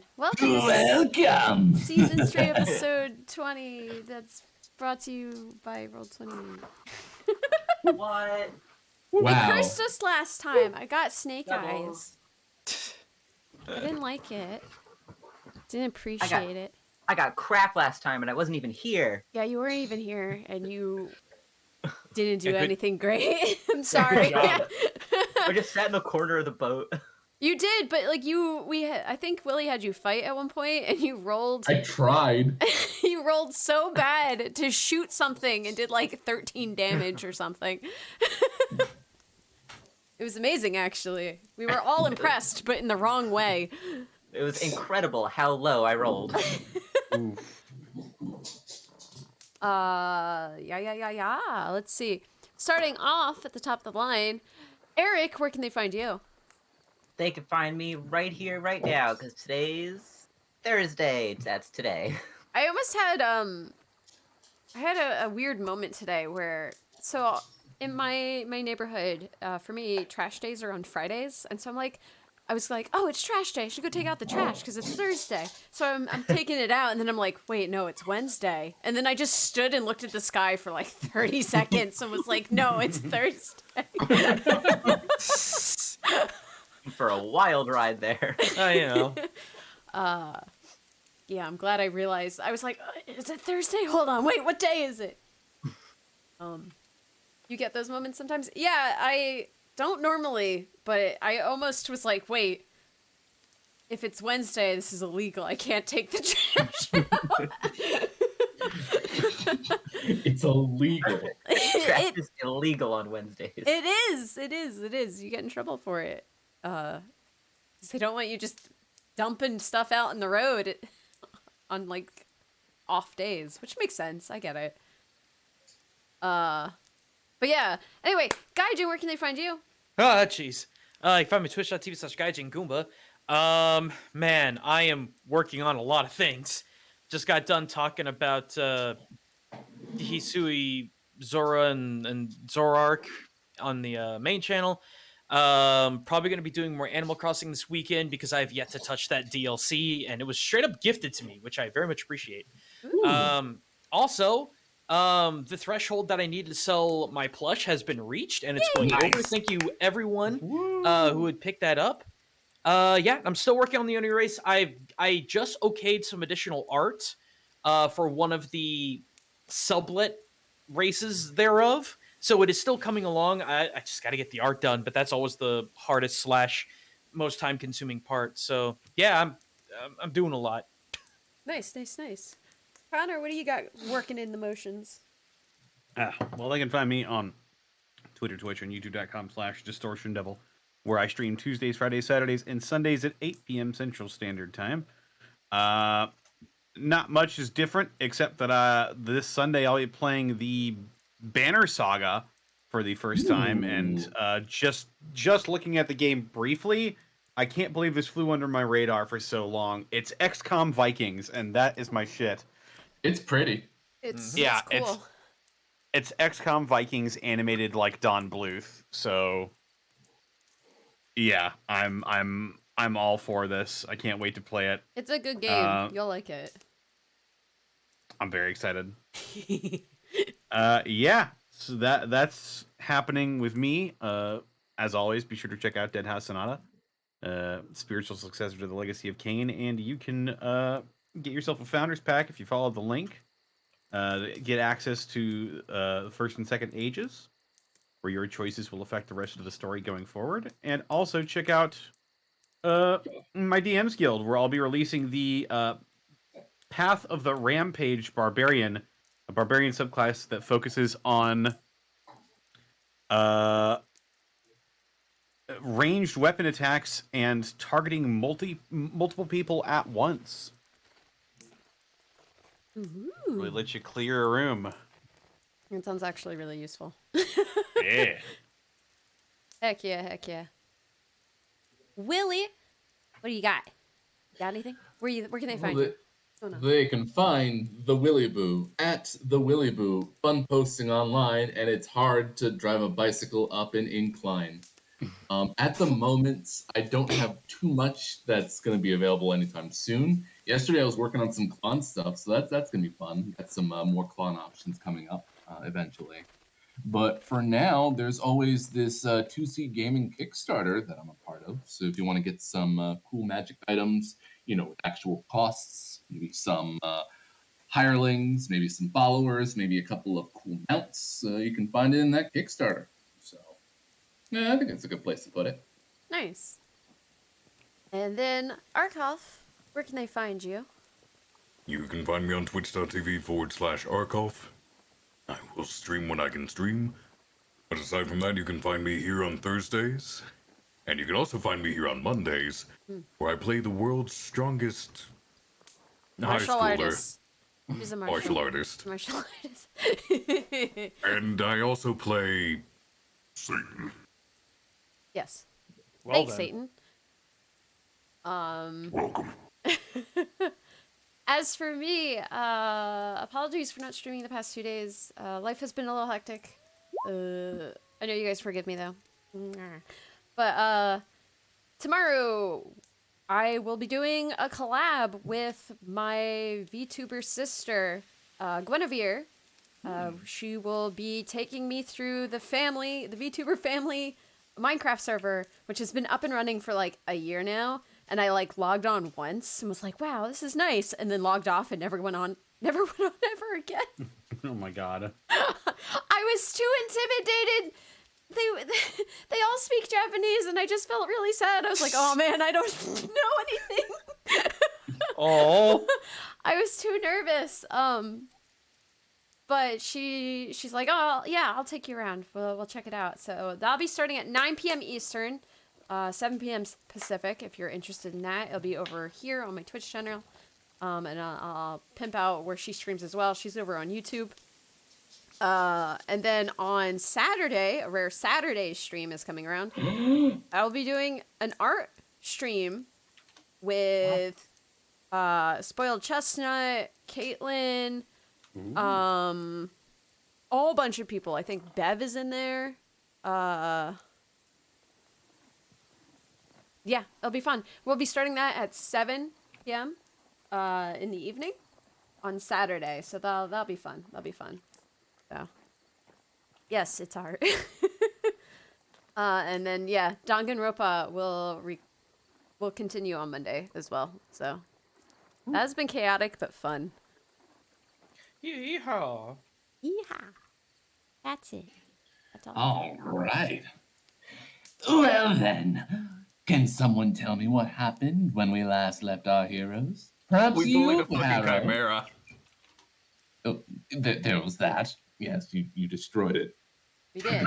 everyone. Welcome Welcome! to Season 3, Episode 20. That's brought to you by Roll20. What? They Wow. cursed us last time. I got snake Rebels. eyes. I didn't like it. Didn't appreciate it. I got crap last time and I wasn't even here. Yeah, you weren't even here, and you didn't do anything great. I'm sorry. I just sat in the corner of the boat. You did, but like I think Willie had you fight at one point, and you rolled. I tried. You rolled so bad to shoot something and did like 13 damage or something. It was amazing, actually. We were all impressed, but in the wrong way. It was incredible how low I rolled. Yeah. Let's see. Starting off at the top of the line, Eric, where can they find you? They can find me right here, right now, because today's Thursday. That's today. I almost had I had a weird moment today where in my neighborhood, for me, trash days are on Fridays, and so I was like, oh, it's trash day. I should go take out the trash because it's Thursday. So I'm taking it out, and then I'm like, wait, no, it's Wednesday. And then I just stood and looked at the sky for like 30 seconds and was like, no, it's Thursday. For a wild ride there. You know. Yeah, I'm glad I realized. I was like, is it Thursday? Hold on, wait, what day is it? You get those moments sometimes? Yeah, I don't normally, but I almost was like, wait, if it's Wednesday, this is illegal. I can't take the trash out. It's illegal. Trash is illegal on Wednesdays. It is. You get in trouble for it. They don't want you just dumping stuff out in the road on like off days, which makes sense. I get it. But yeah. Anyway, Gaijin, where can they find you? Ah, jeez. You can find me at twitch.tv/GaijinGoomba. Man, I am working on a lot of things. Just got done talking about Hisui, Zora, and Zorark on the main channel. Probably going to be doing more Animal Crossing this weekend because I have yet to touch that DLC, and it was straight up gifted to me, which I very much appreciate. Also, the threshold that I need to sell my plush has been reached, and it's going over. Thank you, everyone who would pick that up. Yeah, I'm still working on the Oni race. I just okayed some additional art for one of the sublet races thereof. So it is still coming along. I just got to get the art done, but that's always the hardest / most time-consuming part. So yeah, I'm doing a lot. Nice. Connor, what do you got working in the motions? Well, they can find me on Twitter, Twitch, and YouTube.com/DistortionDevil, where I stream Tuesdays, Fridays, Saturdays, and Sundays at 8 p.m. Central Standard Time. Not much is different, except that this Sunday I'll be playing the Banner Saga for the first time, and just looking at the game briefly, I can't believe this flew under my radar for so long. It's XCOM Vikings, and that is my shit. It's pretty. It's Yeah, cool. It's XCOM Vikings animated like Don Bluth. So yeah, I'm all for this. I can't wait to play it. It's a good game. You'll like it. I'm very excited. Yeah, so that's happening with me. As always, be sure to check out Dead House Sonata, spiritual successor to the Legacy of Kain, and you can get yourself a Founders Pack if you follow the link. Get access to the first and second ages, where your choices will affect the rest of the story going forward, and also check out my DM's Guild, where I'll be releasing the Path of the Rampage Barbarian, a barbarian subclass that focuses on ranged weapon attacks and targeting multiple people at once. Ooh. Really let you clear a room. That sounds actually really useful. Yeah. Heck yeah. Willie, what do you got? Got anything? Where can they find you? They can find the Willy Boo at the Willy Boo. Fun posting online, and it's hard to drive a bicycle up an incline. At the moment, I don't have too much that's going to be available anytime soon. Yesterday, I was working on some clone stuff, so that's going to be fun. Got some more clone options coming up eventually. But for now, there's always this 2C Gaming Kickstarter that I'm a part of. So if you want to get some cool magic items, with actual costs, maybe some hirelings, maybe some followers, maybe a couple of cool mounts, you can find it in that Kickstarter. So yeah, I think it's a good place to put it. Nice. And then, Arkoff, where can they find you? You can find me on twitch.tv/Arkoff. I will stream when I can stream. But aside from that, you can find me here on Thursdays. And you can also find me here on Mondays, where I play the world's strongest Martial high schooler. artist. He's a Martial artist. Martial artist. And I also play Satan. Yes. Well Thanks, then. Satan. Welcome. As for me, apologies for not streaming the past 2 days. Life has been a little hectic. I know you guys forgive me though. But tomorrow I will be doing a collab with my VTuber sister, Guinevere. She will be taking me through the VTuber family Minecraft server, which has been up and running for like a year now. And I like logged on once and was like, wow, this is nice. And then logged off and never went on ever again. Oh my god. I was too intimidated. They all speak Japanese and I just felt really sad. I was like, oh man, I don't know anything. Oh. I was too nervous. But she's like, oh yeah, I'll take you around. We'll check it out. So that'll be starting at 9 p.m. Eastern. 7 p.m. Pacific, if you're interested in that. It'll be over here on my Twitch channel. And I'll pimp out where she streams as well. She's over on YouTube. And then on Saturday, a rare Saturday stream is coming around. I'll be doing an art stream with Spoiled Chestnut, Caitlin, a whole bunch of people. I think Bev is in there. Yeah, it'll be fun. We'll be starting that at 7 p.m. In the evening on Saturday. So that'll be fun. That'll be fun. So, yes, it's art. And then yeah, Danganronpa will continue on Monday as well. So that has been chaotic but fun. Yeehaw. Yeah, that's it. That's all. All right. Well then, can someone tell me what happened when we last left our heroes? Perhaps We you, bullied a fucking Harrow. chimera. Oh, there was that. Yes, you destroyed it. We did.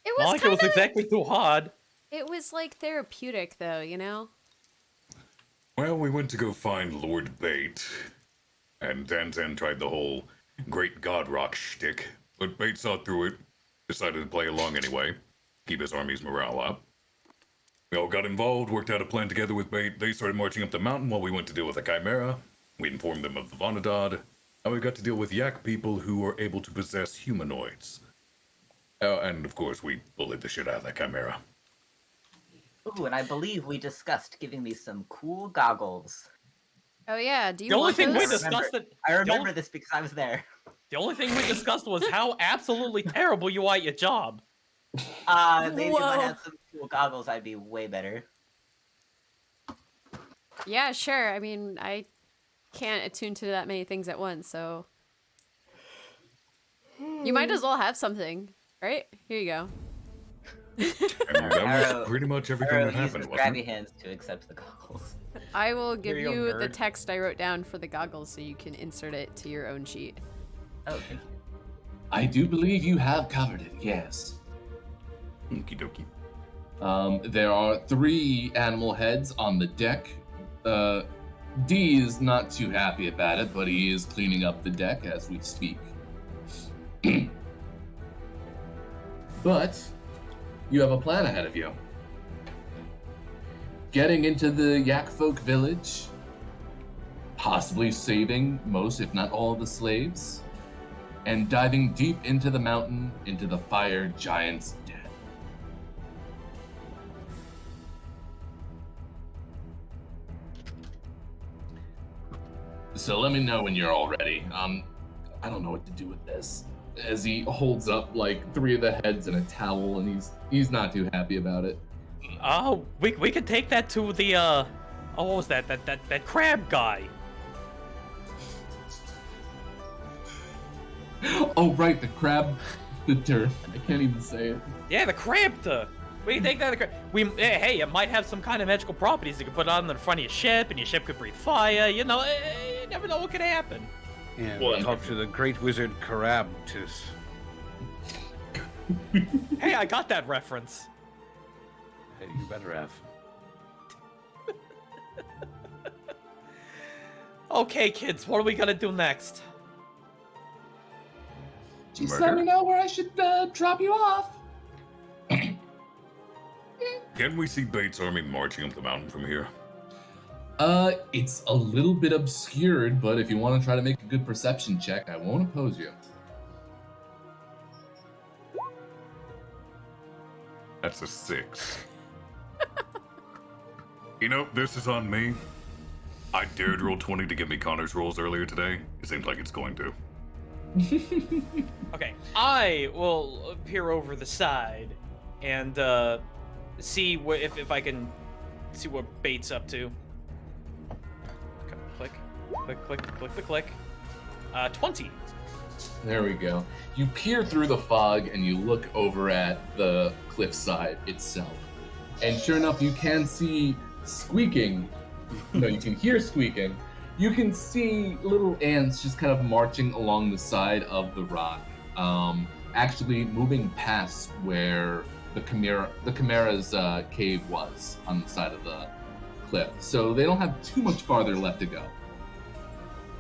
It was Like it was kinda- exactly too hard. It was like therapeutic though, you know? Well, we went to go find Lord Bait, and Danzan tried the whole Great God Rock shtick, but Bait saw through it, decided to play along anyway, keep his army's morale up. We all got involved, worked out a plan together with Bait. They started marching up the mountain while we went to deal with the Chimera. We informed them of the Vonadad, and we got to deal with Yak people who are able to possess humanoids. And of course, we bullied the shit out of that Chimera. Ooh, and I believe we discussed giving me some cool goggles. Oh yeah, do you The only want thing we those? discussed that I remember only- this because I was there. the only thing we discussed was how absolutely terrible you are at your job. Maybe if I Whoa. had some cool goggles, I'd be way better. Yeah, sure. I mean, I can't attune to that many things at once, so you might as well have something, right? Here you go. And that Arrow- was pretty much everything Arrow that happened, uses wasn't grabby it? hands to accept the goggles. I will give Here you you go, the nerd. text I wrote down for the goggles so you can insert it to your own sheet. Oh, thank you. I do believe you have covered it, yes. Okie dokie. There are 3 animal heads on the deck. D is not too happy about it, but he is cleaning up the deck as we speak. But you have a plan ahead of you. Getting into the Yak Folk village, possibly saving most, if not all, of the slaves, and diving deep into the mountain, into the fire giant's den. So let me know when you're all ready. I don't know what to do with this. As he holds up like 3 of the heads and a towel, and he's not too happy about it. Oh, we could take that to the oh, what was that crab guy? Oh right, the crab fitter. I can't even say it. Yeah, the crabter. We can take that. Hey, it might have some kind of magical properties. You can put it on the front of your ship, and your ship could breathe fire. You know, you never know what could happen. Yeah, Well, we'll talk to the great wizard Carabtus. Hey, I got that reference. Hey, you better have. Okay, kids, what are we gonna do next? Just let me know where I should drop you off. Can we see Bates' army marching up the mountain from here? It's a little bit obscured, but if you want to try to make a good perception check, I won't oppose you. That's a 6. You know, this is on me. I dared roll 20 to give me Connor's rolls earlier today. It seems like it's going to. Okay, I will peer over the side and see if I can see what Bates up to. Click, click, click, click, click, click. 20. There we go. You peer through the fog and you look over at the cliffside itself. And sure enough, you can see squeaking. No, you can hear squeaking. You can see little ants just kind of marching along the side of the rock, actually moving past where the Chimera's cave was on the side of the cliff. So they don't have too much farther left to go.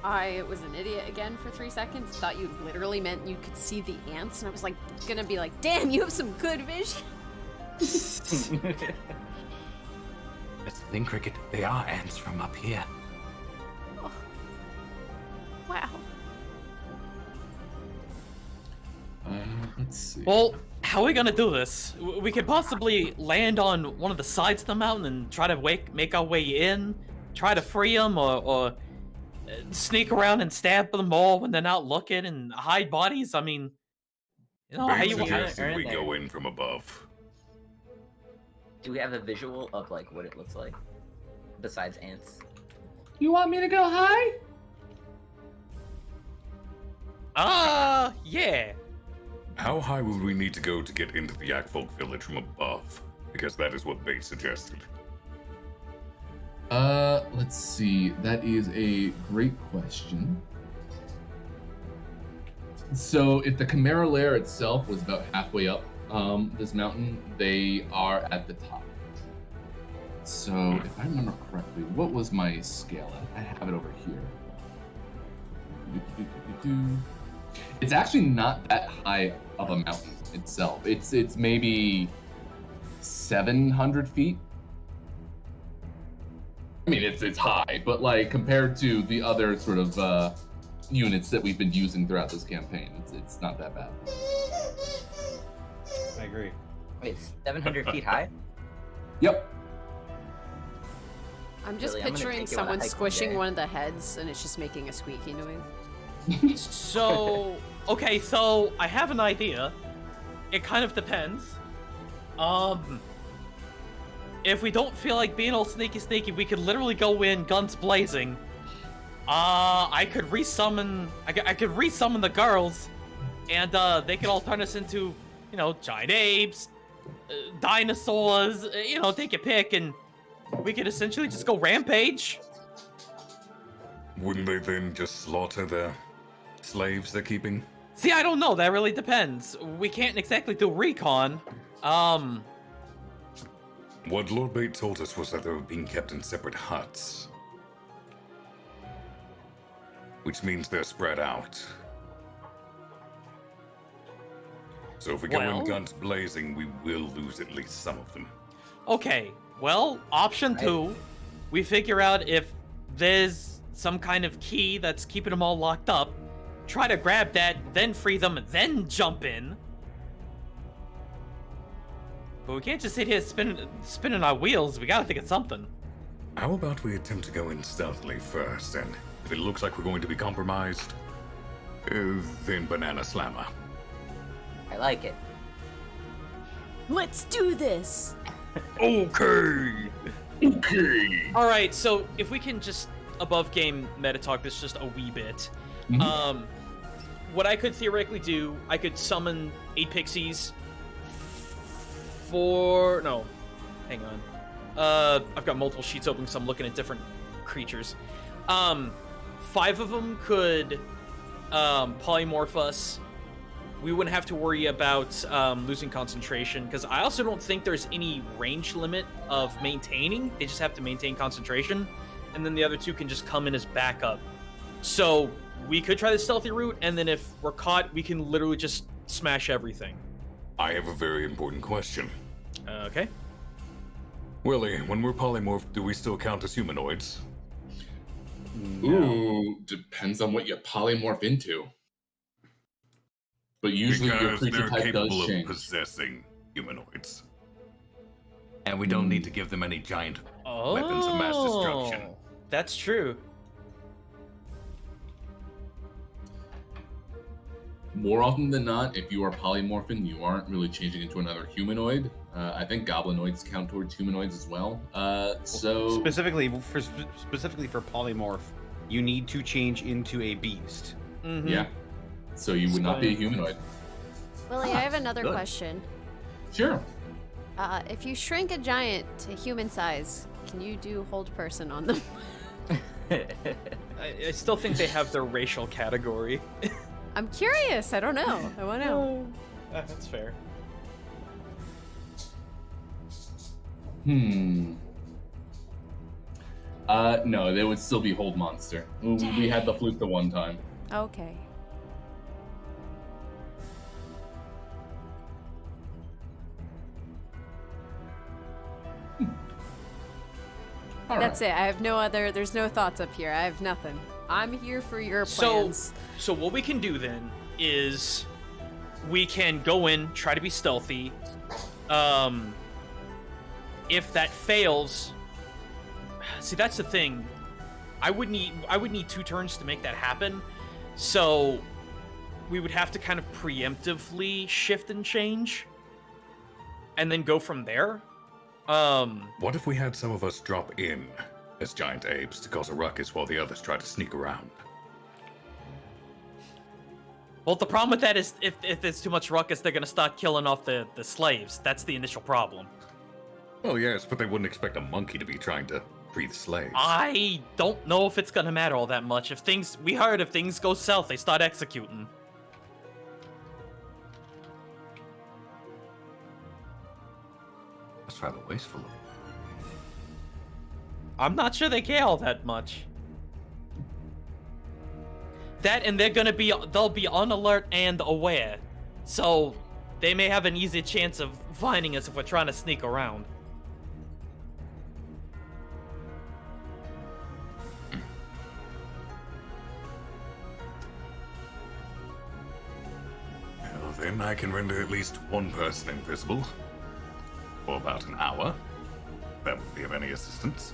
I was an idiot again for 3 seconds. Thought you literally meant you could see the ants, and I was like, gonna be like, damn, you have some good vision. That's the thing, Cricket. They are ants from up here. Oh. Wow. Let's see. Well, how are we gonna do this? We could possibly land on one of the sides of the mountain and try to make our way in, try to free them, or sneak around and stab them all when they're not looking and hide bodies. I mean, you know, how Bates you suggested earn we there. go in from above. Do we have a visual of like what it looks like besides ants? You want me to go high? Yeah. How high would we need to go to get into the Yakfolk village from above? Because that is what Bates suggested. Let's see. That is a great question. So, if the Chimera Lair itself was about halfway up this mountain, they are at the top. So, if I remember correctly, what was my scale at? I have it over here. It's actually not that high of a mountain itself. It's maybe 700 feet. I mean, it's high, but like compared to the other sort of units that we've been using throughout this campaign, it's not that bad. I agree. Wait, 700 feet high? Yep. I'm just Really, I'm gonna picturing take you on a someone hike squishing one day. one of the heads, and it's just making a squeaky noise. So, okay, so I have an idea. It kind of depends. If we don't feel like being all sneaky, we could literally go in guns blazing. I could resummon the girls, and they could all turn us into, you know, giant apes, dinosaurs, you know, take your pick, and we could essentially just go rampage. Wouldn't they then just slaughter the slaves they're keeping? See, I don't know. That really depends. We can't exactly do recon. What Lord Bate told us was that they were being kept in separate huts. Which means they're spread out. So if we go Well- in guns blazing, we will lose at least some of them. Okay, well, option 2, we figure out if there's some kind of key that's keeping them all locked up, try to grab that, then free them, then jump in. But we can't just sit here spinning our wheels. We gotta think of something. How about we attempt to go in stealthily first, and if it looks like we're going to be compromised, then banana slammer. I like it. Let's do this. Okay. Okay. All right, so if we can just above game meta talk this just a wee bit. What I could theoretically do, I could summon 8 pixies. No, hang on. I've got multiple sheets open, so I'm looking at different creatures. 5 of them could polymorph us. We wouldn't have to worry about losing concentration, because I also don't think there's any range limit of maintaining. They just have to maintain concentration, and then the other 2 can just come in as backup. So we could try the stealthy route, and then if we're caught, we can literally just smash everything. I have a very important question. Okay. Willie, when we're polymorphed, do we still count as humanoids? Ooh, depends on what you polymorph into. But usually your Because creature they're type does capable of change. possessing humanoids. And we don't need to give them any giant weapons of mass destruction. That's true. More often than not, if you are polymorphing, you aren't really changing into another humanoid. I think goblinoids count towards humanoids as well. So Specifically for polymorph, you need to change into a beast. Mm-hmm. yeah, so you would not be a humanoid. Willie, I have another good. question. Sure. If you shrink a giant to human size, can you do hold person on them? I still think they have their racial category. I'm curious. I don't know. I want to know. That's fair. No, they would still be hold monster. We had the fluke the one time. Okay. All That's right. it. I have no other. There's no thoughts up here. I have nothing. I'm here for your plans. So what we can do then is we can go in, try to be stealthy. If that fails, see, that's the thing. I would need 2 turns to make that happen. So we would have to kind of preemptively shift and change, and then go from there. What if we had some of us drop in as giant apes to cause a ruckus while the others try to sneak around? Well, the problem with that is if there's too much ruckus, they're gonna start killing off the slaves. That's the initial problem. Well, yes, but they wouldn't expect a monkey to be trying to free the slaves. I don't know if it's gonna matter all that much. If things go south, they start executing. That's rather wasteful of you. I'm not sure they care all that much. That, and they'll be on alert and aware. So they may have an easy chance of finding us if we're trying to sneak around. Well, then I can render at least one person invisible. For about an hour. That would be of any assistance.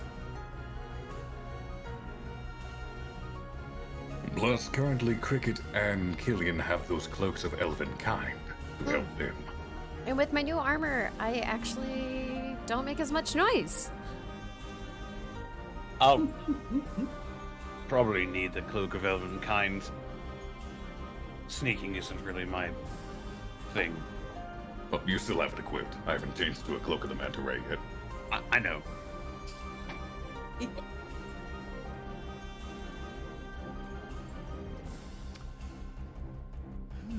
Plus, currently Cricket and Killian have those cloaks of elven kind to help them. And with my new armor, I actually don't make as much noise. I'll probably need the cloak of elven kind. Sneaking isn't really my thing. Well, you still have it equipped. I haven't changed to a cloak of the manta ray yet. I know.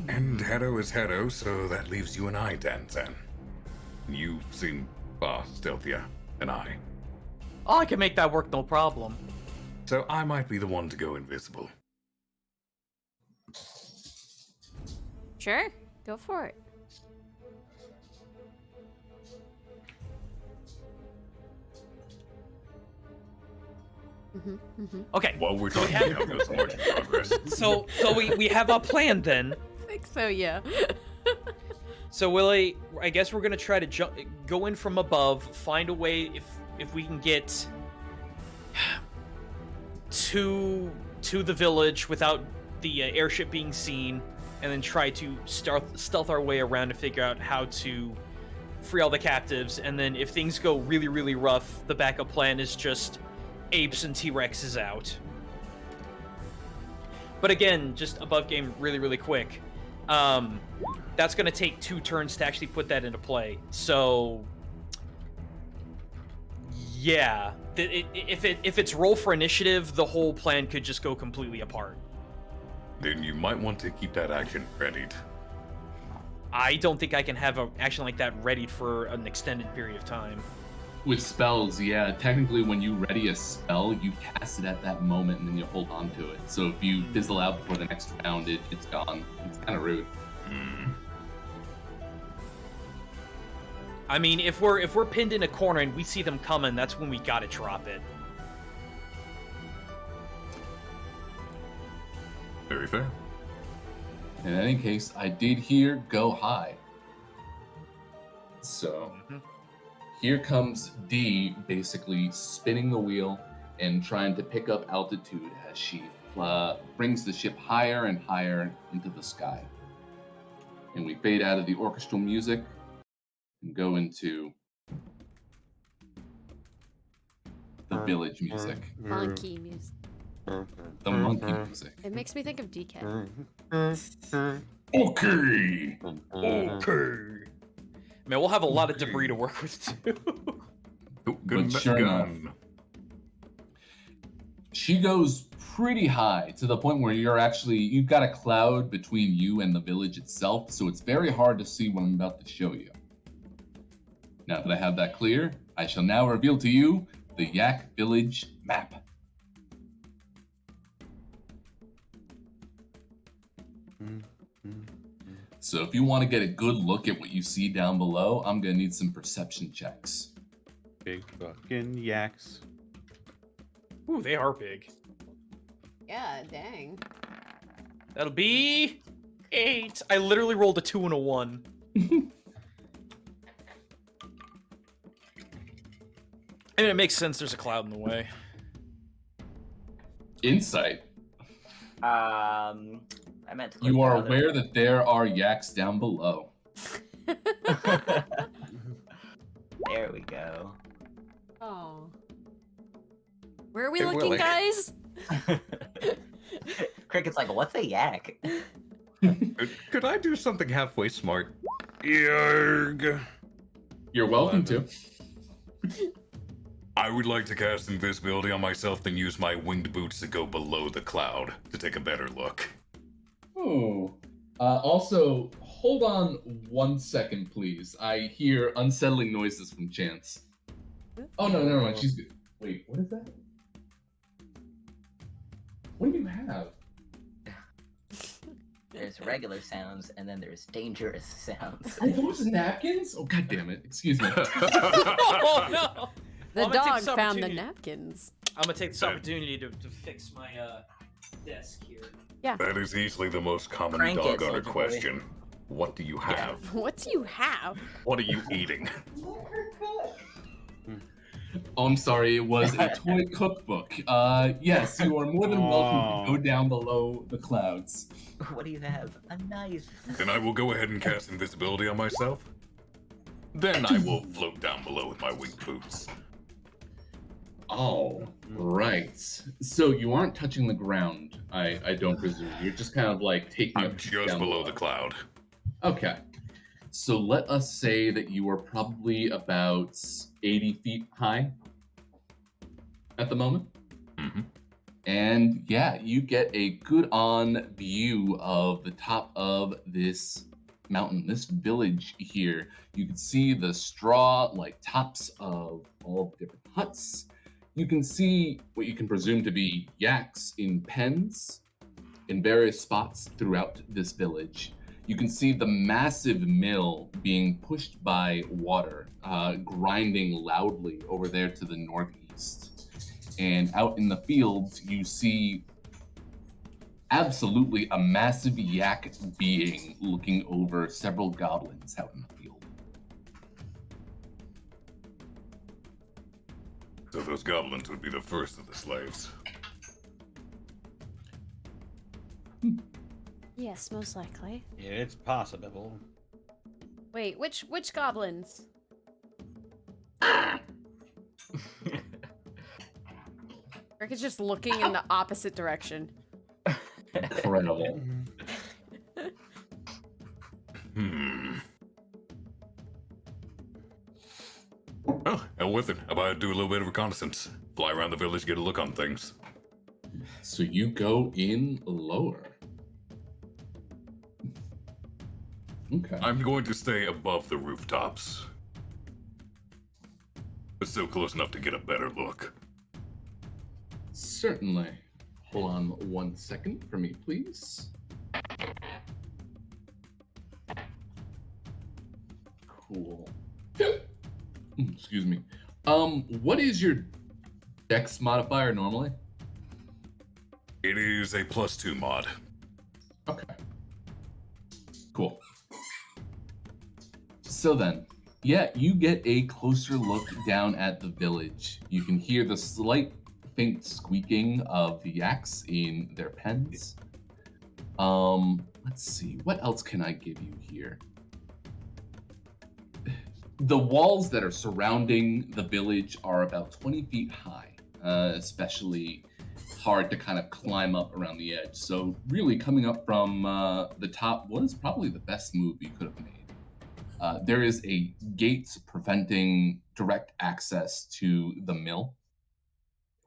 And Hado is Hado, so that leaves you and I, Danzan. You seem far stealthier than I. Oh, I can make that work, no problem. So I might be the one to go invisible. Sure, go for it. Okay. While we're talking about those marching progress. So we have a plan then. I think so, yeah. So Willie, I guess we're gonna try to go in from above, find a way if we can get to the village without the airship being seen, and then try to stealth our way around to figure out how to free all the captives. And then if things go really, really rough, the backup plan is just apes and T-Rexes out. But again, just above game really, really quick. That's going to take 2 turns to actually put that into play. So, yeah. If it's roll for initiative, the whole plan could just go completely apart. Then you might want to keep that action readied. I don't think I can have an action like that readied for an extended period of time. With spells, yeah, technically when you ready a spell, you cast it at that moment and then you hold on to it. So if you fizzle out before the next round, it's gone. It's kind of rude. I mean, if we're pinned in a corner and we see them coming, that's when we gotta drop it. Very fair. In any case, I did hear go high. So here comes D basically spinning the wheel and trying to pick up altitude as she brings the ship higher and higher into the sky. And we fade out of the orchestral music and go into the village music, Monkey music. the monkey music. It makes me think of DK. Okay. Okay. Man, we'll have a lot of debris to work with too. But sure enough, she goes pretty high to the point where you've got a cloud between you and the village itself, so it's very hard to see what I'm about to show you. Now that I have that clear, I shall now reveal to you the Yak Village map. So if you want to get a good look at what you see down below, I'm going to need some perception checks. Big fucking yaks. Ooh, they are big. Yeah, dang. That'll be 8. I literally rolled a 2 and a 1. I mean, it makes sense. There's a cloud in the way. Insight. I meant to. You are aware that there are yaks down below. There we go. Oh. Where are we Hey, looking, Willie. guys? Cricket's like, what's a yak? Could I do something halfway smart? Yarg. You're welcome to. I would like to cast invisibility on myself, then use my winged boots to go below the cloud to take a better look. Oh. Also, hold on 1 second, please. I hear unsettling noises from Chance. Oh, no, never mind. She's good. Wait, what is that? What do you have? There's regular sounds, and then there's dangerous sounds. Are those napkins? Oh, god damn it. Excuse me. Oh no! The I'm gonna take dog this found the opportunity- napkins. I'm gonna take this opportunity to fix my desk here. That is easily the most common Crank it, dog soldier honor boy. question. What do you have? What do you have? What are you eating? Oh, I'm sorry. It was a toy cookbook. Yes, you are more than welcome to go down below the clouds. What do you have? A knife. Then I will go ahead and cast invisibility on myself. Then I will float down below with my winged boots. Oh, right. So you aren't touching the ground, I don't presume. You're just kind of like taking I'm a just down below the cloud. Okay. So let us say that you are probably about 80 feet high at the moment. Mm-hmm. And yeah, you get a good on view of the top of this mountain, this village here. You can see the straw like tops of all the different huts. You can see what you can presume to be yaks in pens in various spots throughout this village. You can see the massive mill being pushed by water, grinding loudly over there to the northeast. and out in the fields, you see absolutely a massive yak being looking over several goblins out in the field. So those goblins would be the first of the slaves. Yes, most likely. It's possible. Wait, which goblins? Rick is just looking in the opposite direction. Incredible. Well, hell with it. How about I do a little bit of reconnaissance? Fly around the village, get a look on things. So you go in lower. Okay. I'm going to stay above the rooftops. But still close enough to get a better look. Certainly. Hold on 1 second for me, please. Cool. Excuse me. What is your dex modifier normally? It is a +2 mod. Okay. Cool. So then, yeah, you get a closer look down at the village. You can hear the slight faint squeaking of the yaks in their pens. Let's see, what else can I give you here? The walls that are surrounding the village are about 20 feet high, especially hard to kind of climb up around the edge. So really coming up from the top was probably the best move you could have made. There is a gate preventing direct access to the mill.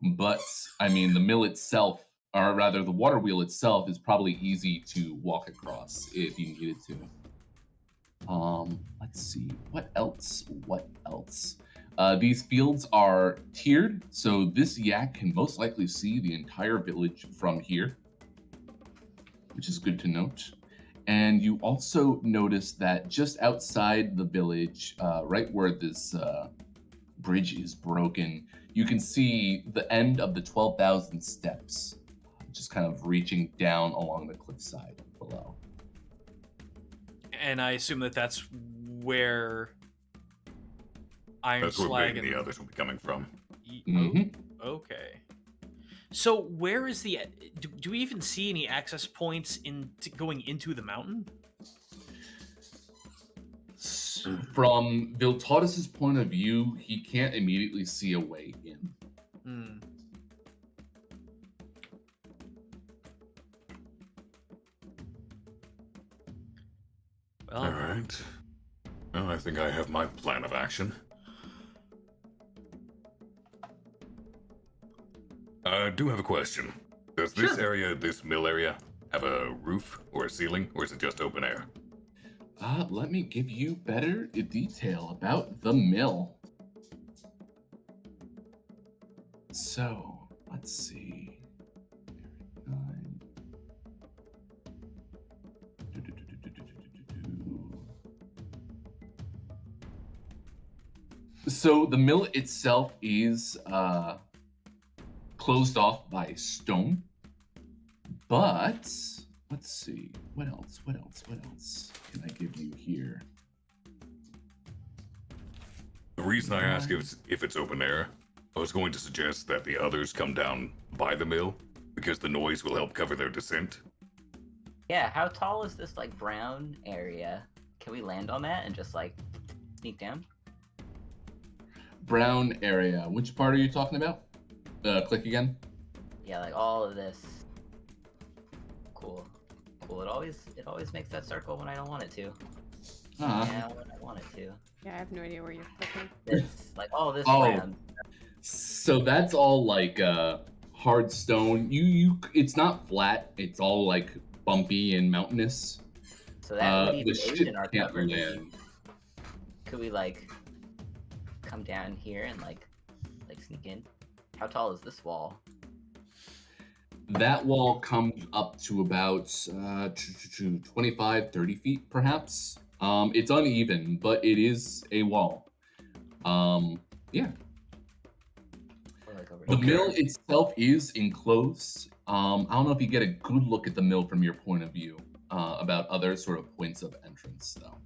But, I mean, the mill itself, or rather the water wheel itself, is probably easy to walk across if you needed to. Let's see, what else? These fields are tiered, so this yak can most likely see the entire village from here, which is good to note. And you also notice that just outside the village, right where this bridge is broken, you can see the end of the 12,000 steps, just kind of reaching down along the cliffside below. And I assume that that's where Iron That's where Slag Big and the others will be coming from. Mhm. Okay. So where is the? Do we even see any access points going into the mountain? From Viltaudis's point of view, he can't immediately see a way in. Hmm. Well, All right. Well, I think I have my plan of action. I do have a question. Does this area, this mill area, have a roof or a ceiling, or is it just open air? Let me give you better detail about the mill. So, let's see. So the mill itself is closed off by stone, but let's see, what else can I give you here? The reason I ask if it's open air, I was going to suggest that the others come down by the mill, because the noise will help cover their descent. Yeah, how tall is this, like, brown area? Can we land on that and just, like, sneak down? Brown area, which part are you talking about? Click again. Yeah, like, all of this. Cool. It always makes that circle when I don't want it to. Yeah, when I want it to. Yeah, I have no idea where you're clicking. This, like, all this Oh. land. So that's all like hard stone. It's not flat. It's all like bumpy and mountainous. So that would The even aid ship in our can't cover. land. Could we, like, come down here and, like sneak in? How tall is this wall? That wall comes up to about 25, 30 feet, perhaps. It's uneven, but it is a wall. Yeah. Or like a over The here. mill itself is enclosed. I don't know if you get a good look at the mill from your point of view about other sort of points of entrance, though.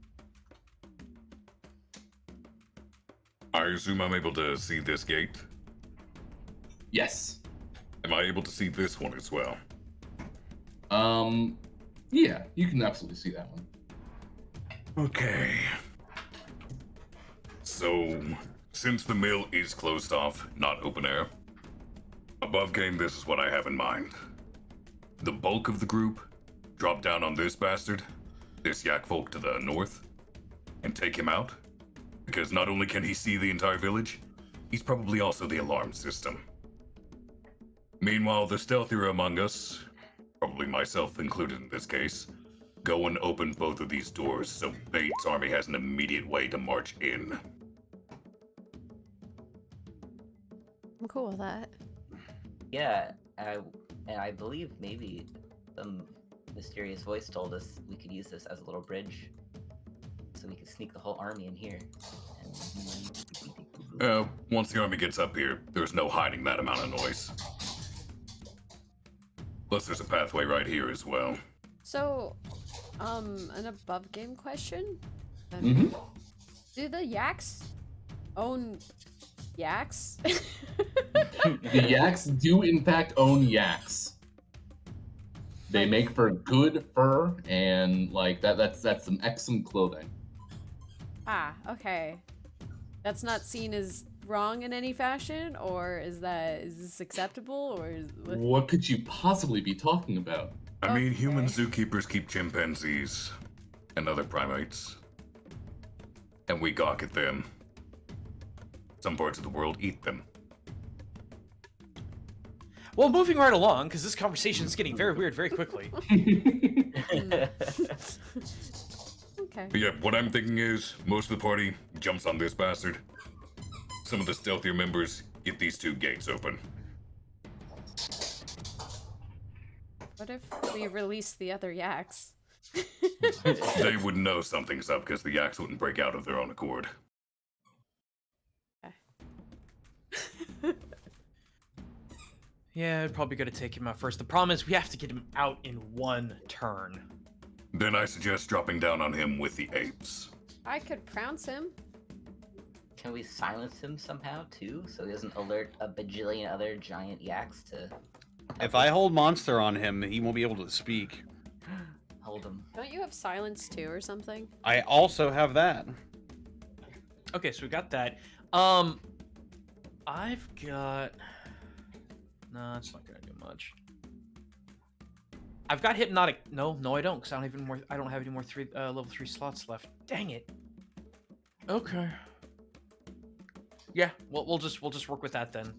I assume I'm able to see this gate. Yes. Am I able to see this one as well? Yeah, you can absolutely see that one. Okay. So, since the mill is closed off, not open air, above game, this is what I have in mind. The bulk of the group drop down on this bastard, this yak folk to the north, and take him out. Because not only can he see the entire village, he's probably also the alarm system. Meanwhile, the stealthier among us, probably myself included in this case, go and open both of these doors so Bates' army has an immediate way to march in. I'm cool with that. Yeah, and I believe maybe some mysterious voice told us we could use this as a little bridge, so we could sneak the whole army in here. Once the army gets up here, there's no hiding that amount of noise. Plus, there's a pathway right here as well. So, an above game question? Mm-hmm. Do the yaks own yaks? The yaks do, in fact, own yaks. They make for good fur, and like that's some excellent clothing. Ah, okay. That's not seen as wrong in any fashion, or is this acceptable, or What could you possibly be talking about? I mean, human zookeepers keep chimpanzees and other primates, and we gawk at them. Some parts of the world eat them. Well, moving right along, because this conversation is getting very weird very quickly. Okay. But yeah, what I'm thinking is, most of the party jumps on this bastard. Some of the stealthier members get these two gates open. What if we release the other yaks? They would know something's up because the yaks wouldn't break out of their own accord. Yeah, I'd probably gotta take him out first. The problem is we have to get him out in one turn. Then I suggest dropping down on him with the apes. I could prounce him. Can we silence him somehow too, so he doesn't alert a bajillion other giant yaks to If I hold monster on him, he won't be able to speak. hold him? Don't you have silence too, or something? I also have that. Okay, so we got that. I've got... No, it's not gonna do much. I've got hypnotic. No, I don't, because I don't have any more level 3 slots left. Dang it. Okay. Yeah, we'll just work with that then.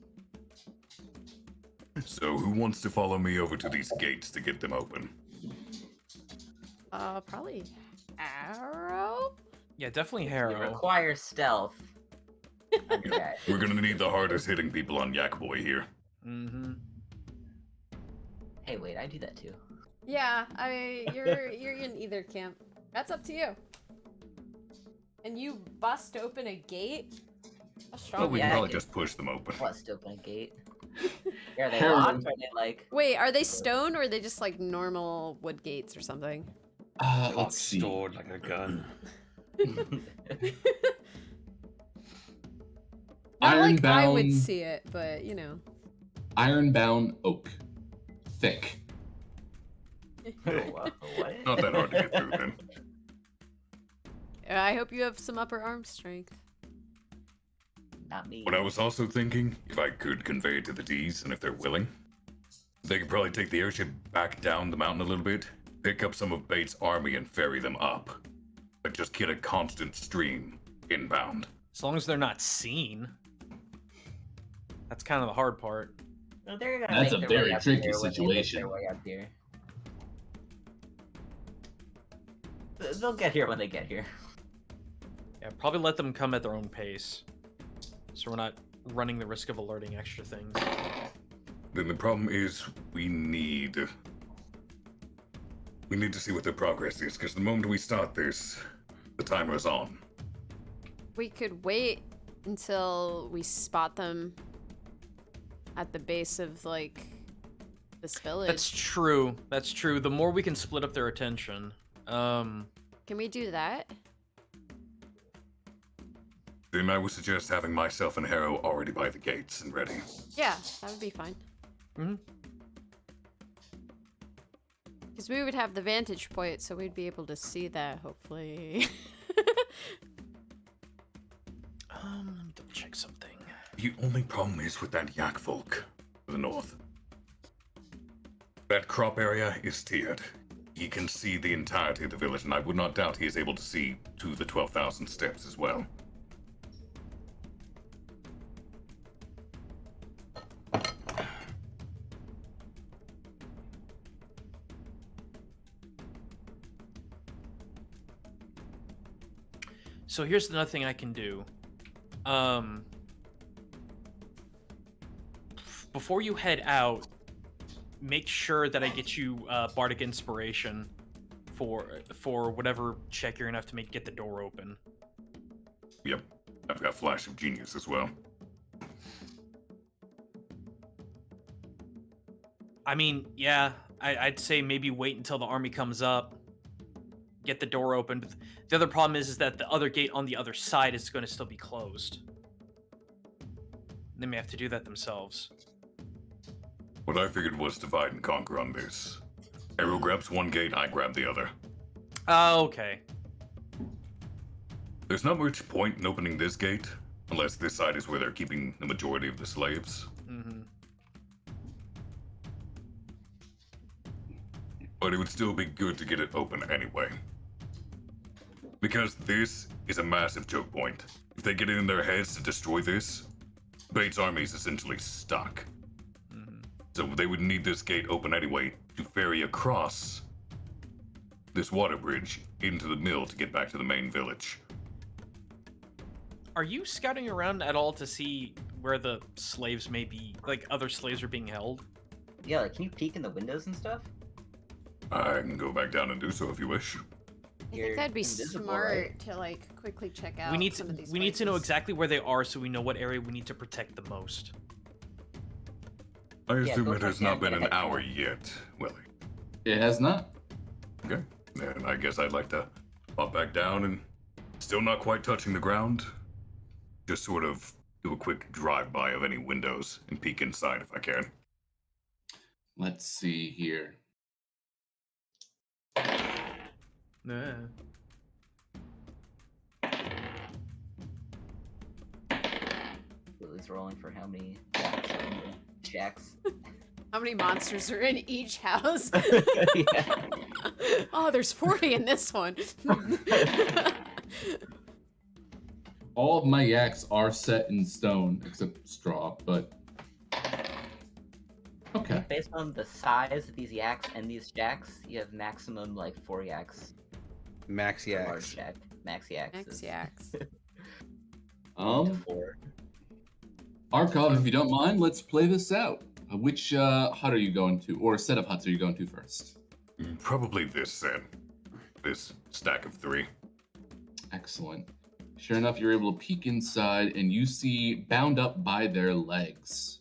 So who wants to follow me over to these gates to get them open? Probably Arrow? Yeah, definitely We Harrow. require stealth. Okay. We're gonna need the hardest hitting people on Yak Boy here. Mm-hmm. Hey, wait, I do that too. Yeah, you're in either camp. That's up to you. And you bust open a gate? How strong? Well, we can yeah, probably I just push them open. Bust open a gate. Are they Harold. locked? Or are they like? Wait, are they stone or are they just like normal wood gates or something? Let's see. Stored like a gun. Not like I would Ironbound- see it, but you know. Ironbound oak. Thick. What? Not that hard to get through then. I hope you have some upper arm strength. Not me. What I was also thinking, if I could convey it to the D's, and if they're willing, they could probably take the airship back down the mountain a little bit, pick up some of Bates' army and ferry them up. But just get a constant stream inbound. As long as they're not seen. That's kind of the hard part. No, they're gonna That's make a their way very up tricky here when they make situation. their way up here. They'll get here when they get here. Yeah, probably let them come at their own pace. So we're not running the risk of alerting extra things. Then the problem is we need to see what their progress is, because the moment we start this, the timer's on. We could wait until we spot them at the base of like this village. That's true. That's true. The more we can split up their attention. Can we do that? Then I would suggest having myself and Harrow already by the gates and ready. Yeah, that would be fine. Mhm. Because we would have the vantage point, so we'd be able to see that, hopefully. Let me double check something. The only problem is with that yak folk to the north. That crop area is tiered. He can see the entirety of the village, and I would not doubt he is able to see to the 12,000 steps as well. So here's another thing I can do. Before you head out, make sure that I get you Bardic Inspiration for whatever check you're gonna have to make get the door open. Yep, I've got Flash of Genius as well. I mean, yeah, I'd say maybe wait until the army comes up, get the door open. But the other problem is that the other gate on the other side is going to still be closed. They may have to do that themselves. What I figured was divide and conquer on this. Harrow grabs one gate, I grab the other. Okay. There's not much point in opening this gate, unless this side is where they're keeping the majority of the slaves. Mm-hmm. But it would still be good to get it open anyway. Because this is a massive choke point. If they get it in their heads to destroy this, Bates' army is essentially stuck. Mm-hmm. So they would need this gate open anyway to ferry across this water bridge into the mill to get back to the main village. Are you scouting around at all to see where the slaves may be, like other slaves are being held? Yeah, like, can you peek in the windows and stuff? I can go back down and do so if you wish. I You're think that'd be invisible, smart right? to like quickly check out. we need some to of these we need to know places. exactly where they are so we know what area we need to protect the most. I Yeah, assume go it has check not down, been get an ahead hour now. yet, Willie. It has not. Okay, then I guess I'd like to pop back down and still not quite touching the ground. Just sort of do a quick drive-by of any windows and peek inside if I can. Let's see here. Yeah. Willie's rolling for how many jacks? How many monsters are in each house? Yeah. Oh, there's 40 in this one. All of my yaks are set in stone, except straw, but... I Okay. think based on the size of these yaks and these jacks, you have maximum like 4 yaks. Max per large yaks. jack. Max yaks. X is yaks. 4. Arkov, if you don't mind, let's play this out. Which hut are you going to, or set of huts are you going to first? Probably this set. This stack of 3. Excellent. Sure enough, you're able to peek inside, and you see bound up by their legs.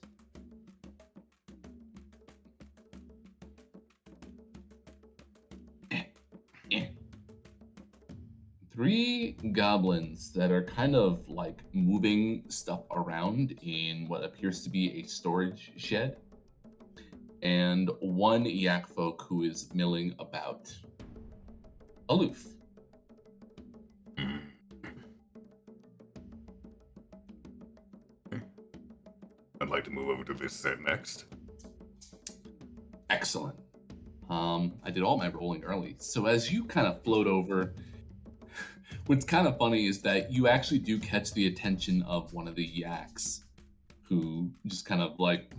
Three goblins that are kind of like moving stuff around in what appears to be a storage shed, and one yak folk who is milling about aloof. I'd like to move over to this set next. Excellent. I did all my rolling early, so as you kind of float over, what's kind of funny is that you actually do catch the attention of one of the yaks, who just kind of like,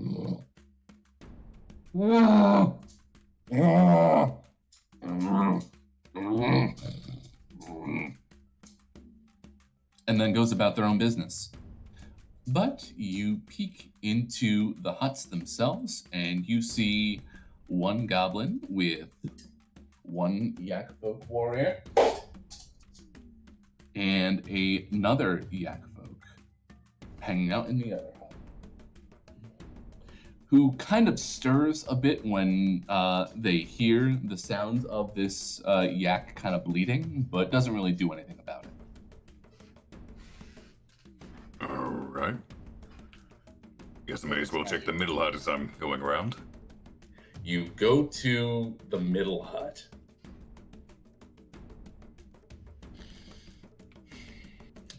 and then goes about their own business. But you peek into the huts themselves, and you see one goblin with one yak folk warrior and another yak folk hanging out in the other hut. who kind of stirs a bit when they hear the sounds of this yak kind of bleeding, but doesn't really do anything about it. All right. Guess I may as well check the middle hut as I'm going around. You go to the middle hut.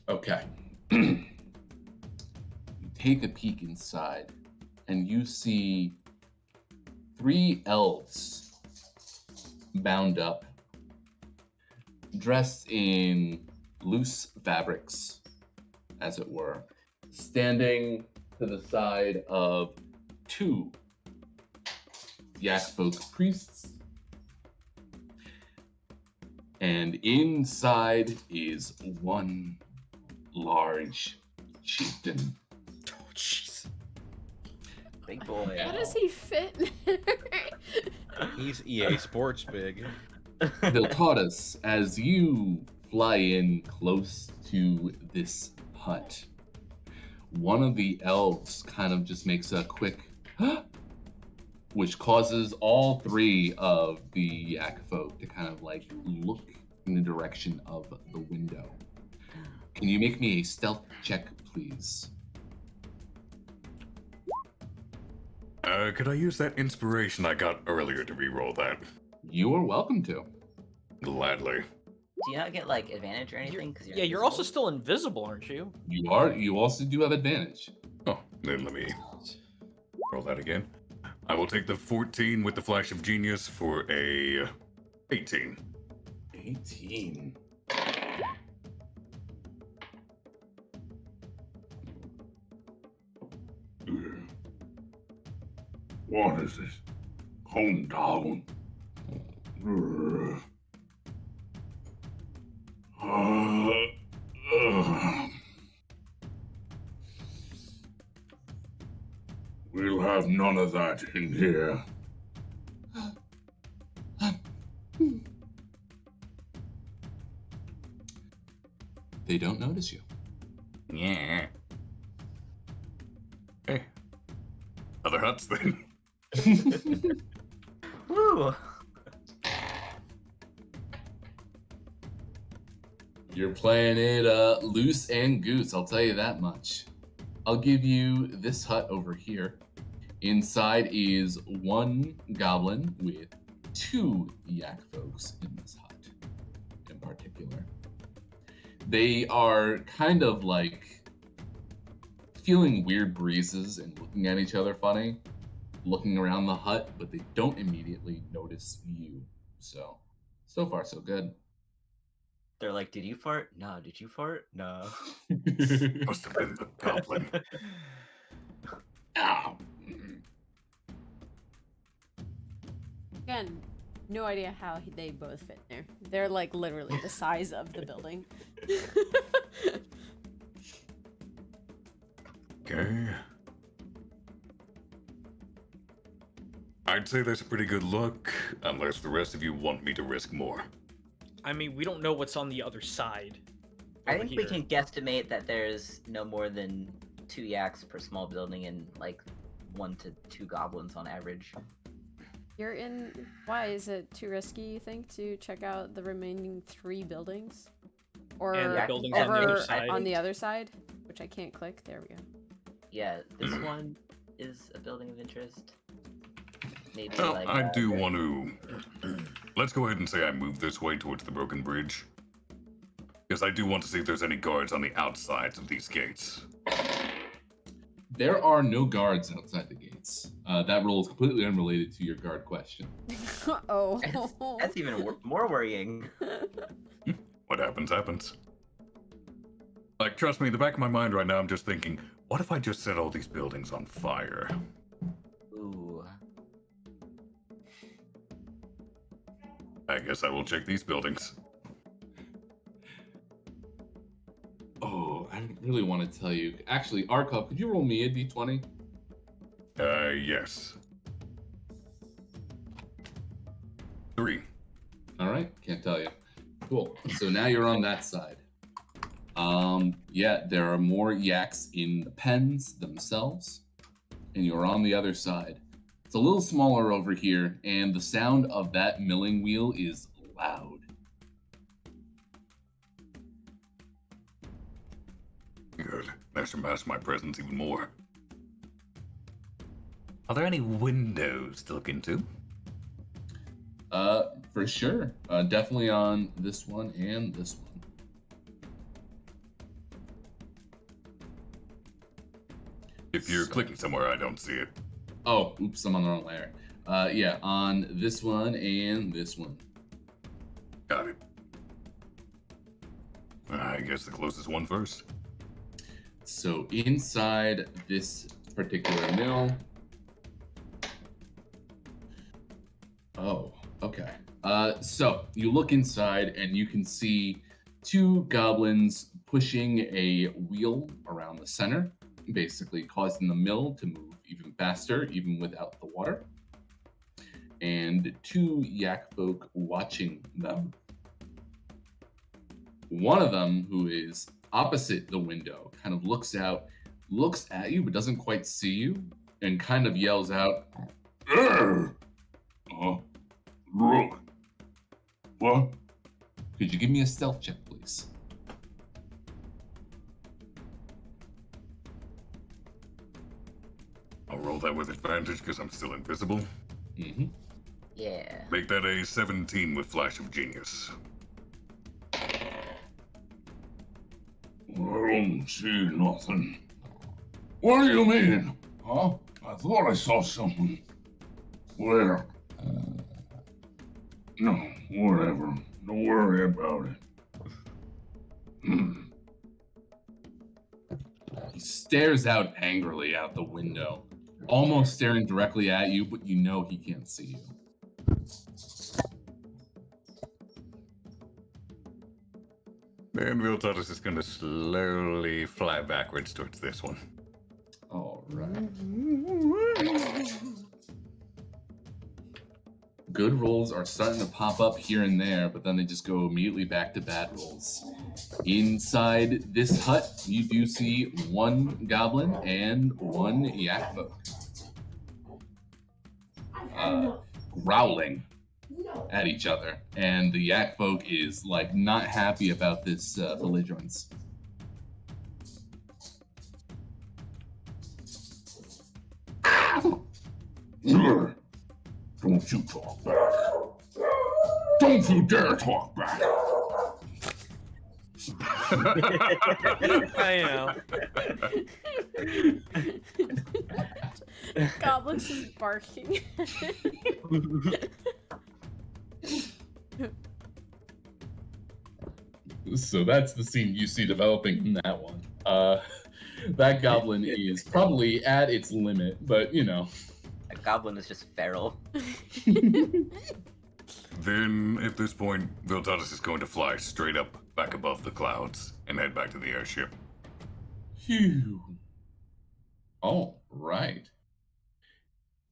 Okay. You take a peek inside, and you see 3 elves bound up, dressed in loose fabrics, as it were, standing to the side of 2 yak folk priests. And inside is 1 large chieftain. Oh, jeez. Big boy. How does he fit? He's EA Sports big. Viltatus, as you fly in close to this hut, one of the elves kind of just makes a quick which causes all 3 of the yak folk to kind of like look in the direction of the window. Can you make me a stealth check, please? Could I use that inspiration I got earlier to re-roll that? You are welcome to. Gladly. Do you not get like advantage or anything? Cause Yeah, you're also still invisible, aren't you? You are. You also do have advantage. Oh, then let me roll that again. I will take the 14 with the flash of genius for a 18. 18. What is this? Hometown. We'll have none of that in here. They don't notice you. Yeah. Hey. Other huts then. Woo! You're playing it loose and goose, I'll tell you that much. I'll give you this hut over here. Inside is 1 goblin with 2 yak folks in this hut in particular. They are kind of like feeling weird breezes and looking at each other funny, looking around the hut, but they don't immediately notice you. So far so good. They're like, did you fart? No. Did you fart? No. Must have been the goblin. Ow. Again, no idea how they both fit there. They're like literally the size of the building. Okay. I'd say that's a pretty good look, unless the rest of you want me to risk more. I mean, we don't know what's on the other side. I over think we here. can guesstimate that there's no more than 2 yaks per small building and like 1 to 2 goblins on average. You're in. Why is it too risky? You think to check out the remaining 3 buildings, or And the buildings on the over other side. on the other side, which I can't click. There we go. Yeah, this one is a building of interest. Maybe Well, like I do want to... Let's go ahead and say I move this way towards the broken bridge. Because I do want to see if there's any guards on the outsides of these gates. There are no guards outside the gates. That role is completely unrelated to your guard question. Oh. That's even more worrying. What happens, happens. Like, trust me, in the back of my mind right now, I'm just thinking, what if I just set all these buildings on fire? Ooh. I guess I will check these buildings. Oh, I really want to tell you. Actually, Arkov, could you roll me a d20? Yes. 3. All right, can't tell you. Cool. So now you're on that side. Yeah, there are more yaks in the pens themselves, and you're on the other side. It's a little smaller over here, and the sound of that milling wheel is loud. Good. That should mask my presence even more. Are there any windows to look into? For sure. Definitely on this one and this one. If you're clicking somewhere, I don't see it. Oh, oops, I'm on the wrong layer. Yeah, on this one and this one. Got it. I guess the closest one first. So inside this particular mill. Oh, okay. So you look inside and you can see two goblins pushing a wheel around the center, basically causing the mill to move even faster, even without the water. And two yak folk watching them. One of them, who is opposite the window, kind of looks out, looks at you, but doesn't quite see you, and kind of yells out, "Arr! Look. What? Could you give me a stealth check, please?" I'll roll that with advantage because I'm still invisible. Mm-hmm. Yeah. Make that a 17 with Flash of Genius. I don't see nothing. What do you mean? Huh? I thought I saw something. Where? No, whatever. Don't worry about it. He stares out angrily out the window, almost staring directly at you, but you know he can't see you. And Viltatus is going to slowly fly backwards towards this one. All right. Good rolls are starting to pop up here and there, but then they just go immediately back to bad rolls. Inside this hut, you do see one goblin and one yak folk. Growling at each other, and the yak folk is like not happy about this belligerence. Don't you talk back. Don't you dare talk back. I know. Goblin's just barking. So that's the scene you see developing in that one. That goblin is probably at its limit, but you know. A goblin is just feral. Then, at this point, Viltatus is going to fly straight up back above the clouds and head back to the airship. Phew. All right.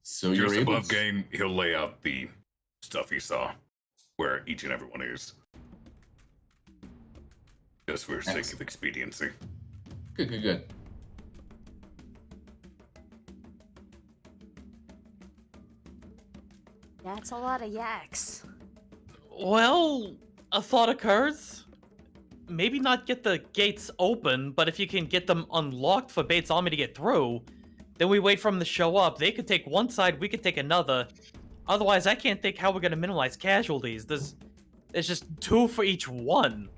So you're Just able above to... game, he'll lay out the stuff he saw, where each and every one is. Just for sake of Excellent. expediency. Good. That's a lot of yaks. Well, a thought occurs. Maybe not get the gates open, but if you can get them unlocked for Bates Army to get through, then we wait for them to show up. They could take one side, we could take another. Otherwise, I can't think how we're gonna minimize casualties. There's just two for each one.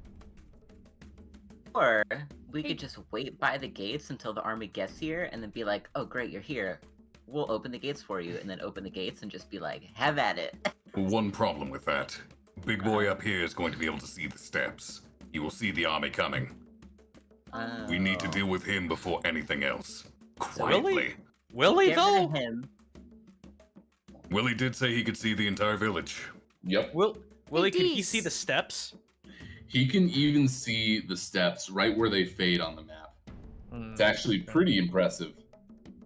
Or we could just wait by the gates until the army gets here and then be like, oh great, you're here. We'll open the gates for you, and then open the gates and just be like, have at it. One problem with that. Big boy up here is going to be able to see the steps. He will see the army coming. We need to deal with him before anything else. Quietly. Will he Get rid though? of him. Willie did say he could see the entire village. Yep. Willie, can he Geese. see the steps? He can even see the steps right where they fade on the map. It's actually pretty impressive.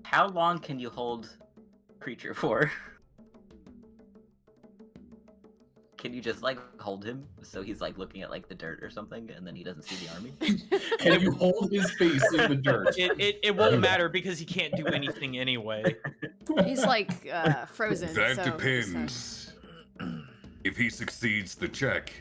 How long can you hold creature for? Can you just like hold him so he's like looking at like the dirt or something, and then he doesn't see the army? Can you hold his face in the dirt? It won't matter because he can't do anything anyway. He's like frozen. That so depends. If he succeeds the check,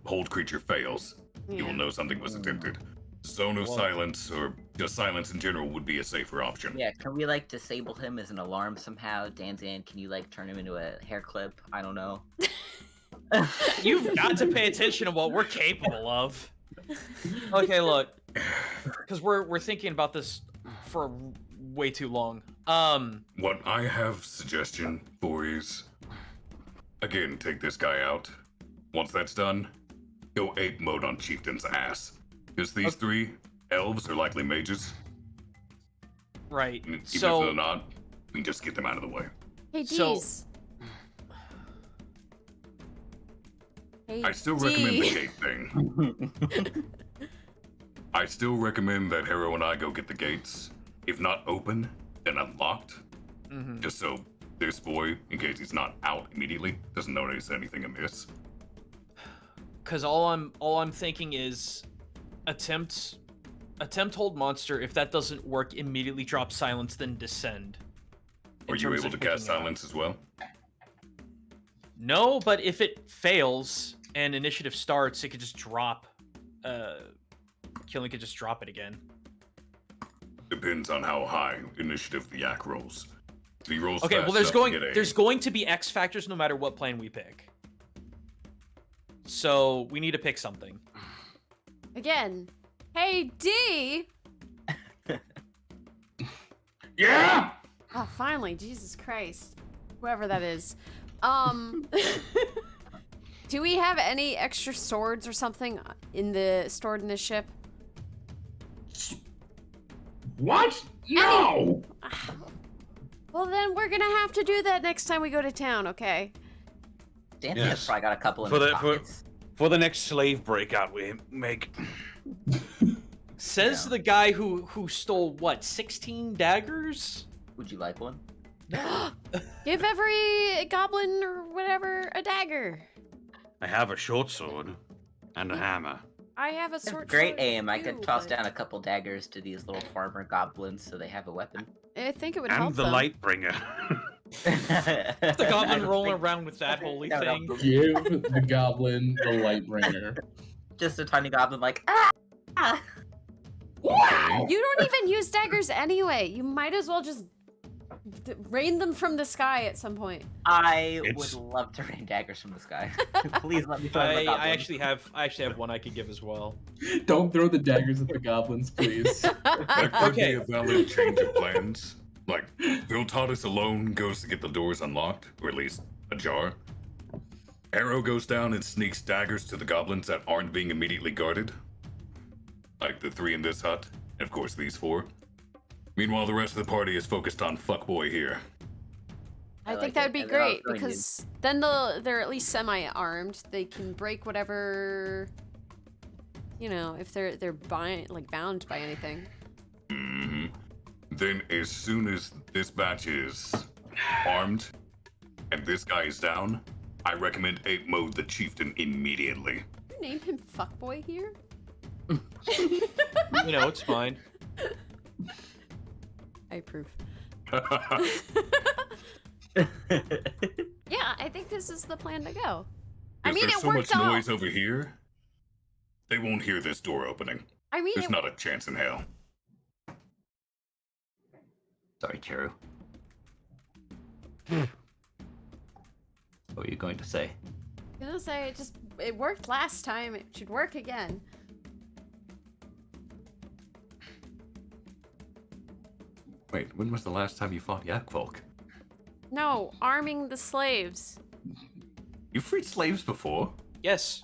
hold creature fails. You will Yeah. know something was attempted. Zone of silence, or just silence in general, would be a safer option. Yeah, can we like disable him as an alarm somehow? Danzan, can you like turn him into a hair clip? I don't know. You've got to pay attention to what we're capable of. Okay, look, because we're thinking about this for way too long. What I have suggestion for is, again, take this guy out. Once that's done, go ape mode on Chieftain's ass. Because these three elves are likely mages. Right. And even So if they're not, we can just get them out of the way. Hey, So- Deez. Hey, I still recommend the Dee. gate thing. I still recommend that Harrow and I go get the gates. If not open, then unlocked. mhm. Just so this boy, in case he's not out immediately, doesn't notice anything amiss. Because all I'm thinking is attempt hold monster. If that doesn't work, immediately drop silence, then descend. in Are you terms able of to picking cast it up. silence as well? No, but if it fails and initiative starts, it could just drop. Killing could just drop it again. Depends on how high initiative the yak rolls. If he rolls Okay, fast well, there's enough to going get a- there's going to be X factors no matter what plan we pick. So we need to pick something. Again. Hey, D. Yeah! Oh, finally, Jesus Christ. Whoever that is. Do we have any extra swords or something stored in this ship? What? No! Well, then we're gonna have to do that next time we go to town, okay? Danzan's Yes. probably got a couple in For his the- for- pockets. For the next slave breakout we make. Says Yeah. the guy who stole what 16 daggers. Would you like one? Give every goblin or whatever a dagger. I have a short sword and a hammer. I have a That's sword. great sword aim. I too, could toss but down a couple daggers to these little farmer goblins so they have a weapon. I think it would And help the them. light bringer. The goblin rolling around with that holy That would help thing. them. Give the goblin the light bringer. Just a tiny goblin like, ah! Wow! You don't even use daggers anyway. You might as well just rain them from the sky at some point. I It's- would love to rain daggers from the sky. Please let me throw them at I goblins. actually have one I could give as well. Don't throw the daggers at the goblins, please. That could Okay. be a valid change of plans. Like, Viltatus alone goes to get the doors unlocked, or at least ajar. Arrow goes down and sneaks daggers to the goblins that aren't being immediately guarded. Like the three in this hut, and of course these four. Meanwhile, the rest of the party is focused on fuckboy here. I I think like that it. would be And then I'll great join you. because then they're at least semi-armed. They can break whatever, you know, if they're bound by anything. hmm Then, as soon as this batch is armed and this guy is down, I recommend ape mode the chieftain immediately. You name him fuckboy here? You know, it's fine. I approve. Yeah, I think this is the plan to go. I If mean, there's it so worked much out. noise over here, they won't hear this door opening. I mean, There's it, not a chance in hell. Sorry, Cheru. What were you going to say? I'm gonna say it worked last time. It should work again. Wait, when was the last time you fought Yak Folk? No, arming the slaves. You freed slaves before? Yes,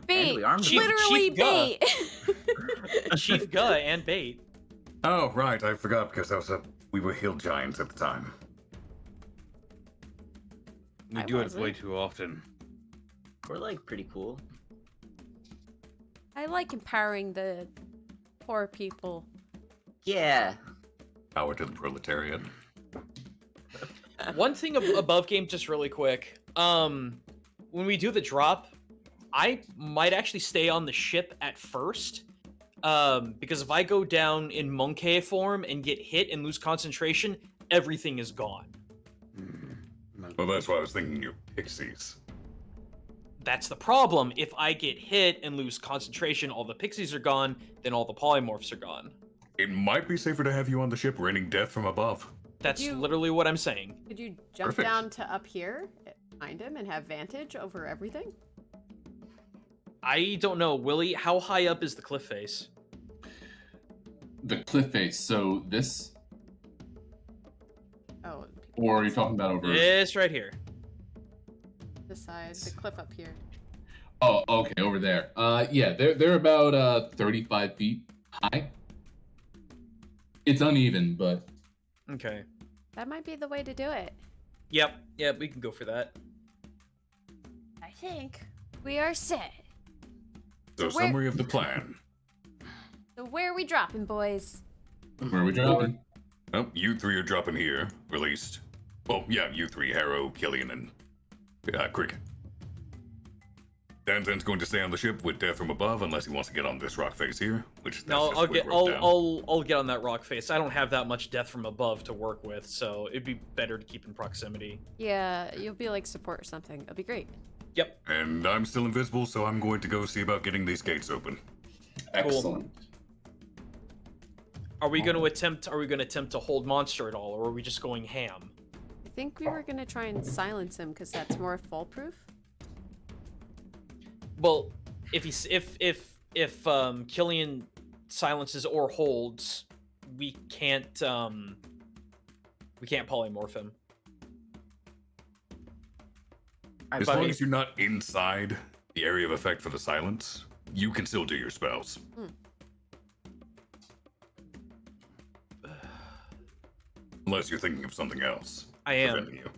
Bait. we armed them. Literally Chief Guh. bait. Chief Guh and Bait. Oh, right, I forgot because we were hill giants at the time. We I do it wasn't. way too often. We're like pretty cool. I like empowering the poor people. Yeah. Power to the proletariat. One thing above game, just really quick. When when we do the drop, I might actually stay on the ship at first. Because if I go down in monkey form and get hit and lose concentration, everything is gone. Well, that's why I was thinking your pixies. That's the problem. If I get hit and lose concentration, all the pixies are gone, then all the polymorphs are gone. It might be safer to have you on the ship raining death from above. That's You- literally what I'm saying. Could you jump Perfect. down to up here behind him and have vantage over everything? I don't know, Willie, how high up is the cliff face? The cliff face. So this, Oh, or are you talking about over? This right here. this side, the cliff up here. Oh, okay, over there. Yeah, they're about 35 feet high. It's uneven, but Okay. That might be the way to do it. Yep, we can go for that. I think we are set. So, So where- summary of the plan. So where are we dropping, boys? where are we dropping? Well, you three are dropping here, released. Well, yeah, you three, Harrow, Killian, and Cricket. Dan's going to stay on the ship with death from above unless he wants to get on this rock face here, which that's No, just I'll what get we wrote down. I'll get on that rock face. I don't have that much death from above to work with, so it'd be better to keep in proximity. Yeah, you'll be like support or something. That'll be great. Yep. And I'm still invisible, so I'm going to go see about getting these gates open. Excellent. Are we going to attempt to hold monster at all, or are we just going ham? I think we were gonna try and silence him because that's more foolproof. Well, if Killian silences or holds, we can't polymorph him. As But long if- as you're not inside the area of effect for the silence, you can still do your spells. Unless you're thinking of something else. I am. preventing you.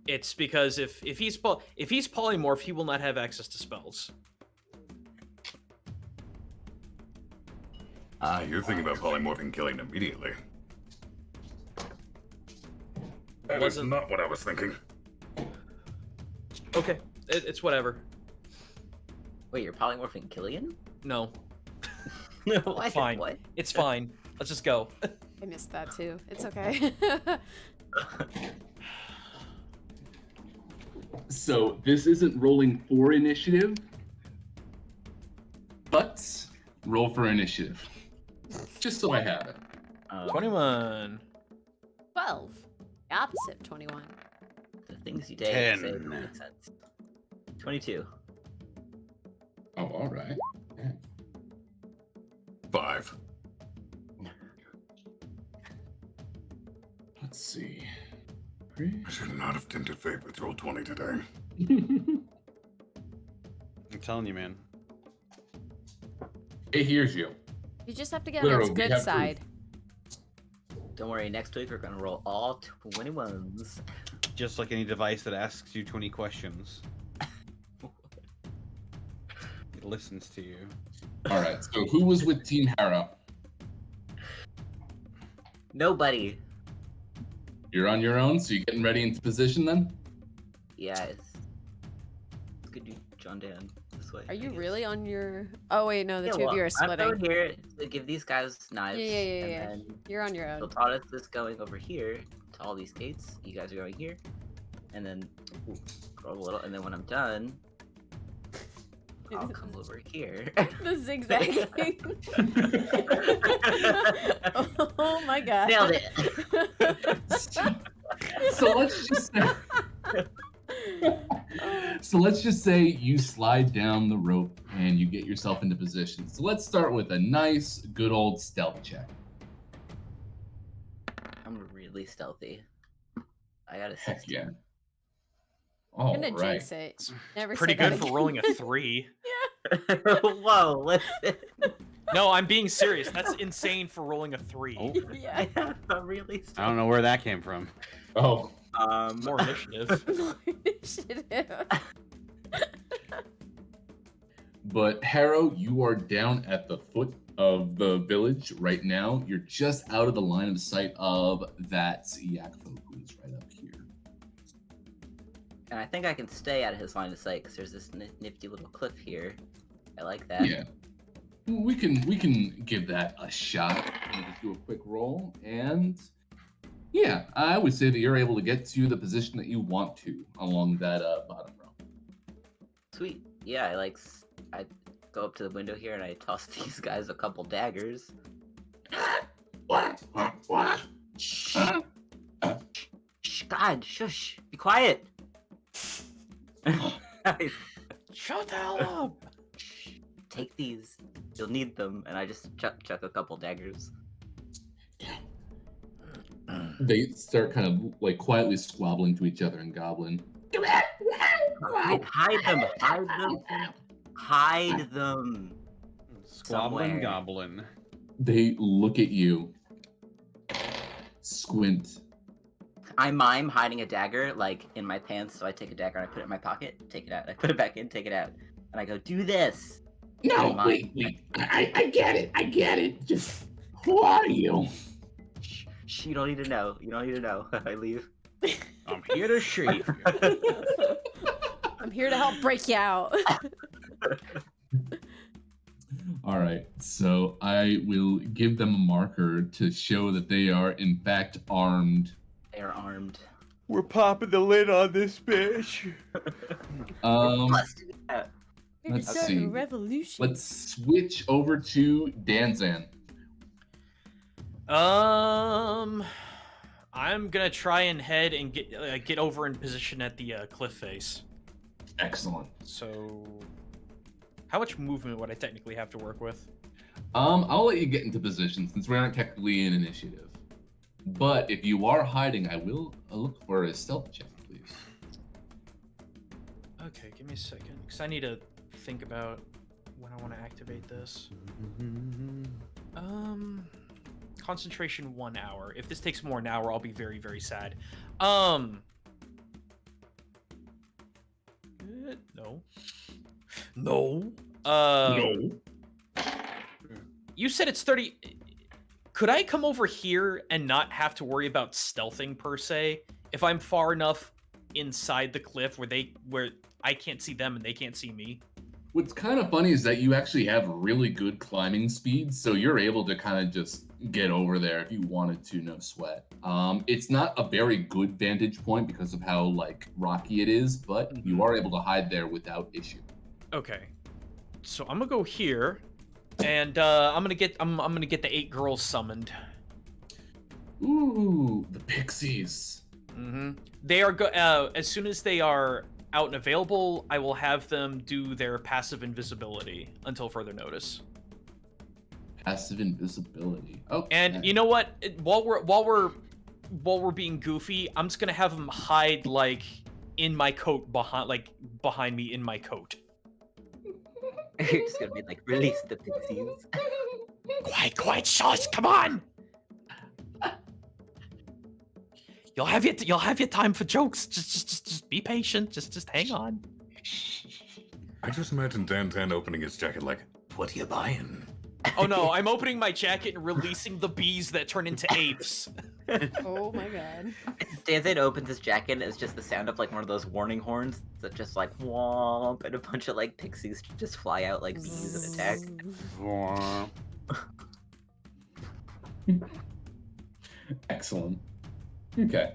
It's because if he's polymorph, he will not have access to spells. You're thinking about polymorphing killing immediately. That is Wasn't- not what I was thinking. Okay, it's whatever. Wait, you're polymorphing Killian? No, What? fine. What? It's fine. Let's just go. I missed that too. It's okay. So this isn't rolling for initiative, but roll for initiative. Just so I have it. 21. 12. The opposite of 21. The things you did say 10. make sense. 22. Oh, all right. Yeah. 5. Let's see. I should not have tinted fate with roll 20 today. I'm telling you, man. It hears you. You just have to get on Literally, its we good have side. Don't worry, next week we're gonna roll all 21s. Just like any device that asks you 20 questions. It listens to you. All right. So who was with Team Harrow? Nobody. You're on your own, so you're getting ready into position then? Yes. Good dude, John Dan. This way. Are I you guess. really on your... Oh, wait, no, the Yeah, two of you are I'm splitting. going here to give these guys knives. Yeah. And then You're on your own. Piltatus is going over here to all these gates. You guys are going here. And then scroll a little, and then when I'm done, I'll come over here. The zigzag. Oh my god. Nailed it. So let's just say, so let's just say you slide down the rope and you get yourself into position. So let's start with a nice, good old stealth check. I'm really stealthy. I got a Heck 16. yeah. I'm All gonna right. jinx it. Never Pretty say that good for again. rolling a 3. Whoa, listen. No, I'm being serious. That's insane for rolling a 3. Oh, Yeah. I'm really stealthy. I don't know where that came from. Oh, More initiative. Initiative. but Harrow, you are down at the foot of the village right now. You're just out of the line of sight of that Yakfo who is right up here. And I think I can stay out of his line of sight because there's this nifty little cliff here. I like that. Yeah. We can give that a shot. Let me just do a quick roll, and yeah, I would say that you're able to get to the position that you want to along that bottom row. Sweet. Yeah, I go up to the window here and I toss these guys a couple daggers. What? Shh, God, shush, be quiet. Shut the hell up! Take these. You'll need them. And I just chuck a couple daggers. They start kind of like quietly squabbling to each other in Goblin. Hide them. Hide them. Hide them. Squabbling Somewhere. goblin. They look at you, squint. I mime hiding a dagger like in my pants, so I take a dagger and I put it in my pocket, take it out, I put it back in, take it out, and I go, do this. No, Mime. wait. I get it. Just, who are you? Shh, you don't need to know. You don't need to know. I leave. I'm here to shave you. I'm here to help break you out. All right, so I will give them a marker to show that they are in fact armed. They are armed. We're popping the lid on this bitch. Busted it out. We're Let's starting see. a revolution. Let's switch over to Danzan. I'm gonna try and head and get over in position at the cliff face. Excellent. So, how much movement would I technically have to work with? I'll let you get into position since we aren't technically in initiative. But if you are hiding, I will look for a stealth check, please. Okay, give me a second, because I need to think about when I want to activate this. Concentration 1 hour. If this takes more than an hour, I'll be very, very sad. No. No. No. You said it's 30. Could I come over here and not have to worry about stealthing per se if I'm far enough inside the cliff where I can't see them and they can't see me? What's kind of funny is that you actually have really good climbing speed, so you're able to kind of just get over there if you wanted to, no sweat. It's not a very good vantage point because of how like rocky it is, but you are able to hide there without issue. Okay, so I'm gonna go here, and I'm gonna get the 8 girls summoned. Ooh, the pixies. They are as soon as they are out and available, I will have them do their passive invisibility until further notice. Passive invisibility. Oh, And you know what? While we're being goofy, I'm just gonna have them hide like in my coat behind me in my coat. You're just gonna be like, release the pixies. Quiet, shush! Come on. You'll have your time for jokes. Just be patient. Just hang on. I just imagine Dan opening his jacket like, What are you buying? Oh no, I'm opening my jacket and releasing the bees that turn into apes. Oh my god. Danzan opens his jacket and it's just the sound of like one of those warning horns that just like womp, and a bunch of like pixies just fly out like bees and attack. Excellent. Okay.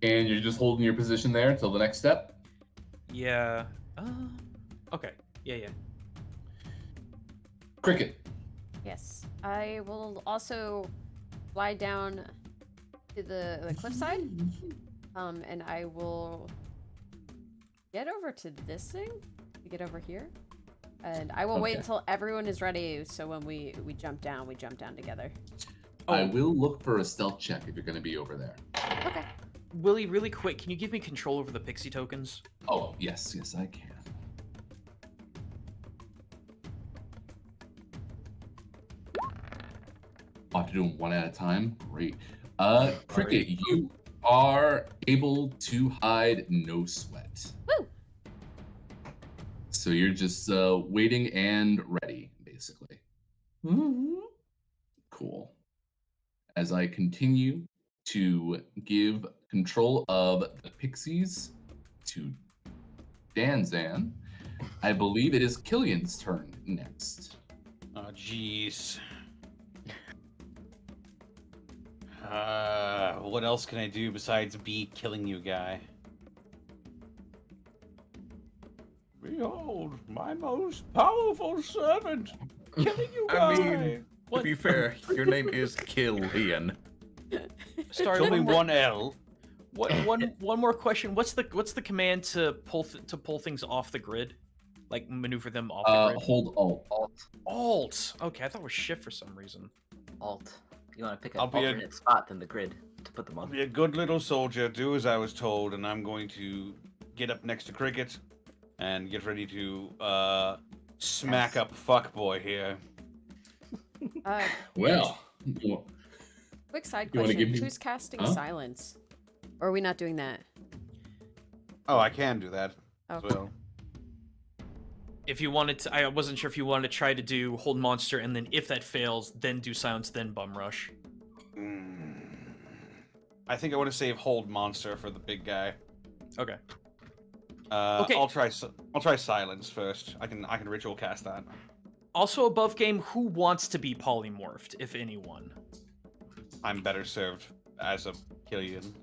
And you're just holding your position there until the next step? Yeah. Okay. Yeah. Cricket. Yes. I will also fly down to the cliffside. And I will get over to this thing. Get over here. And I will wait Okay. until everyone is ready, so when we jump down together. I will look for a stealth check if you're going to be over there. Okay. Willie, really quick, can you give me control over the pixie tokens? Oh, yes, I can. I'll have to do them one at a time. Great. Cricket, you are able to hide no sweat. Woo! So you're just waiting and ready, basically. Cool. As I continue to give control of the pixies to to Danzan. I believe it is Killian's turn next. Oh, jeez. What else can I do besides be killing you, guy? Behold, my most powerful servant, killing you, guy. I mean, to be fair, your name is Killian. Sorry, It's only one L. one more question. What's the command to pull things off the grid? Like maneuver them off the grid? Hold Alt. Alt. Okay, I thought it was shift for some reason. Alt. You want to pick an I'll be a- alternate spot than the grid to put them I'll on. be a good little soldier, do as I was told, and I'm going to get up next to Cricket and get ready to smack up Fuckboy here. Well, Quick side You wanna question. give me- Who's casting Huh? silence? Or are we not doing that? Oh, I can do that as Okay. well. If you wanted to, I wasn't sure if you wanted to try to do hold monster, and then if that fails, then do silence, then bum rush. I think I want to save hold monster for the big guy. Okay. Okay. I'll try silence first. I can ritual cast that. Also, above game, who wants to be polymorphed, if anyone? I'm better served as a Killian.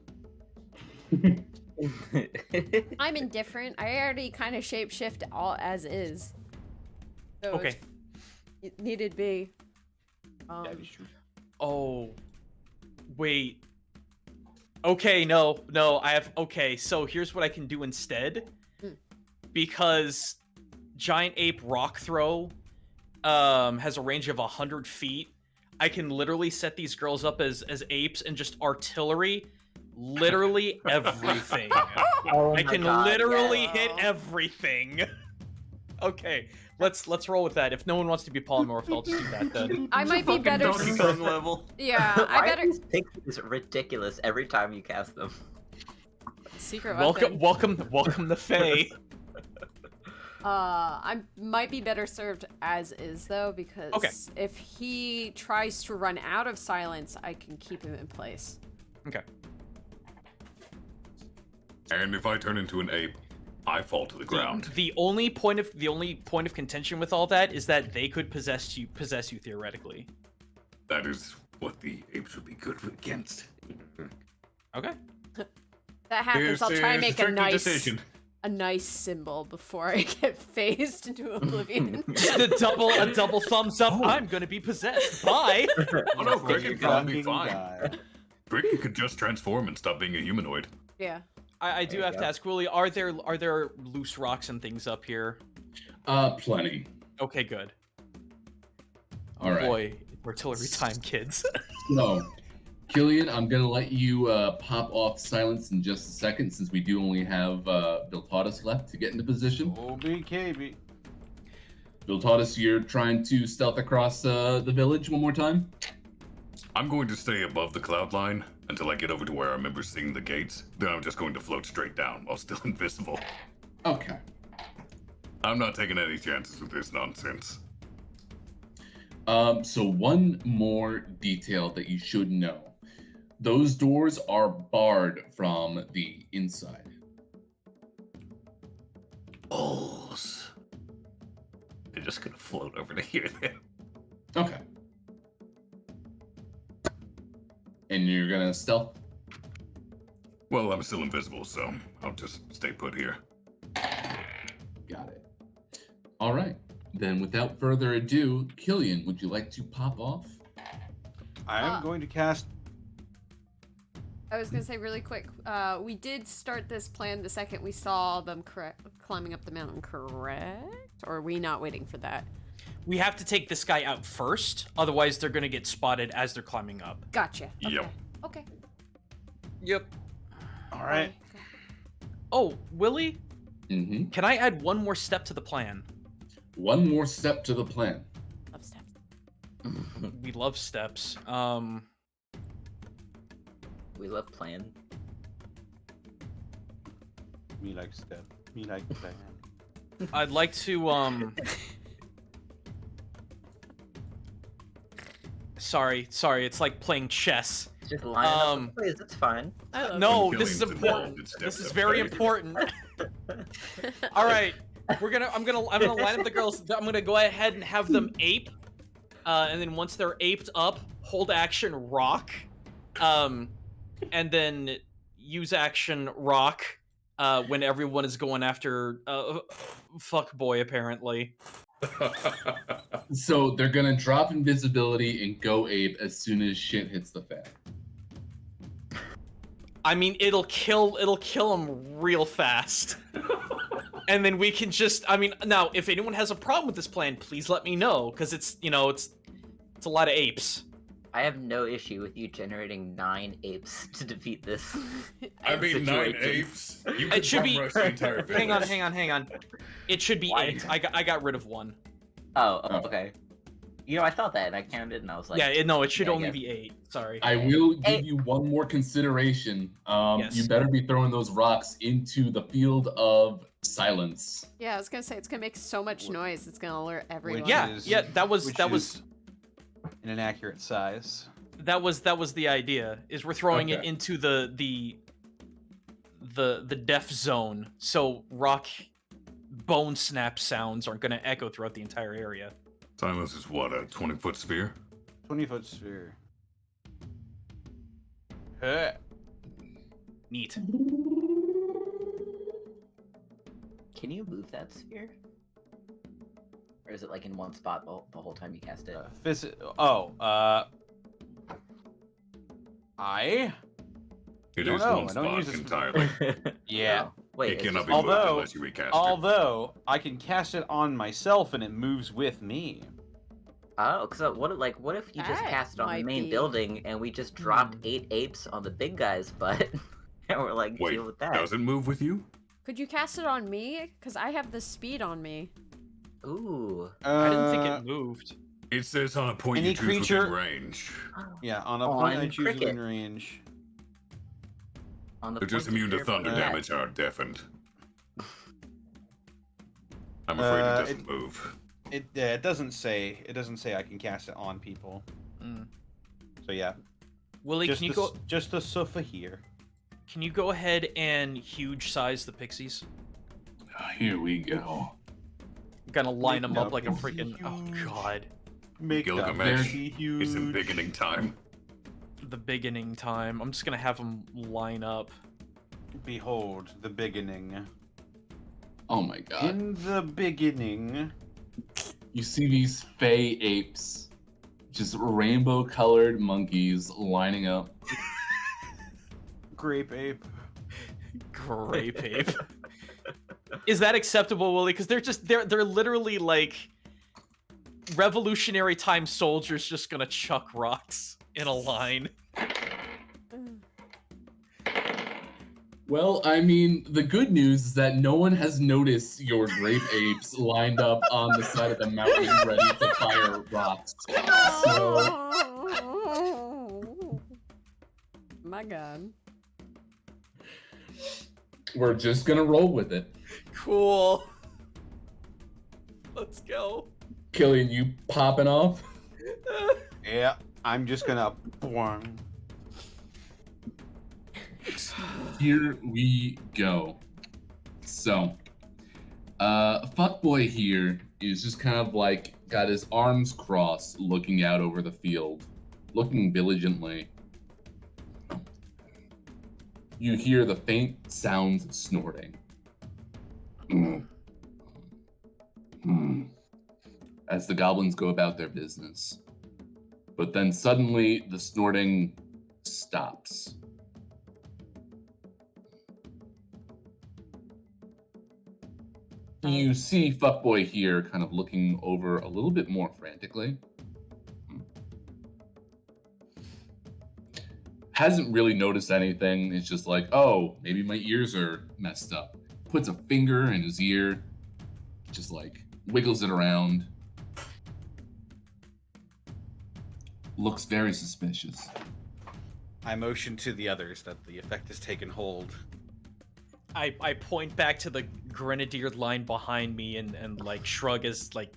I'm indifferent. I already kind of shapeshift all as is. So Okay. if it needed be. Oh, wait. Okay, no, I have. Okay, so here's what I can do instead. Because giant ape rock throw has a range of 100 feet. I can literally set these girls up as apes and just artillery literally everything. I can literally hit everything. Okay, let's roll with that. If no one wants to be polymorphed, I'll just do that then. I might be Fucking better. Donkey Kong level. Yeah, I Why better. are these pictures ridiculous every time you cast them? Secret weapon. Welcome the Fae. I might be better served as is though, because Okay. if he tries to run out of silence, I can keep him in place. Okay. And if I turn into an ape, I fall to the ground. The only point of contention with all that is that they could possess you theoretically. That is what the apes would be good against. Okay. That happens. I'll try and make a tricky nice decision. symbol before I get phased into oblivion. Just a double thumbs up. I'm gonna be possessed. Bye. Oh no, Cricket can be Fucking fine. guy. Cricket could just transform and stop being a humanoid. Yeah. I do There you have to go. ask, Willie, are there loose rocks and things up here? Plenty. Okay, good. All right. Boy, artillery time, kids. So, Killian, I'm gonna let you pop off silence in just a second, since we do only have Viltatus left to get into position. OBKB. Viltatus, you're trying to stealth across the village one more time. I'm going to stay above the cloud line until I get over to where I remember seeing the gates. Then I'm just going to float straight down while still invisible. Okay. I'm not taking any chances with this nonsense. So one more detail that you should know. Those doors are barred from the inside. Balls. They're just gonna float over to here then. Okay. And you're gonna stealth? Well, I'm still invisible, so I'll just stay put here. Got it. All right. Then without further ado, Killian, would you like to pop off? I am going to cast. I was gonna say really quick. We did start this plan the second we saw them climbing up the mountain, correct? Or are we not waiting for that? We have to take this guy out first, otherwise they're gonna get spotted as they're climbing up. Gotcha. Okay. Yep. Okay. Yep. All right. Oh, Willie, Mm-hmm. can I add one more step to the plan? One more step to the plan. Love steps. We love steps. We love plan. Me like step. Me like plan. I'd like to Sorry, it's like playing chess. Just line up the plays. It's fine. No, When this is killing's important. involved, it's This is step very by step. important. All right, I'm gonna line up the girls. I'm gonna go ahead and have them ape, and then once they're aped up, hold action rock, and then use action rock when everyone is going after fuck boy apparently. So they're gonna drop invisibility and go ape as soon as shit hits the fan. I mean, it'll kill him real fast. And then we can just, I mean, now if anyone has a problem with this plan, please let me know, because it's a lot of apes. I have no issue with you generating 9 apes to defeat this. I mean, 9 situation. apes. You It could should bomb be. rush the entire village. Hang on. It should be Why? 8. I got rid of 1. Oh, okay. You know, I thought that, and I counted, and I was like, Yeah, no, it should yeah, I only guess. be 8. Sorry. I will Hey. give you one more consideration. Yes. You better be throwing those rocks into the field of silence. Yeah, I was gonna say it's gonna make so much noise. It's gonna alert everyone. Yeah, is- that was which that is was an inaccurate size. that was the idea. Is we're throwing it Okay. into the deaf zone, so rock bone snap sounds aren't going to echo throughout the entire area. Silence is what, a 20-foot sphere? 20-foot sphere. Huh. Neat. Can you move that sphere? Or is it like in one spot the whole time you cast it? I? It don't is know, one I don't use spot this- entirely. Yeah. Oh, wait, It it's cannot just- be moved Although- unless you recast it. Although I can cast it on myself and it moves with me. Oh, so what if you just That cast it on the might main be- building and we just dropped 8 apes on the big guy's butt? And we're like, Wait, deal with that. does it move with you? Could you cast it on me? Because I have the speed on me. Ooh. I didn't think it moved. It says on a point Any you choose creature- within range. Yeah, on a On point I choose cricket. within range. On the They're just point immune to of your thunder butt. damage and are deafened. I'm afraid Uh, it doesn't move. It doesn't say I can cast it on people. Mm. So yeah, Willie, just can you the, go? just the sofa here. Can you go ahead and huge size the pixies? Here we go. I'm gonna line them Make up like a them freaking. Oh huge. god, Make Gilgamesh, that pixie huge. It's in beginning time. the beginning time. I'm just gonna have them line up. Behold the beginning. Oh my god. In the beginning. You see these fey apes, just rainbow colored monkeys lining up. Grape ape. Grape ape. Is that acceptable, Willie? Because they're literally like revolutionary time soldiers just gonna chuck rocks in a line. Well, I mean, the good news is that no one has noticed your grape apes lined up on the side of the mountain ready to fire rocks. So, My god. we're just gonna roll with it. Cool. Let's go. Killian, you popping off? Yeah, I'm just gonna. Here we go. So, fuckboy here is just kind of like got his arms crossed, looking out over the field, looking vigilantly. You hear the faint sounds of snorting as the goblins go about their business. But then suddenly the snorting stops. You see fuckboy here kind of looking over a little bit more frantically. Hasn't really noticed anything. It's just like, oh, maybe my ears are messed up. Puts a finger in his ear, just like wiggles it around. Looks very suspicious. I motion to the others that the effect has taken hold. I point back to the grenadier line behind me and like shrug as like,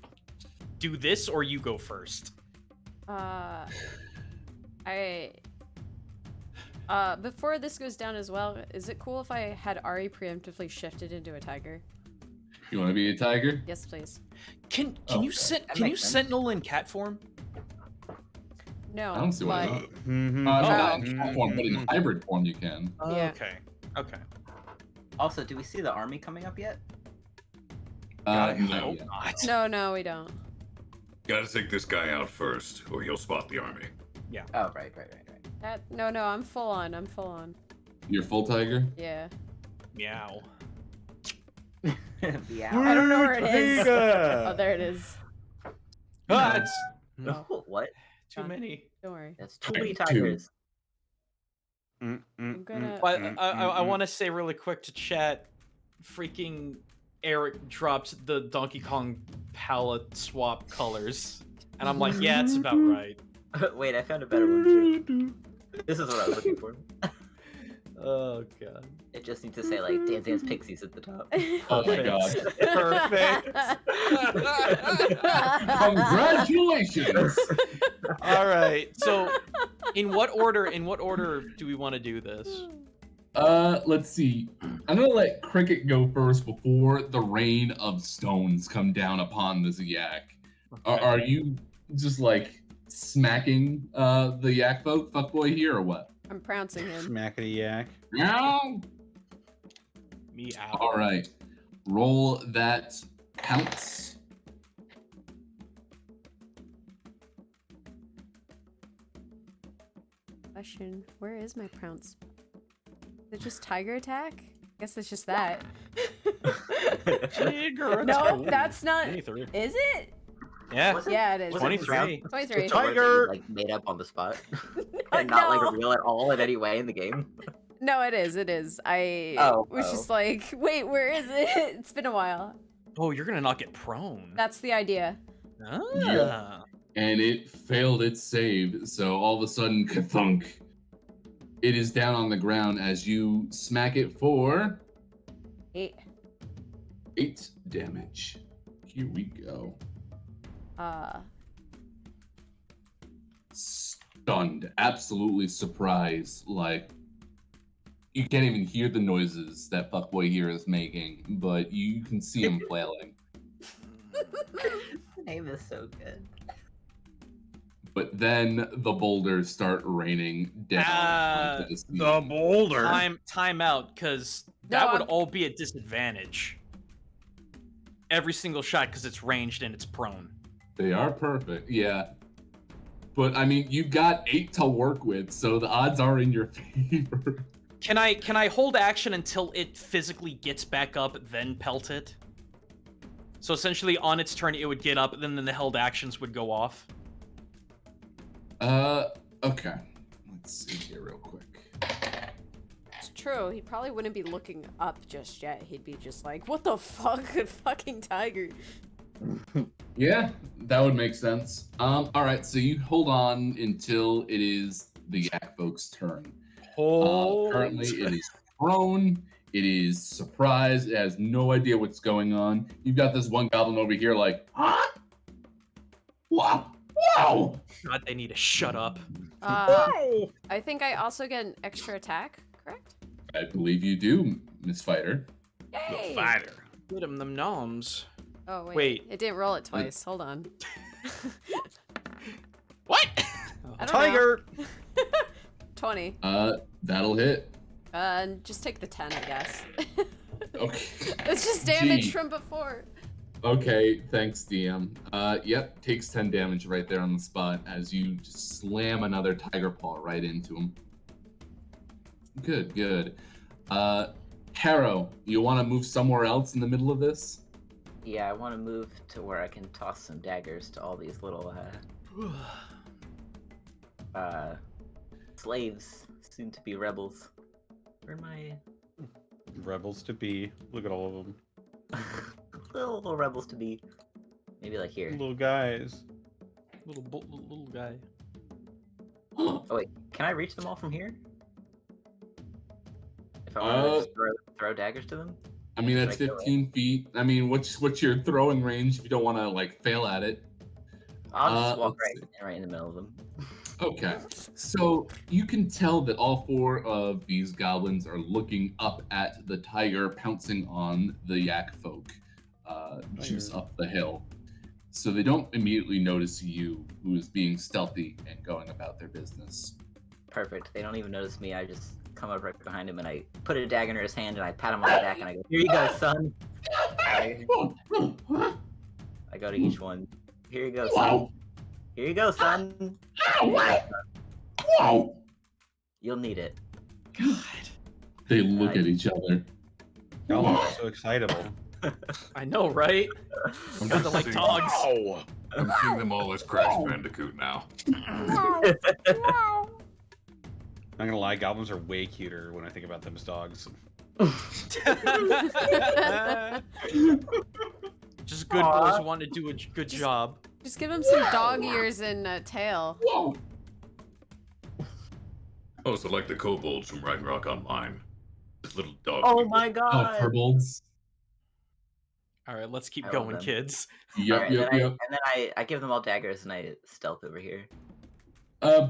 do this or you go first. I Before this goes down as well, is it cool if I had Ari preemptively shifted into a tiger? You want to be a tiger? Yes, please. Can Oh, you okay. That can you makes sense. sentinel in cat form? No, I don't see why but not. Mhm. Not Oh. in cat form, but in hybrid form you can. Yeah. Okay. Also, do we see the army coming up yet? God, I No, hope yeah. not. no, we don't. Gotta take this guy out first, or he'll spot the army. Oh, right. No, I'm full on. You're full tiger? Yeah. Meow. Yeah. I don't know where it is. Tiger! Oh, there it is. Ah, it's What? too many. Don't worry. That's too many Two. tigers. I'm gonna. But I want to say really quick to chat, freaking Eric dropped the Donkey Kong palette swap colors, and I'm like, yeah, it's about right. Wait, I found a better one too. This is what I was looking for. Oh god. It just needs to say like Dance Dance Pixies at the top. Oh my god. Perfect. Congratulations! All right. So, in what order do we want to do this? Let's see. I'm gonna let Cricket go first before the rain of stones come down upon the yak. Are you just like smacking the yak fuckboy here or what? I'm pouncing him. Smackety yak. Meow. Meow. All right, roll that pounce. Question: where is my pounce? Is it just tiger attack? I guess it's just that. Tiger No, attack. that's not. 23. Is it? Yeah. Was it- Yeah, it is. was it 23. 23. Tiger! Like made up on the spot, and not like real at all in any way in the game. No, it is. It is. I was just like, wait, where is it? It's been a while. Oh, you're gonna not get prone. That's the idea. Ah. Yeah. And it failed its save, so all of a sudden, ka-thunk. It is down on the ground as you smack it for 8. 8 damage. Here we go. Stunned, absolutely surprised. Like, you can't even hear the noises that fuckboy here is making, but you can see him flailing. The name is so good. But then the boulders start raining down. onto the sea. The boulder. Time out, because No, that would I'm- all be a disadvantage. Every single shot, because it's ranged and it's prone. They are perfect, yeah. But I mean, you've got 8 to work with, so the odds are in your favor. Can I hold action until it physically gets back up, then pelt it? So essentially, on its turn, it would get up, then the held actions would go off. Okay. Let's see here real quick. It's true. He probably wouldn't be looking up just yet. He'd be just like, what the fuck? Fucking tiger. Yeah, that would make sense. Alright, so you hold on until it is the yak folks' turn. Currently, it is prone. It is surprised. It has no idea what's going on. You've got this one goblin over here like, huh? Wow. Wow. God, they need to shut up. I think I also get an extra attack, correct? I believe you do, Miss Fighter. Yay! Fighter. Get him them noms. Oh, wait. Wait. It didn't roll it twice. Hold on. What? I don't Tiger. know. 20. That'll hit. Just take the 10, I guess. Okay. It's just damage Gee. from before. Okay, thanks, DM. Yep, takes 10 damage right there on the spot as you just slam another tiger paw right into him. Good, good. Harrow, you want to move somewhere else in the middle of this? Yeah, I want to move to where I can toss some daggers to all these little slaves, soon to be rebels. Where am I? Rebels to be. Look at all of them. Little rebels to be. Maybe like here. Little guys. Little guy. Oh wait, can I reach them all from here? If I want to just throw daggers to them? I mean, that's Should I go 15 feet. I mean, what's your throwing range if you don't want to, like, fail at it? I'll just walk let's see. right in the middle of them. Okay, so you can tell that all 4 of these goblins are looking up at the tiger pouncing on the yak folk, just up the hill. So they don't immediately notice you, who is being stealthy and going about their business. Perfect. They don't even notice me. I just come up right behind him and I put a dagger in his hand and I pat him on the back and I go, "Here you go, son." I go to each one. "Here you go, son. Here you go, son. You'll need it." God. They look at each other. Goblins are so excitable. I know, right? I'm They're like seeing- dogs. I'm seeing them all as Crash Bandicoot now. Not gonna lie, goblins are way cuter when I think about them as dogs. Just good boys who want to do a good job. Just give him some dog ears and a tail. Oh, so like the kobolds from Ragnarok Online. This little dog. Oh people. my Oh, god. Furbolds. All right, let's keep I love going, them. kids. Yep, Alright, yep, and yep. then I give them all daggers and I stealth over here.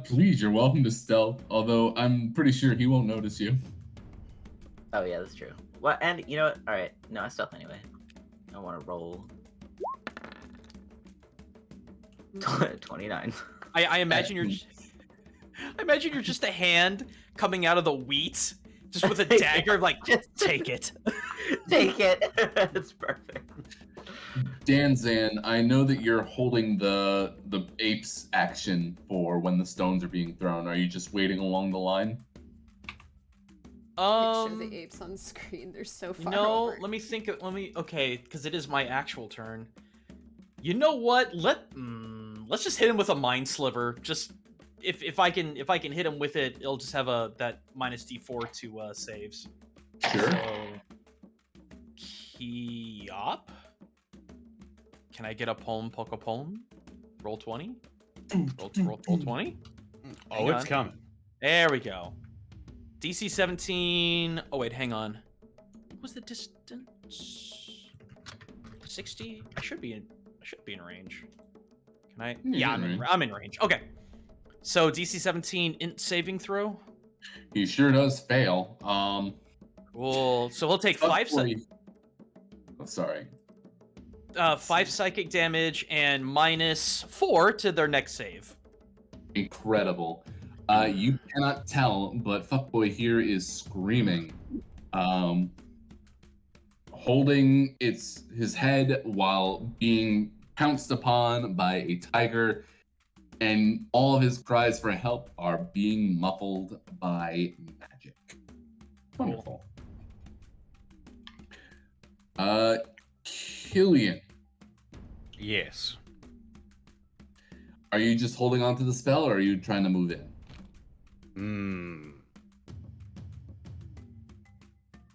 Please, you're welcome to stealth, although I'm pretty sure he won't notice you. Oh yeah, that's true. What? And you know what? Alright, no, I stealth anyway. I want to roll. 29. I imagine you're. I imagine you're just a hand coming out of the wheat, just with a dagger, like, take it. Take it. It's perfect. Danzan, I know that you're holding the ape's action for when the stones are being thrown. Are you just waiting along the line? Show the apes on screen. They're so far No, over. let me think. Okay, because it is my actual turn. You know what? Let's just hit him with a mind sliver. Just if I can hit him with it, it'll just have that minus D4 to saves. Sure. So, key up. Can I get a poem, poke a poem? Roll 20. Roll 20. Oh, Hang it's on. coming. There we go. DC 17. Oh wait, hang on. What was the distance? 60. I should be in range. Can I? Yeah, I'm in range. Okay. So DC 17 int saving throw. He sure does fail. Cool. So he'll take five. I'm sorry. 5 psychic damage and -4 to their next save. Incredible. You cannot tell, but Fuckboy here is screaming, holding his head while being pounced upon by a tiger, and all of his cries for help are being muffled by magic. Wonderful. Killian, Yes. are you just holding on to the spell, or are you trying to move in?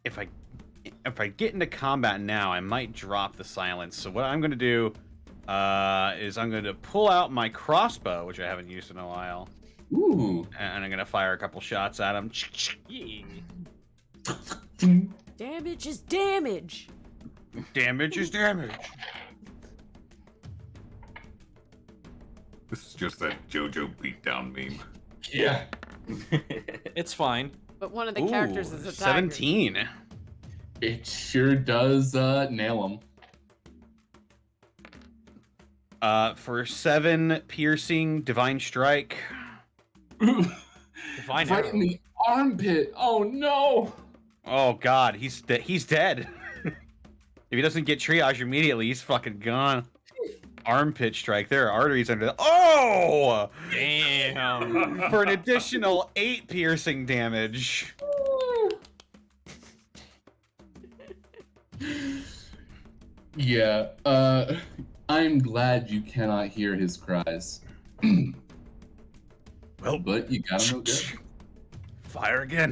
If I get into combat now, I might drop the silence. So what I'm gonna do is I'm gonna pull out my crossbow, which I haven't used in a while, Ooh. and I'm gonna fire a couple shots at him. Yeah. Damage is damage. Damage is damage. This is just that JoJo beatdown meme. Yeah. It's fine. But one of the characters is a tiger. 17. It sure does nail him. For 7 piercing, divine strike. Divine Right arrow. in the armpit. Oh no. Oh god, he's dead. If he doesn't get triage immediately, he's fucking gone. Armpit strike. There are arteries under the. Oh! Damn. For an additional 8 piercing damage. Yeah. I'm glad you cannot hear his cries. Well, But you got him no good. fire again.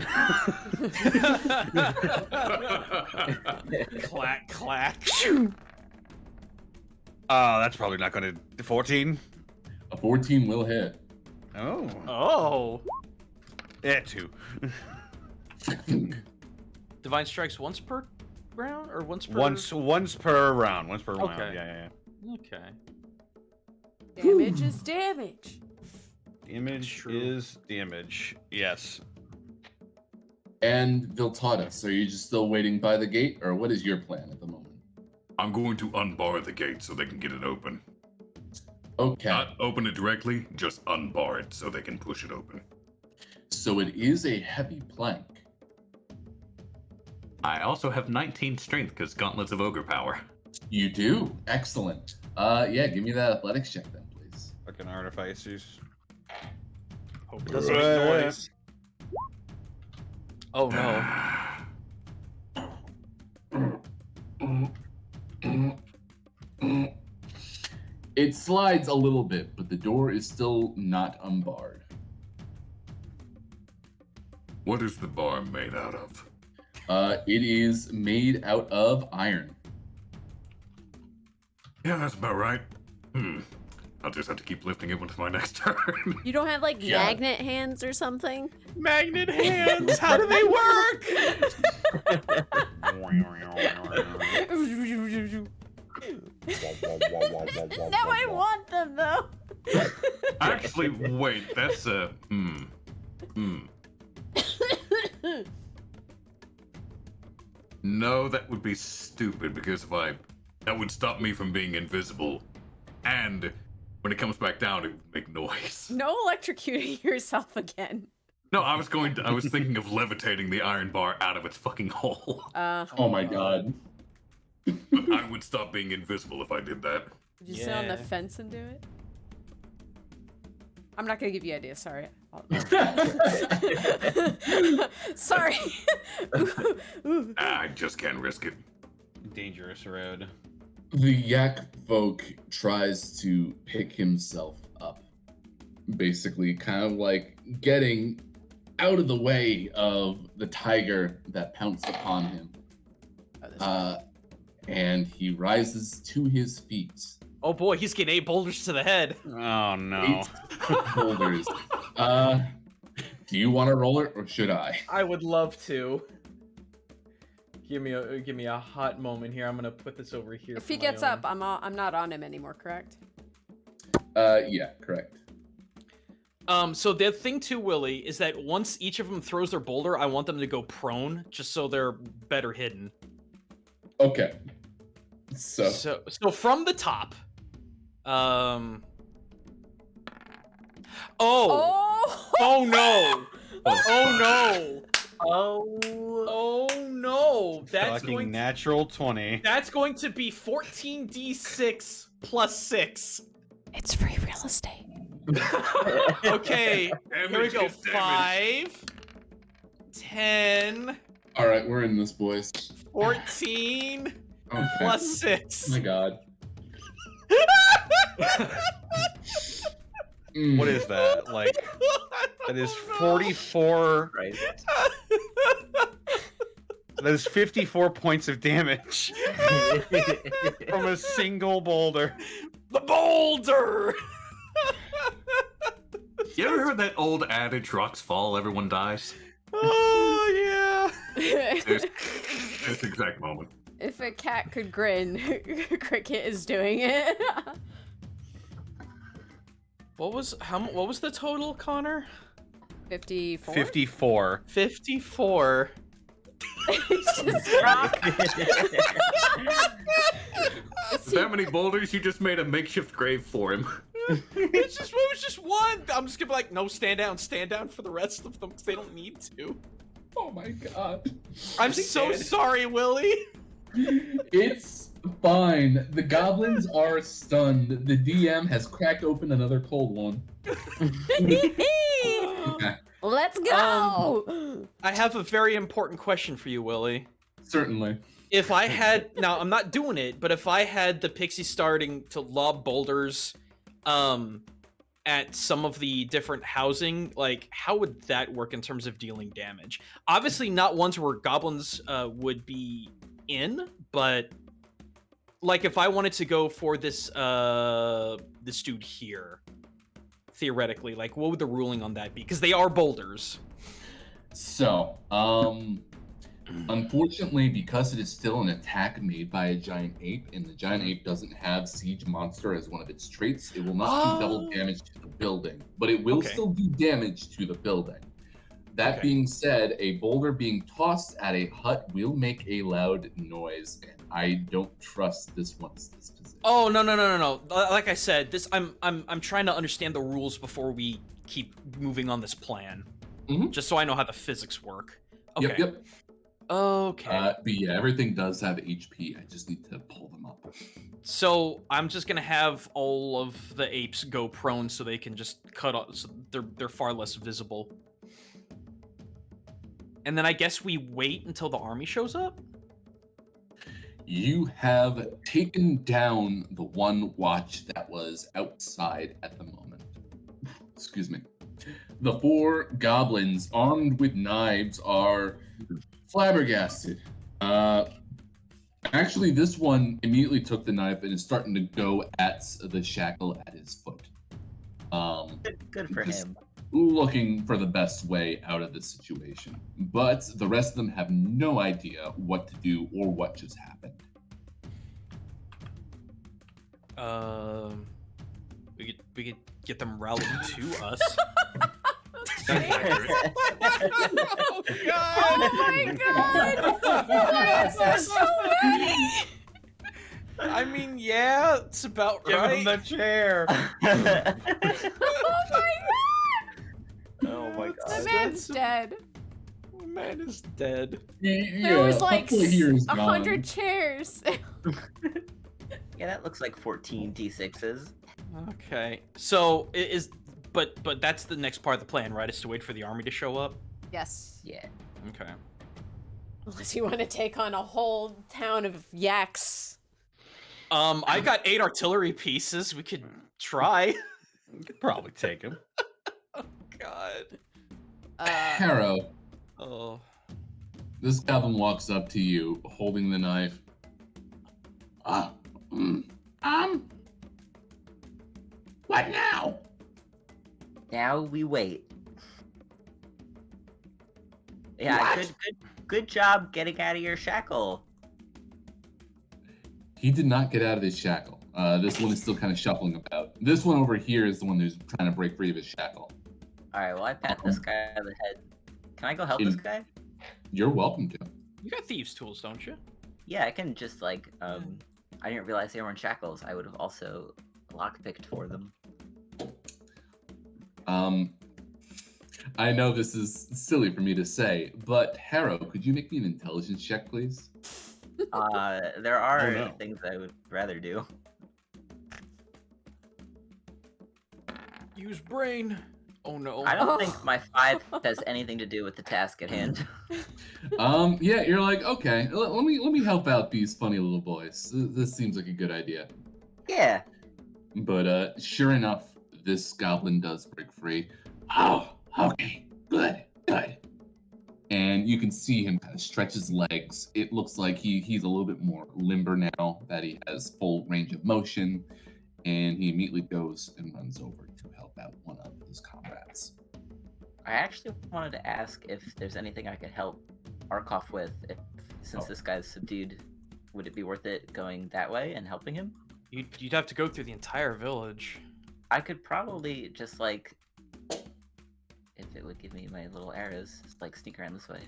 Clack, clack. Oh, that's probably not going to. 14? A 14 will hit. Oh. Oh. Yeah, 2. Divine strikes once per round or once per. Once per round. Once per round. Okay. Yeah. Okay. Damage is damage. Damage True. is damage. Yes. And Viltada, so are you just still waiting by the gate, or what is your plan at the moment? I'm going to unbar the gate so they can get it open. Okay, Not open it directly, just unbar it so they can push it open. so it is a heavy plank. I also have 19 strength because Gauntlets of Ogre power. You do? Excellent. Yeah, give me that athletics check then, please. Fucking artificers. Hope it doesn't make noise. Oh no. It slides a little bit, but the door is still not unbarred. What is the bar made out of? It is made out of iron. Yeah, that's about right. I'll just have to keep lifting it with my next turn. You don't have like Yeah. magnet hands or something? Magnet hands. How do they work? Now I want them though. Actually, wait, that's a No, that would be stupid because that would stop me from being invisible. And when it comes back down, it would make noise. No electrocuting yourself again. No, I was thinking of levitating the iron bar out of its fucking hole. Oh my god. But I would stop being invisible if I did that. Would you sit on the Yeah. fence and do it? I'm not gonna give you ideas, sorry. Sorry. Ooh. I just can't risk it. Dangerous road. The yak folk tries to pick himself up. Basically, kind of like getting out of the way of the tiger that pounced upon him. And he rises to his feet. Oh boy, he's getting 8 boulders to the head. Oh no. 8 boulders. Do you want to roll it or should I? I would love to. Give me a hot moment here. I'm gonna put this over here. If he gets up, I'm not on him anymore, correct? Yeah, correct. So the thing too, Willie, is that once each of them throws their boulder, I want them to go prone, just so they're better hidden. Okay. So So from the top. Oh no! Oh no! Oh no! That's Fucking going. natural 20. That's going to be 14d6 plus 6. It's free real estate. Okay, here we Damage go. is damage. 5, 10, all right, we're in this, boys. 14 Okay. plus Oh 6. my god. What is that? Like, that is 44. Right. That is 54 points of damage from a single boulder. The boulder. You ever heard that old adage, rocks fall, everyone dies? Oh yeah. It's the exact moment. If a cat could grin, Cricket is doing it. What was the total, Connor? 54? 54. 54. He's just rock. That many boulders, you just made a makeshift grave for him. It was just one. I'm just gonna be like, no, stand down for the rest of them because they don't need to. Oh my god. I'm so sorry, Willie. It's fine. The goblins are stunned. The DM has cracked open another cold one. Okay. Let's go. I have a very important question for you, Willie. Certainly. If I had, now I'm not doing it, but if I had the pixie starting to lob boulders at some of the different housing, like how would that work in terms of dealing damage? Obviously not ones where goblins would be in, but like if I wanted to go for this dude here, theoretically, like what would the ruling on that be? Because they are boulders. So, unfortunately, because it is still an attack made by a giant ape, and the giant ape doesn't have siege monster as one of its traits, it will not do double damage to the building, but it will Okay. still do damage to the building. That Okay. being said, a boulder being tossed at a hut will make a loud noise, and I don't trust this one's disposition. Oh no. Like I said, this I'm trying to understand the rules before we keep moving on this plan. Mhm. Just so I know how the physics work. Okay. Yep. Okay. But yeah, everything does have HP. I just need to pull them up. So I'm just gonna have all of the apes go prone so they can just cut off. So they're far less visible. And then I guess we wait until the army shows up. You have taken down the one watch that was outside at the moment. Excuse me. The 4 goblins armed with knives are flabbergasted. Actually, this one immediately took the knife and is starting to go at the shackle at his foot. Good for just him. Looking for the best way out of this situation. But the rest of them have no idea what to do or what just happened. We could get them rallied to us. Oh my god! Why is there so many? I mean, yeah, it's about Give right. him the chair. Oh my god! Oh my The god. man's dead. The man is dead. There was like hopefully he is 100 gone. chairs. Yeah, that looks like 14 D6s. Okay, so but that's the next part of the plan, right? Is to wait for the army to show up. Yes. Yeah. Okay. Unless you want to take on a whole town of yaks. I got 8 artillery pieces. We could try. You could probably take him. Oh God. Harrow, Oh. this goblin walks up to you, holding the knife. What now? Now we wait. Yeah, What? good job getting out of your shackle. He did not get out of his shackle. This one is still kind of shuffling about. This one over here is the one who's trying to break free of his shackle. Alright, well I pat this guy on the head. Can I go help this guy? You're welcome to. You got thieves' tools, don't you? Yeah, I can just like I didn't realize they were in shackles. I would have also lockpicked for them. I know this is silly for me to say, but Harrow, could you make me an intelligence check, please? There are Oh, no. things I would rather do. Use brain. Oh no. I don't think my 5 has anything to do with the task at hand. Yeah, you're like, okay, let me help out these funny little boys. This seems like a good idea. Yeah. But sure enough, this goblin does break free. Oh, okay, good. And you can see him kind of stretch his legs. It looks like he's a little bit more limber now that he has full range of motion. And he immediately goes and runs over to help out one of his comrades. I actually wanted to ask if there's anything I could help Arkoff with. Since this guy's subdued, would it be worth it going that way and helping him? You'd have to go through the entire village. I could probably just like, if it would give me my little arrows, just like sneak around this way.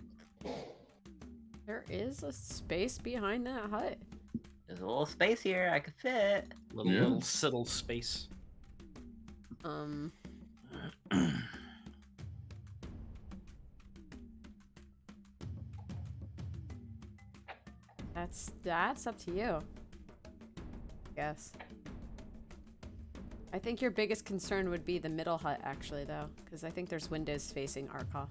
There is a space behind that hut. There's a little space here, I could fit. Little settled space. That's up to you. I guess. I think your biggest concern would be the middle hut, actually, though, because I think there's windows facing Arkoff.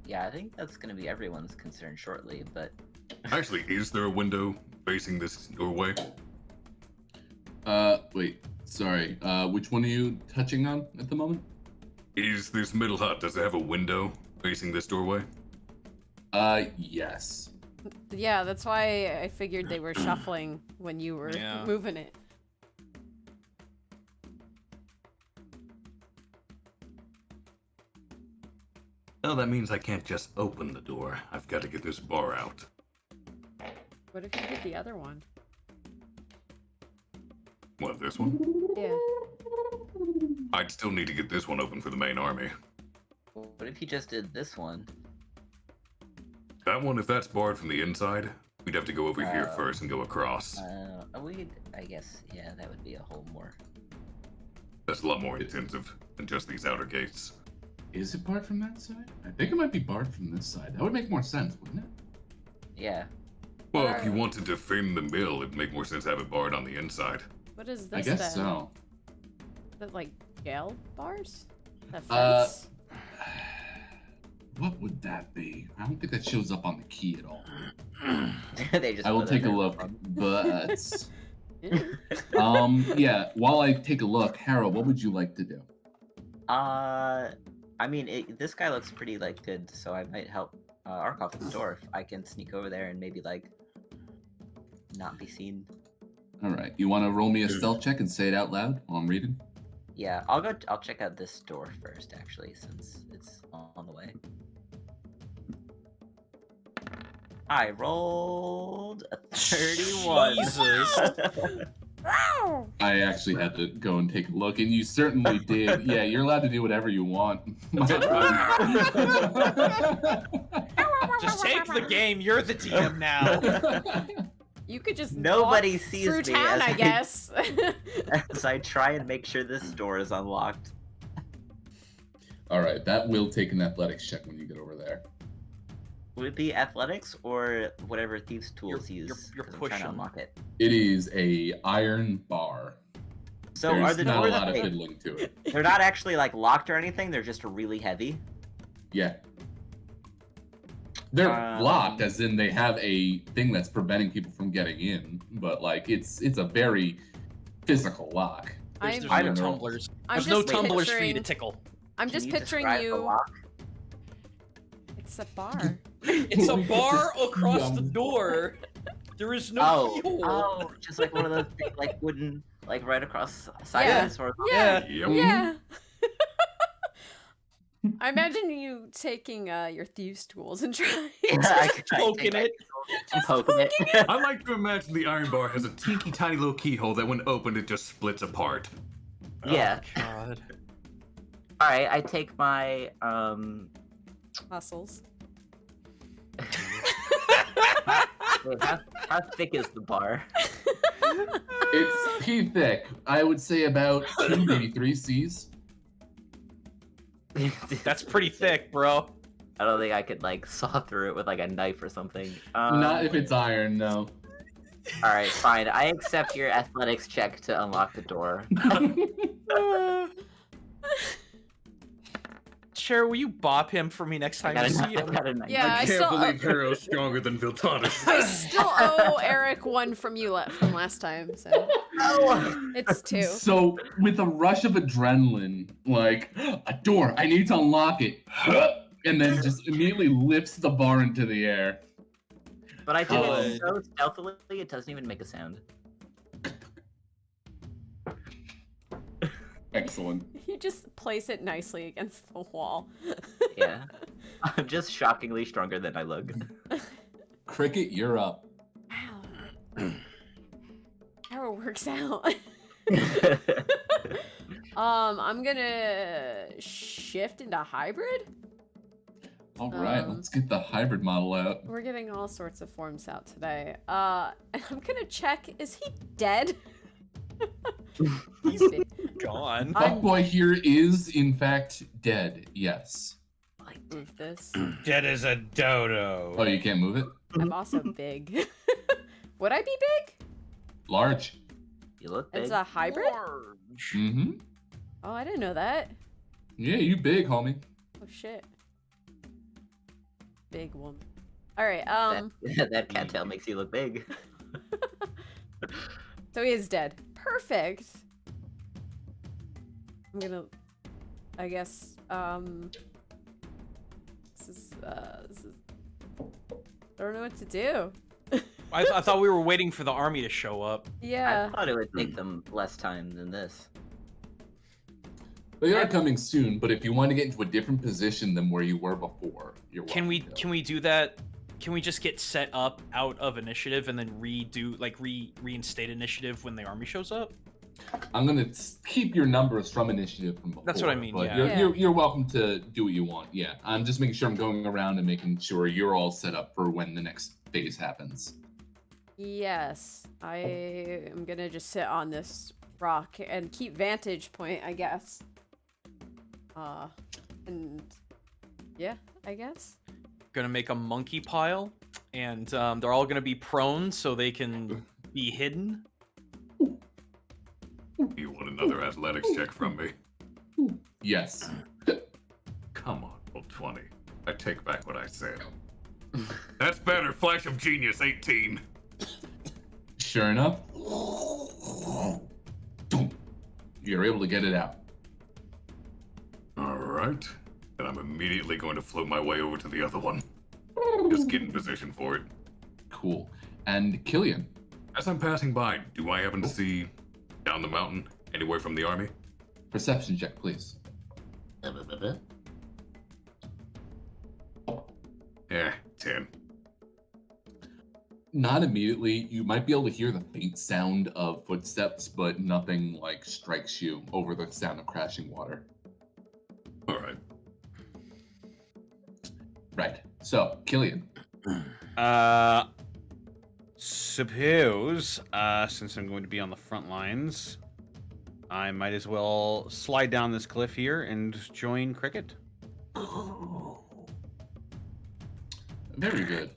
Yeah, I think that's gonna be everyone's concern shortly, but Actually, is there a window facing this doorway? Wait, sorry. Which one are you touching on at the moment? Is this middle hut, does it have a window facing this doorway? Yes. Yeah, that's why I figured they were shuffling when you were Yeah. moving it. Oh, that means I can't just open the door. I've got to get this bar out. What if you did the other one? What, this one? Yeah. I'd still need to get this one open for the main army. What if you just did this one? That one, if that's barred from the inside, we'd have to go over here Oh. first and go across. I guess, yeah, that would be a whole more. That's a lot more intensive than just these outer gates. Is it barred from that side? I think it might be barred from this side. That would make more sense, wouldn't it? Yeah. Well, if you want to defend the mill, it'd make more sense to have it barred on the inside. What is I this guess then? so. Is that like jail bars? That Uh, fence? What would that be? I don't think that shows up on the key at all. They just I will put it take a there. look, but Yeah. yeah. While I take a look, Harold, what would you like to do? I mean, this guy looks pretty like good, so I might help Arkov with the door if I can sneak over there and maybe like not be seen. All right. You want to roll me a stealth check and say it out loud while I'm reading? Yeah, I'll check out this door first, actually, since it's on the way. I rolled a 31. Jesus. I actually had to go and take a look, and you certainly did. Yeah, you're allowed to do whatever you want. Just take the game. You're the DM now. You could just Nobody walk sees through me town, as I I- guess. As I try and make sure this door is unlocked. All right, that will take an athletics check when you get over there. Would it be athletics or whatever thieves' tools use? you're 'Cause I'm trying to pushing. unlock it. It is a iron bar. So There's are the not doors? a lot of wait, fiddling to it. they're not actually like locked or anything. They're just really heavy. Yeah. They're Um, locked, as in they have a thing that's preventing people from getting in, but like it's a very physical lock. There's, I'm, I no don't know. tumblers. I'm There's no just tumblers for you to picturing- tickle. I'm Can just you picturing describe the you. lock? It's a bar. It's a bar across the door. There is no fuel. Oh, just like one of those big, like wooden, like right across sideways or Yeah. Yep. Yeah. I imagine you taking your thieves' tools and trying. Poking it. Poking it. I like to imagine the iron bar has a teeny tiny little keyhole that when opened it just splits apart. Yeah. Oh, God. All right, I take my Muscles. Wait, how thick is the bar? It's pretty thick. I would say about 2, maybe 3 C's. That's pretty thick, bro. I don't think I could like saw through it with like a knife or something. Not if it's iron, no. All right, fine. I accept your athletics check to unlock the door. Cheru, will you bop him for me next I time got you a, see I him? got a knife. Yeah, I still. Hero's stronger than Viltanus. I still owe Eric one from you from last time, so it's 2. So, with a rush of adrenaline, like, a door, I need to unlock it. And then just immediately lifts the bar into the air. But I did it Good. so stealthily, it doesn't even make a sound. Excellent. You just place it nicely against the wall. Yeah. I'm just shockingly stronger than I look. Cricket, you're up. Wow. How it works out. I'm gonna shift into hybrid. All right, let's get the hybrid model out. We're getting all sorts of forms out today. And I'm gonna check, is he dead? He's gone. Fuckboy here is, in fact, dead. Yes. Like, Move this. Dead as a dodo. Oh, you can't move it? I'm also big. Would I be big? Large. you look big. It's a hybrid? Mm-hmm. Oh, I didn't know that. Yeah, you big, homie. Oh shit. Big woman. All right. That cattail makes you look big. So he is dead. Perfect. I'm gonna, I guess, this is, I don't know what to do. I thought we were waiting for the army to show up. Yeah. I thought it would take them less time than this. They are coming soon, but if you want to get into a different position than where you were before, you're Can welcome to. we do that? Can we just get set up out of initiative and then reinstate initiative when the army shows up? I'm gonna keep your numbers from initiative from before. That's what I mean, But yeah. you're welcome to do what you want. Yeah, I'm just making sure I'm going around and making sure you're all set up for when the next phase happens. Yes, I am gonna just sit on this rock and keep vantage point, I guess. And yeah, I guess. Gonna make a monkey pile, and they're all gonna be prone so they can be hidden. You want another athletics check from me? Yes. Come on, roll 20. I take back what I said. That's better. Flash of genius, 18. Sure enough, you're able to get it out. All right. Then I'm immediately going to float my way over to the other one. Just get in position for it. Cool. And Killian. As I'm passing by, do I happen to see down the mountain anywhere from the army? Perception check, please. Yeah, 10. Not immediately. You might be able to hear the faint sound of footsteps, but nothing like strikes you over the sound of crashing water. All right. Right. So, Killian. Suppose, since I'm going to be on the front lines, I might as well slide down this cliff here and join Cricket. Very good.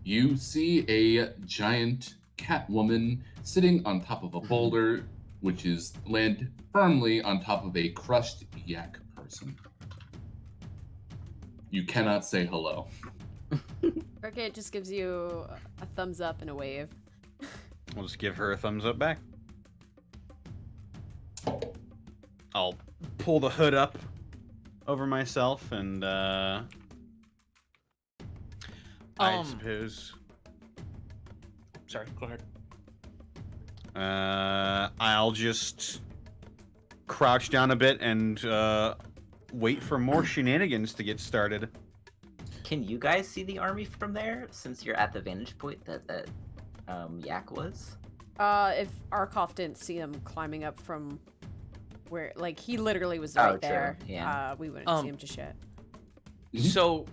You see a giant cat woman sitting on top of a boulder, which is landed firmly on top of a crushed yak person. You cannot say hello. Cricket just gives you a thumbs up and a wave. We'll just give her a thumbs up back. I'll pull the hood up over myself and I suppose. Sorry, go ahead. I'll just crouch down a bit and wait for more shenanigans to get started. Can you guys see the army from there, since you're at the vantage point that Yak was? If Arkoff didn't see him climbing up from where, like, he literally was right there. True. Yeah. We wouldn't see him just yet. So,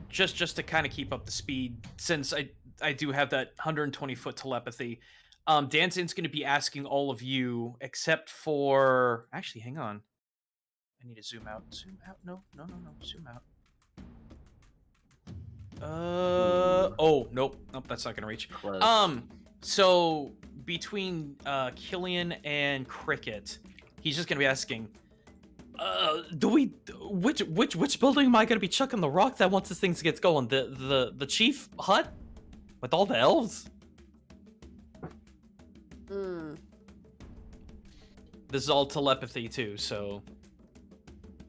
just to kind of keep up the speed, since I do have that 120-foot telepathy, Danzin's going to be asking all of you, except for... Actually, hang on. I need to zoom out. Zoom out? No. Zoom out. Oh, nope, that's not gonna reach. Close. So between Killian and Cricket, he's just gonna be asking, which building am I gonna be chucking the rock that once this thing gets going? The chief hut with all the elves? This is all telepathy too, so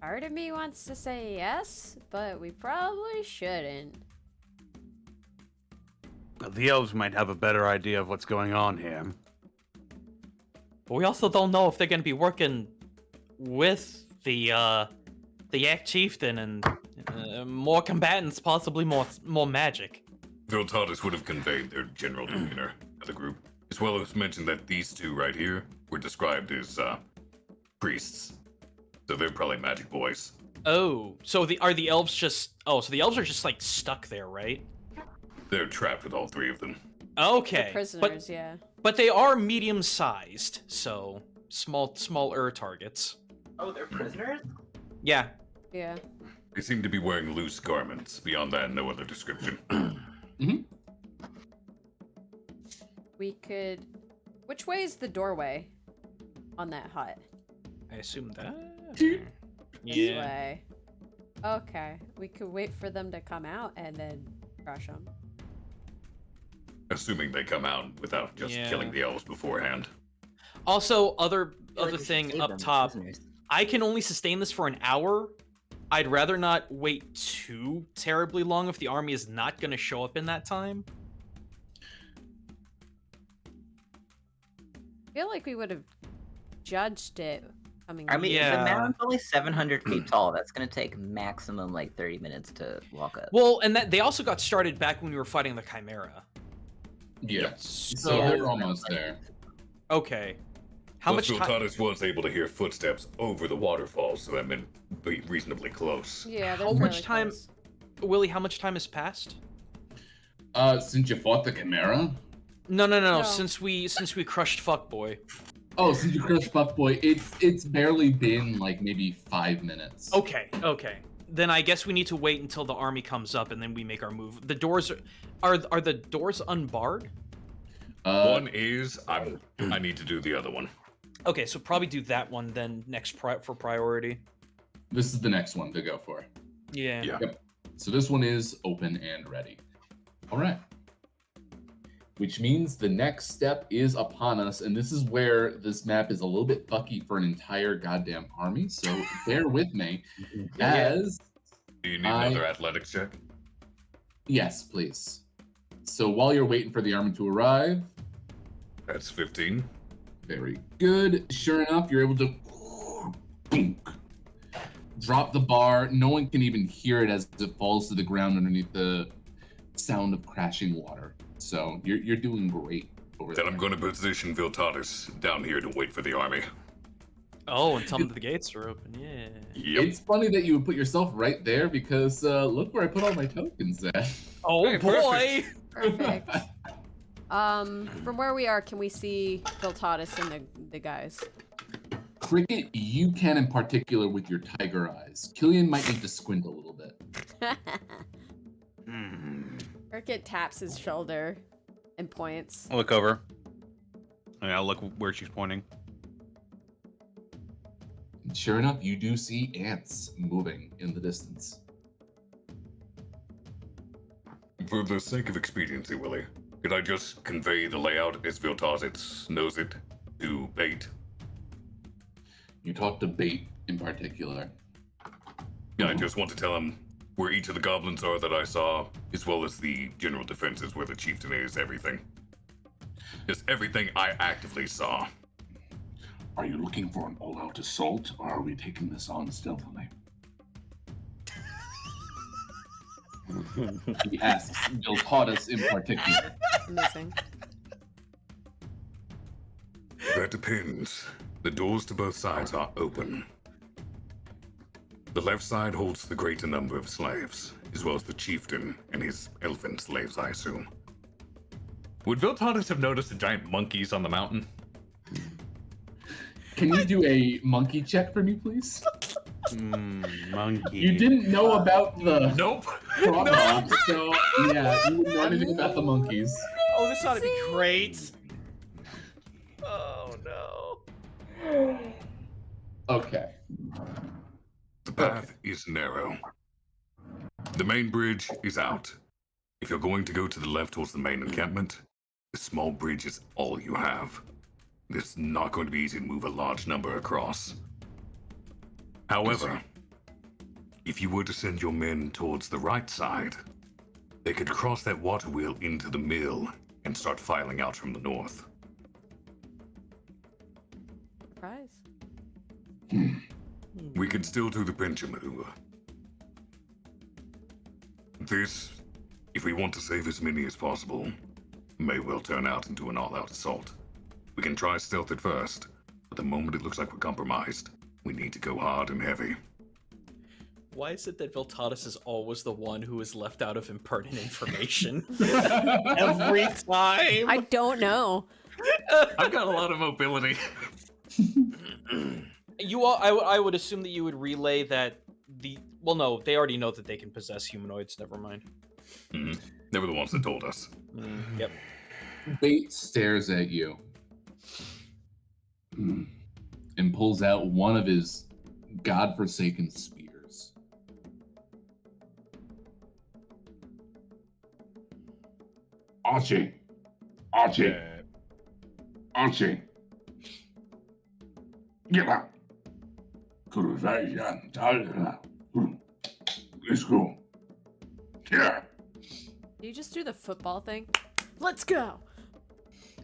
Part of me wants to say yes, but we probably shouldn't. The elves might have a better idea of what's going on here. but we also don't know if they're gonna be working with the Yak chieftain and more combatants, possibly more magic. Viltatus would have conveyed their general demeanor to the group, as well as mentioned that these two right here were described as priests. So they're probably magic boys. Oh, so are the elves just... Oh, so the elves are just, like, stuck there, right? They're trapped with all three of them. Okay. The prisoners, yeah. But they are medium-sized, so smaller targets. Oh, they're prisoners? Yeah. Yeah. They seem to be wearing loose garments. Beyond that, no other description. We could... Which way is the doorway on that hut? I assume that? This Yeah. way. Okay. We could wait for them to come out and then crush them. Assuming they come out without just killing the elves beforehand. Also, other we should thing save up them as top, prisoners. I can only sustain this for an hour. I'd rather not wait too terribly long if the army is not going to show up in that time. I feel like we would have judged it coming I mean, Yeah. the mountain's only 700 feet tall. That's going to take maximum, like, 30 minutes to walk up. Well, and that they also got started back when we were fighting the Chimera. Yeah. So So they're almost there. Okay. How much time? Viltatis was able to hear footsteps over the waterfall, so that meant be reasonably close. Yeah, they're How much fairly time, close. Willie? How much time has passed? Since you fought the Chimera? No. No. Since we crushed Fuckboy. Oh, since you crushed Fuckboy, it's barely been like maybe 5 minutes. Okay. Then I guess we need to wait until the army comes up and then we make our move. The doors are the doors unbarred? One is I need to do the other one. Okay, so probably do that one then next for priority. This is the next one to go for. Yeah. Yep. So this one is open and ready. All right. Which means the next step is upon us, and this is where this map is a little bit fucky for an entire goddamn army, so bear with me. As Do you need another athletics check? Yes, please. So while you're waiting for the army to arrive, That's 15. very good. Sure enough, you're able to drop the bar. No one can even hear it as it falls to the ground underneath the sound of crashing water. So you're doing great over Then there. I'm going to position Viltatis down here to wait for the army. Oh, and tell them the gates are open. Yeah. Yep. It's funny that you would put yourself right there because look where I put all my tokens at. Oh Hey, boy. Perfect. From where we are, can we see Viltatis and the guys? Cricket, you can in particular with your tiger eyes. Killian might need to squint a little bit. Cricket taps his shoulder and points. I'll look over. And I'll look where she's pointing. And sure enough, you do see ants moving in the distance. For the sake of expediency, Willie, could I just convey the layout as Viltatis knows it to Bait? You talk to Bait in particular. Yeah, I just want to tell him where each of the goblins are that I saw, as well as the general defenses where the chieftain is, everything. Just everything I actively saw. Are you looking for an all-out assault, or are we taking this on stealthily? He asks Viltatis in particular. Amazing. That depends. The doors to both sides are open. The left side holds the greater number of slaves, as well as the chieftain and his elfin slaves, I assume. Would Viltatis have noticed the giant monkeys on the mountain? Can you do a monkey check for me, please? Monkey. You didn't know about the Nope. prop box, so yeah, you wouldn't know anything about the monkeys. Oh, this ought to be great. Oh no. Okay. The path is narrow. The main bridge is out. If you're going to go to the left towards the main encampment, the small bridge is all you have. It's not going to be easy to move a large number across. However, if you were to send your men towards the right side, they could cross that water wheel into the mill and start filing out from the north. Surprise. We could still do the pincher maneuver. This, if we want to save as many as possible, may well turn out into an all-out assault. We can try stealth at first, but the moment it looks like we're compromised, we need to go hard and heavy. Why is it that Viltatis is always the one who is left out of impertinent information? Every time. I don't know. I've got a lot of mobility. You all, I would assume that you would relay that well, no, they already know that they can possess humanoids. Never mind. They were the ones that told us. Yep. Bait stares at you and pulls out one of his godforsaken spears. Archie! Archie! Archie! Get up! Let's go. Yeah! Do you just do the football thing? Let's go.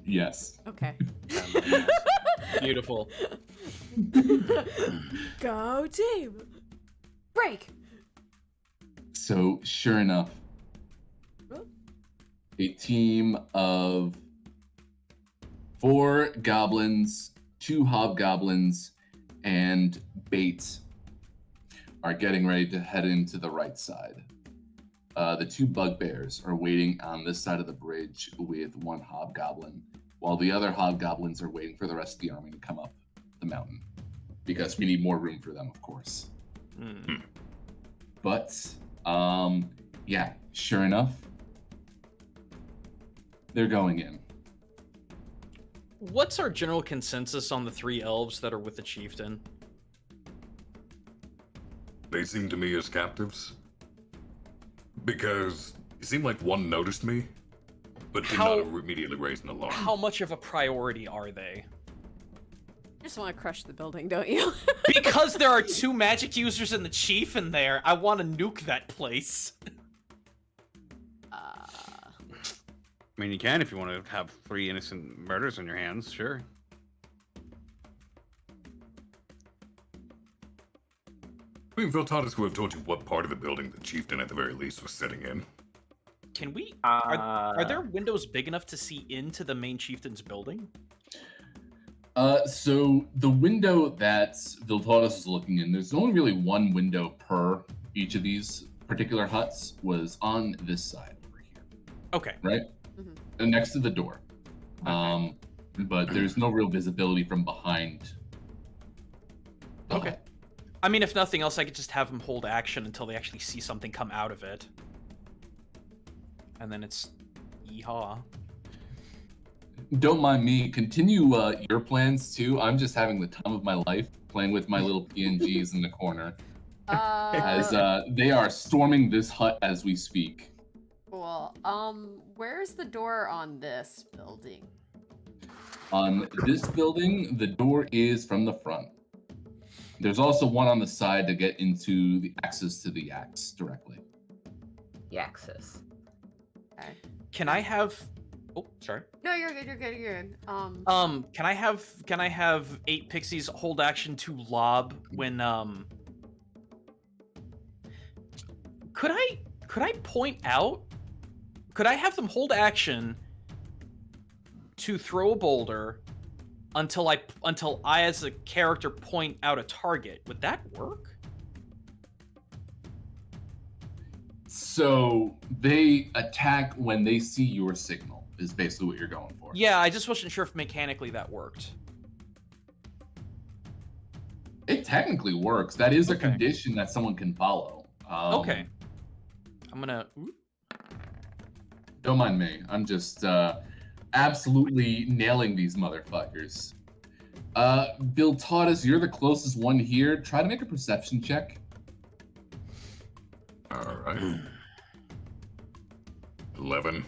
Yes. Okay. Beautiful. Go team. Break. So, sure enough, a team of 4 goblins, 2 hobgoblins, and Bait are getting ready to head into the right side. The 2 bugbears are waiting on this side of the bridge with 1 hobgoblin, while the other hobgoblins are waiting for the rest of the army to come up the mountain, because we need more room for them, of course. But, yeah, sure enough, they're going in. What's our general consensus on the 3 elves that are with the chieftain? They seem to me as captives. Because it seemed like one noticed me, but did not immediately raise an alarm. How much of a priority are they? You just want to crush the building, don't you? Because there are 2 magic users and the chief in there, I want to nuke that place. I mean, you can if you want to have 3 innocent murders on your hands, sure. I mean, Viltatus would have told you what part of the building the chieftain, at the very least, was sitting in. Can we... Are there windows big enough to see into the main chieftain's building? So the window that Viltatus is looking in, there's only really 1 window per each of these particular huts, was on this side over here. Okay. Right? Next to the door. But there's no real visibility from behind. Okay. hut. I mean, if nothing else, I could just have them hold action until they actually see something come out of it. And then it's yeehaw. Don't mind me. Continue your plans too. I'm just having the time of my life playing with my little PNGs in the corner. As they are storming this hut as we speak. Cool. Where's the door on this building? On this building, the door is from the front. There's also one on the side to get into the access to the axe directly. The axis. Okay. Can I have... Oh, sorry. No, you're good. You're good. You're good. Can I have 8 pixies hold action to lob when Could I point out? Could I have them hold action to throw a boulder until I as a character point out a target? Would that work? So they attack when they see your signal, is basically what you're going for. Yeah, I just wasn't sure if mechanically that worked. It technically works. That is a Okay. condition that someone can follow. Okay. I'm gonna... Don't mind me. I'm just absolutely nailing these motherfuckers. Bill Taudis, you're the closest one here. Try to make a perception check. All right. 11.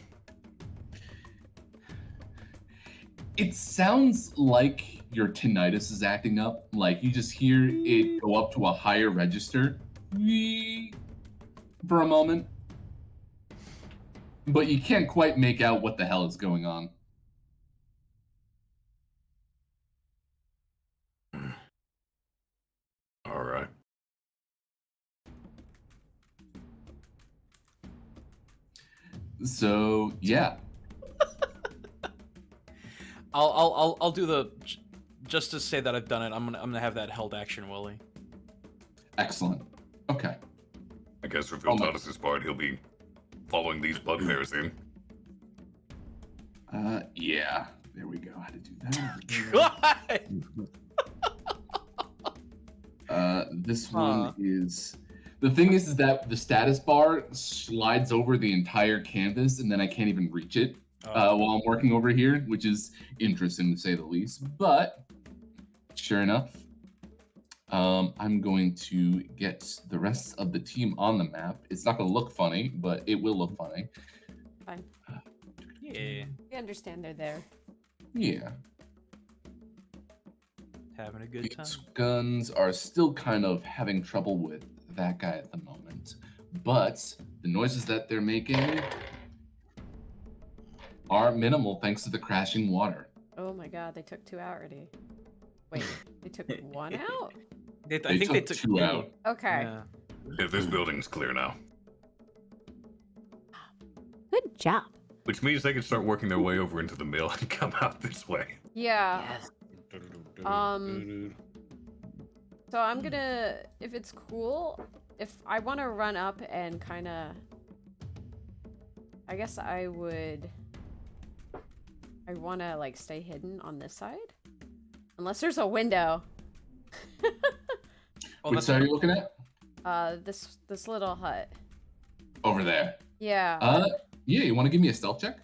It sounds like your tinnitus is acting up. Like you just hear it go up to a higher register for a moment. But you can't quite make out what the hell is going on. All right. So yeah, I'll do the... Just to say that I've done it, I'm gonna have that held action, Willie. excellent. Okay. I guess for Oh my- Viltatus' part, he'll be following these bugbears in. Yeah. There we go. How to do that. This one is... The thing is that the status bar slides over the entire canvas, and then I can't even reach it while I'm working over here, which is interesting to say the least. But sure enough, I'm going to get the rest of the team on the map. It's not going to look funny, but it will look funny. Fine. Yeah. We understand they're there. Yeah. Having a good time. These guns are still kind of having trouble with that guy at the moment, but the noises that they're making are minimal thanks to the crashing water. Oh my god, they took 2 out already. Wait, they took 1 out? I think they took 2 out. Okay. Yeah. If this building's clear now. Good job. Which means they can start working their way over into the mill and come out this way. Yeah. Yes. So I'm gonna, if it's cool, if I want to run up and kind of, I guess I want to like stay hidden on this side, unless there's a window. Which side are you looking at? This little hut. Over there. Yeah. Yeah. You want to give me a stealth check?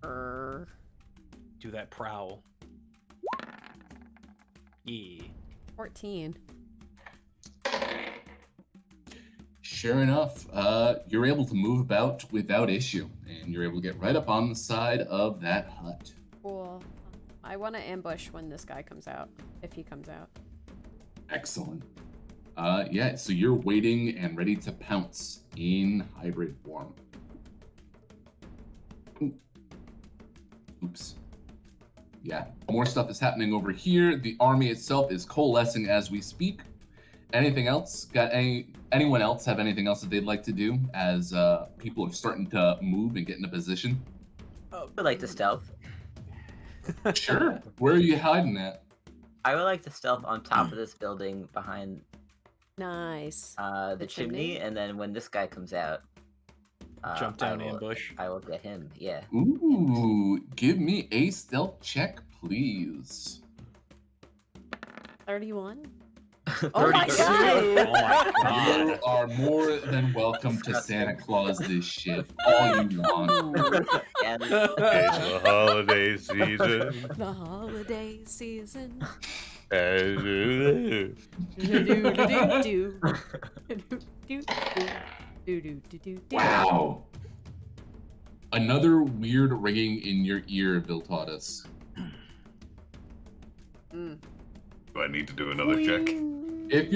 Do that prowl. Yeah. 14. Sure enough, you're able to move about without issue, and you're able to get right up on the side of that hut. Cool. I want to ambush when this guy comes out, if he comes out. Excellent. Yeah, so you're waiting and ready to pounce in hybrid form. Oops. Yeah, more stuff is happening over here. The army itself is coalescing as we speak. Anything else? Anyone else have anything else that they'd like to do as people are starting to move and get into position? I would like to stealth. Sure. Where are you hiding at? I would like to stealth on top of this building behind Nice. the chimney, and then when this guy comes out, Jump down ambush. I will get him. Yeah. Ooh, give me a stealth check, please. 31. Oh my god! Oh my god. You are more than welcome to Santa Claus this shit all you want. And It's the holiday season. The holiday season. Wow. Another weird ringing in your ear, Viltatus. Do I need to do another check? If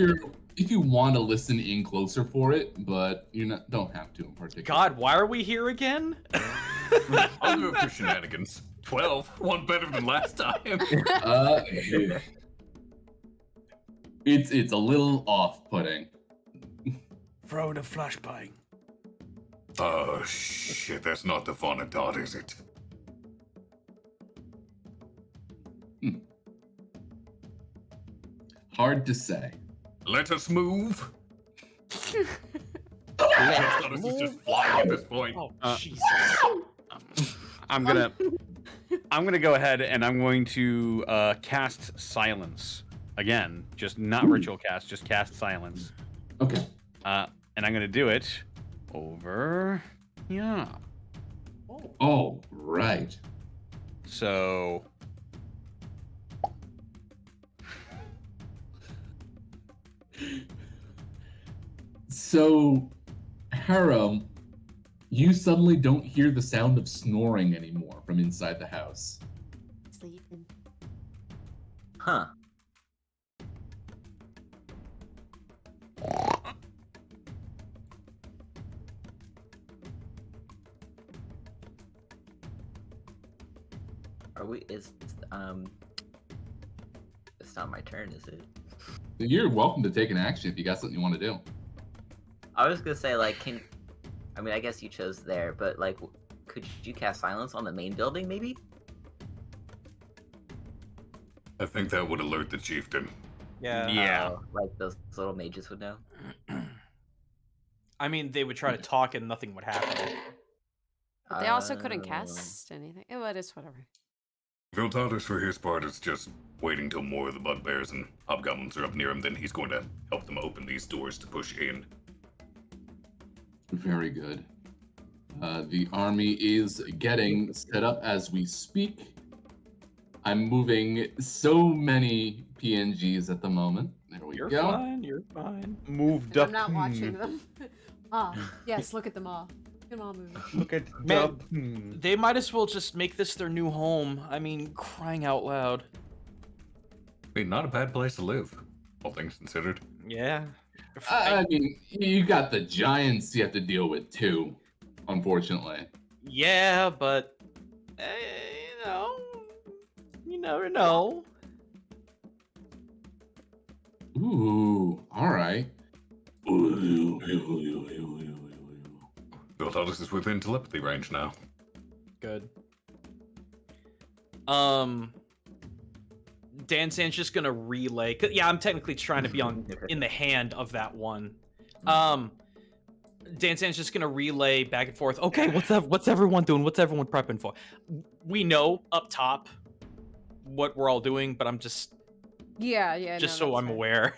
you want to listen in closer for it, but you don't have to in particular. God, why are we here again? I'll do it for shenanigans. 12, one better than last time. It's a little off-putting. Throwing a flashbang. Oh shit, that's not the fun of dot, is it? Hard to say. Let us move. This is just flying at this point. Oh, Jesus. I'm gonna go ahead and I'm going to cast silence again. Just not ritual cast, just cast silence. Okay. And I'm gonna do it over. Yeah. Oh, right. So. So, Harem, you suddenly don't hear the sound of snoring anymore from inside the house. Sleeping. huh? Are we? It's not my turn, is it? You're welcome to take an action if you got something you want to do. I was gonna say, like, I mean, I guess you chose there, but like, could you cast silence on the main building, maybe? I think that would alert the chieftain. Yeah. Yeah. Like those little mages would know. I mean, they would try to talk and nothing would happen. But they also couldn't cast anything. Oh, it is whatever. Viltatus, for his part, is just waiting till more of the bugbears and hobgoblins are up near him, then he's going to help them open these doors to push in. Very good. The army is getting set up as we speak. I'm moving so many PNGs at the moment. There we You're go. fine. You're fine. Moved And up. I'm not watching them. Yes, look at them all. Look at them all moving. Look at Man, the. They might as well just make this their new home. I mean, crying out loud. I mean, not a bad place to live, all things considered. Yeah. I mean, you got the giants you have to deal with too, unfortunately. Yeah, but you never know. Ooh, all right. Viltatus is within telepathy range now. Good. Dan San's just gonna relay. Yeah, I'm technically trying to be in the hand of that one. Dan San's just gonna relay back and forth. Okay, what's everyone doing? What's everyone prepping for? We know up top what we're all doing, but I'm just Yeah. just no, so that's I'm fair. aware.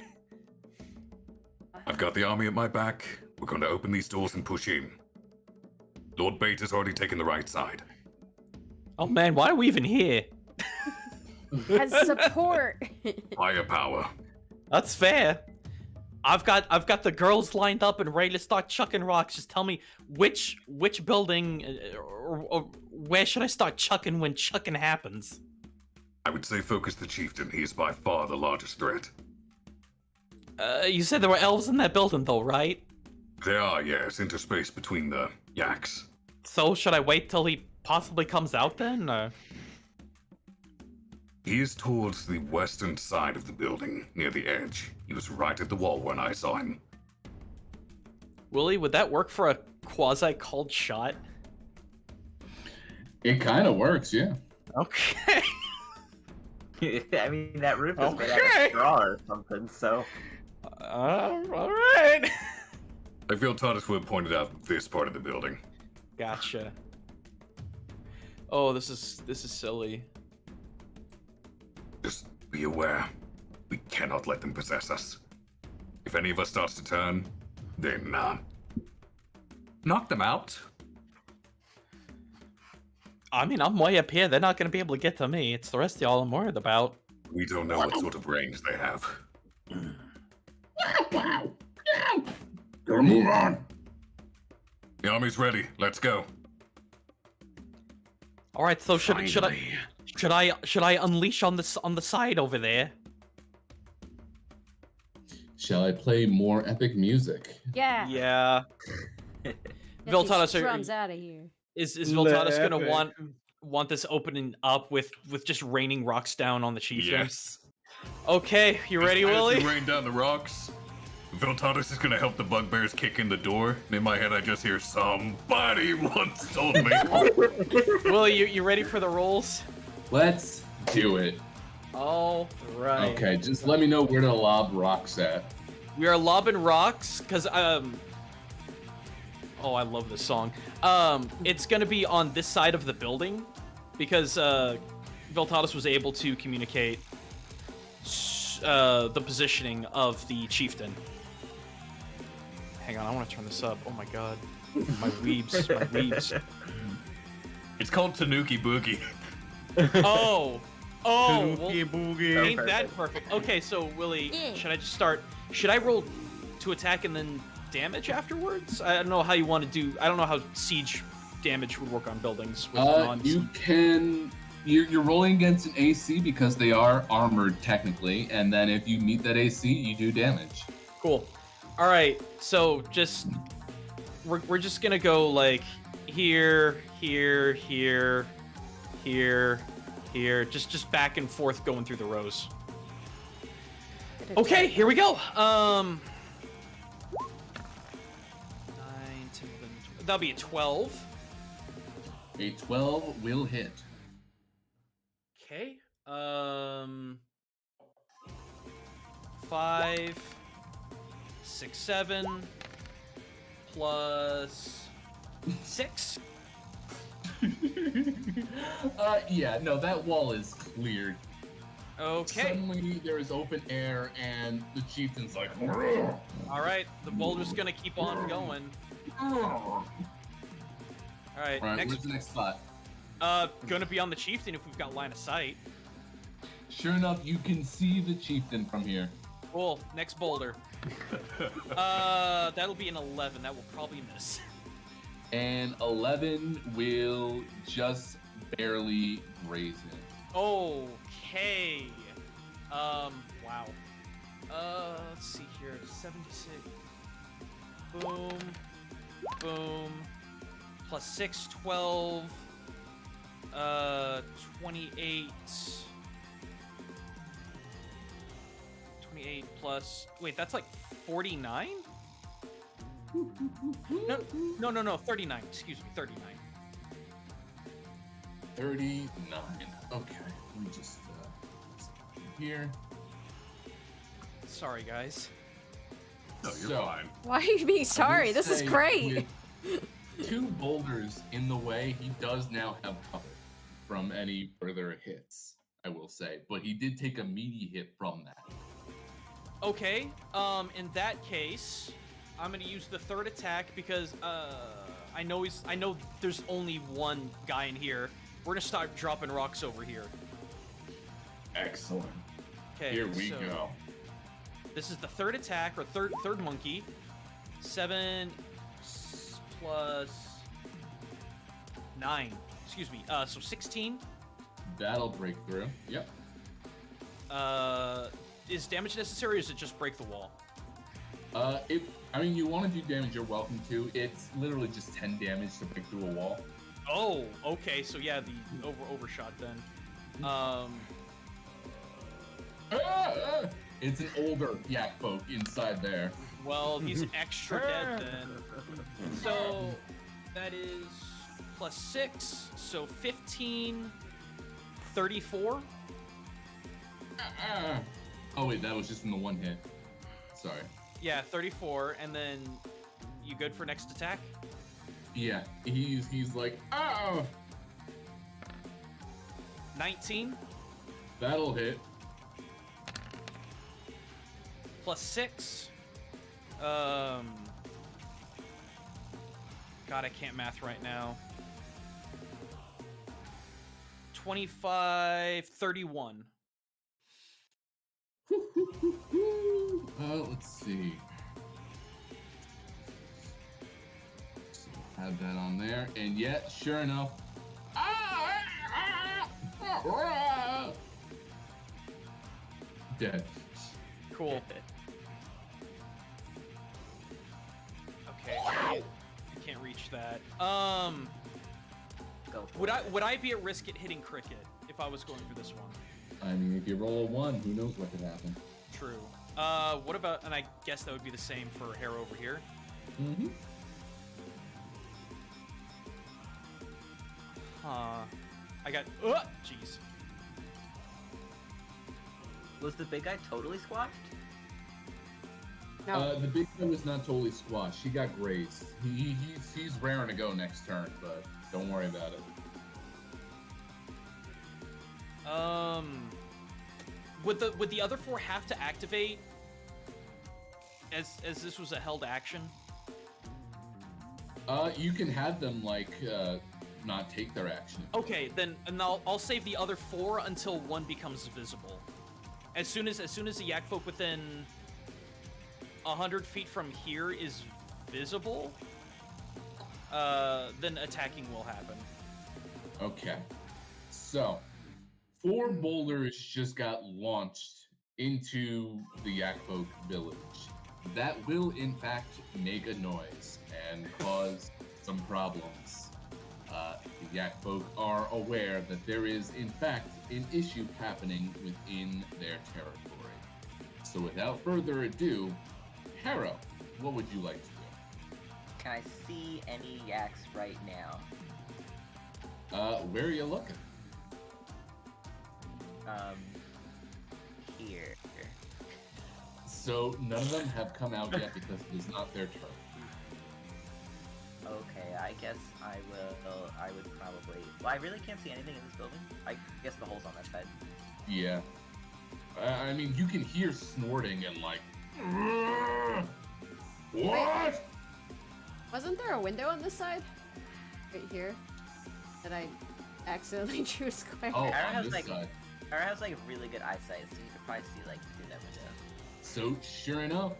I've got the army at my back. We're going to open these doors and push in. Lord Bate has already taken the right side. Oh man, why are we even here? As support. Firepower. That's fair. I've got the girls lined up and ready to start chucking rocks. Just tell me which building or where should I start chucking when chucking happens? I would say focus the chieftain. He is by far the largest threat. You said there were elves in that building though, right? There are, yes, interspaced between the yaks. So should I wait till he possibly comes out then? Or? He is towards the western side of the building, near the edge. He was right at the wall when I saw him. Willie, would that work for a quasi-called shot? It kind of works, yeah. Okay. I mean, that roof is made out Okay. of straw or something, so... All right. I feel Toddeswood pointed out this part of the building. Gotcha. Oh, this is silly. Just be aware. We cannot let them possess us. If any of us starts to turn, then Knock them out. I mean, I'm way up here. They're not going to be able to get to me. It's the rest of y'all I'm worried about. we don't know what sort of range they have. Gotta move on. The army's ready. Let's go. All right, so should I unleash on the side over there? Shall I play more epic music? Yeah. Yeah. Get Viltatus, these drums out of here. is Viltatus gonna want this opening up with just raining rocks down on the chieftain? Yes. Okay, you ready, As Willie? you rain down the rocks, Viltatus is gonna help the bugbears kick in the door. And in my head, I just hear somebody once told me. Willie, you ready for the rolls? Let's do it. All right. Okay, just let me know where to lob rocks at. We are lobbing rocks because oh, I love this song. It's gonna be on this side of the building because Viltatus was able to communicate the positioning of the chieftain. Hang on, I want to turn this up. Oh my god, my weebs, my weebs. It's called Tanuki Boogie. Oh, well, Boogie. ain't that perfect? Okay, so Willie, Yeah. should I just start? Should I roll to attack and then damage afterwards? I don't know how you want to do. I don't know how siege damage would work on buildings. With You can. You're rolling against an AC because they are armored technically, and then if you meet that AC, you do damage. Cool. All right, so we're just gonna go like here, just back and forth going through the rows. Okay, here we go. 9, 10, 11, 12. That'll be a 12. A 12 will hit. Okay. 5, 6, 7 plus 6. Yeah, no, that wall is cleared. Okay. Suddenly there is open air, and the chieftain's like, All right, the boulder's gonna keep on going. All right, Alright, next. where's the next spot? Gonna be on the chieftain if we've got line of sight. Sure enough, you can see the chieftain from here. Cool. Next boulder. That'll be an 11. That will probably miss. And 11 will just barely graze him. Okay. Wow. Let's see here. 76. Boom. Boom. Plus 6, 12. 28. 28 plus. Wait, that's like 49? No, 39. Excuse me, 39. 39. Okay, let me just here. Sorry, guys. No, you're So, fine. Why are you being sorry? This is say great. with 2 boulders in the way, he does now have cover from any further hits, I will say. But he did take a meaty hit from that. Okay, in that case, I'm gonna use the 3rd attack because I know there's only one guy in here. We're gonna start dropping rocks over here. Excellent. Okay, Here we so go. This is the 3rd attack, or third monkey. 7 plus 9. Excuse me. So 16. That'll break through. Yep. Is damage necessary, or is it just break the wall? I mean, you want to do damage, you're welcome to. It's literally just 10 damage to break through a wall. Oh, okay. So yeah, the overshot then. It's an older yak folk inside there. Well, he's extra dead then. So that is plus 6, so 15, 34. Oh wait, that was just from the one hit. Sorry. Yeah, 34, and then you good for next attack? Yeah, he's like, oh! 19 That'll hit. plus 6. God, I can't math right now. 25, 31. Let's see. So have that on there, and yet, sure enough, dead. Cool. Okay, I can't reach that. Go for Would it. I be at risk at hitting cricket if I was going for this one? I mean, if you roll a 1, who knows what could happen. True. What about, and I guess that would be the same for hair over here. Mm-hmm. I got, jeez. Was the big guy totally squashed? No. The big guy was not totally squashed. He got grazed. He's raring to go next turn, but don't worry about it. Would the other 4 have to activate as this was a held action? You can have them not take their action. Okay, then and I'll save the other 4 until one becomes visible. As soon as the yak folk within 100 feet from here is visible, then attacking will happen. Okay. So, 4 boulders just got launched into the yak folk village. That will, in fact, make a noise and cause some problems. The yak folk are aware that there is, in fact, an issue happening within their territory. So without further ado, Harrow, what would you like to do? Can I see any yaks right now? Where are you looking? Here. So none of them have come out yet because it is not their turn. Okay, I guess I would probably... Well, I really can't see anything in this building. I guess the hole's on that side. Yeah. I mean, you can hear snorting and what? Wasn't there a window on this side? Right here? That I accidentally drew a square. Oh, Arrow on has this like side. Arrow has like really good eyesight, so you could probably see like through that window. So sure enough,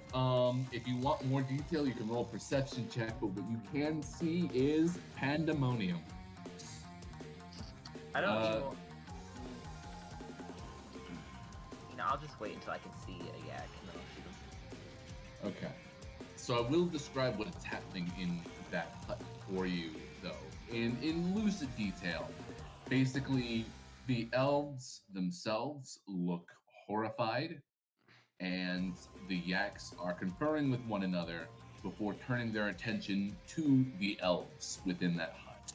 if you want more detail, you can roll a perception check. But what you can see is pandemonium. I don't know. You know, I'll just wait until I can see a yak and then I'll shoot him. Okay. So I will describe what's happening in that hut for you, though, in lucid detail. Basically, the elves themselves look horrified, and the yaks are conferring with one another before turning their attention to the elves within that hut.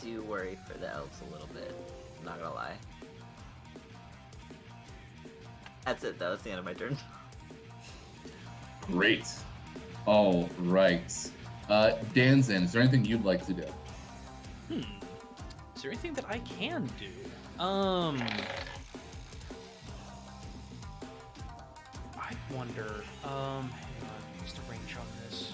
do worry for the elves a little bit. I'm not gonna lie. That's it, though. That's the end of my turn. Great. All right. Danzan, is there anything you'd like to do? Is there anything that I can do? I wonder. Hang on. What's the range on this?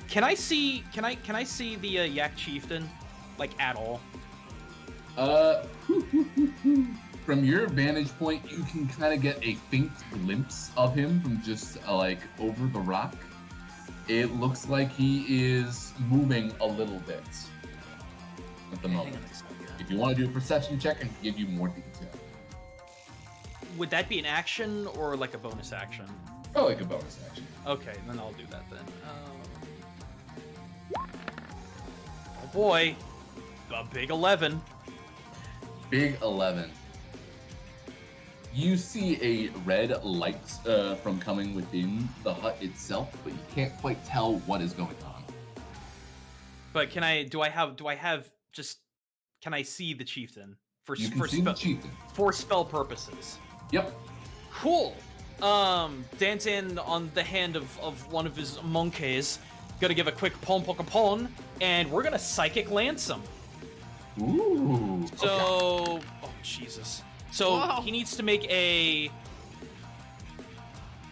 Can I see? Can I see the Yak Chieftain, like at all? From your vantage point, you can kind of get a faint glimpse of him from just like over the rock. It looks like he is moving a little bit at the moment. If you want to do a perception check, I can give you more detail. Would that be an action or like a bonus action? Oh, like a bonus action. Okay, then I'll do that then. Oh boy, a big 11. Big 11. You see a red light from coming within the hut itself, but you can't quite tell what is going on. But can I? Do I have just? Can I see the chieftain You can see the chieftain. for spell purposes? Yep. Cool. Dancing on the hand of one of his monkeys. Gonna give a quick pon, and we're gonna psychic lance him. Ooh. So, okay. oh Jesus. So Whoa. he needs to make a.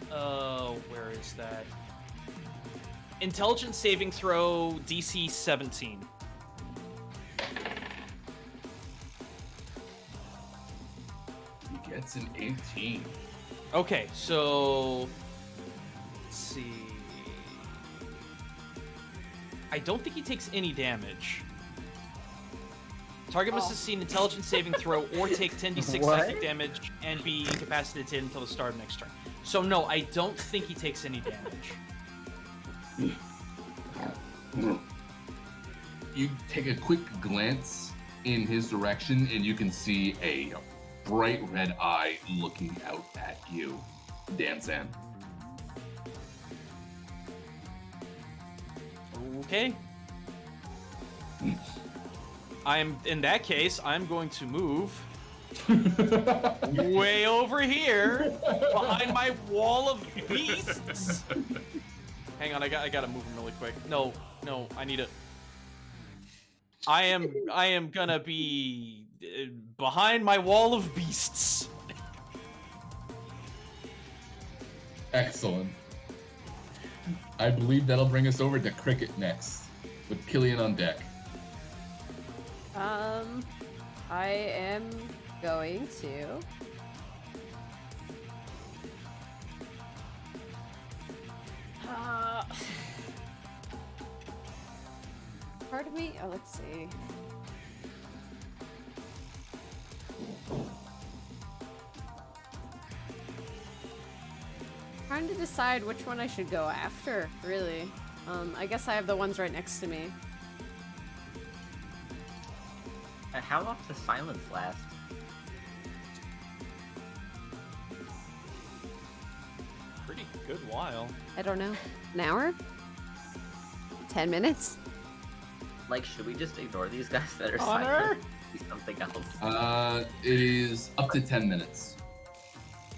Where is that? Intelligence saving throw DC 17. He gets an 18. Okay, so let's see. I don't think he takes any damage. Target must sustain intelligence saving throw or take 10d6 What? psychic damage and be incapacitated until the start of next turn. So no, I don't think he takes any damage. You take a quick glance in his direction, and you can see a bright red eye looking out at you, Danzan. Okay. In that case, I'm going to move way over here behind my wall of beasts. Hang on, I gotta move him really quick. No, I need it. I am gonna be behind my wall of beasts. Excellent. I believe that'll bring us over to Cricket next, with Killian on deck. I am going to. Part of me. Oh, let's see. Trying to decide which one I should go after, really. I guess I have the ones right next to me. How long does silence last? Pretty good while. I don't know. An hour? 10 minutes? Like, should we just ignore these guys that are Honor? silent? Do something else. It is up to 10 minutes.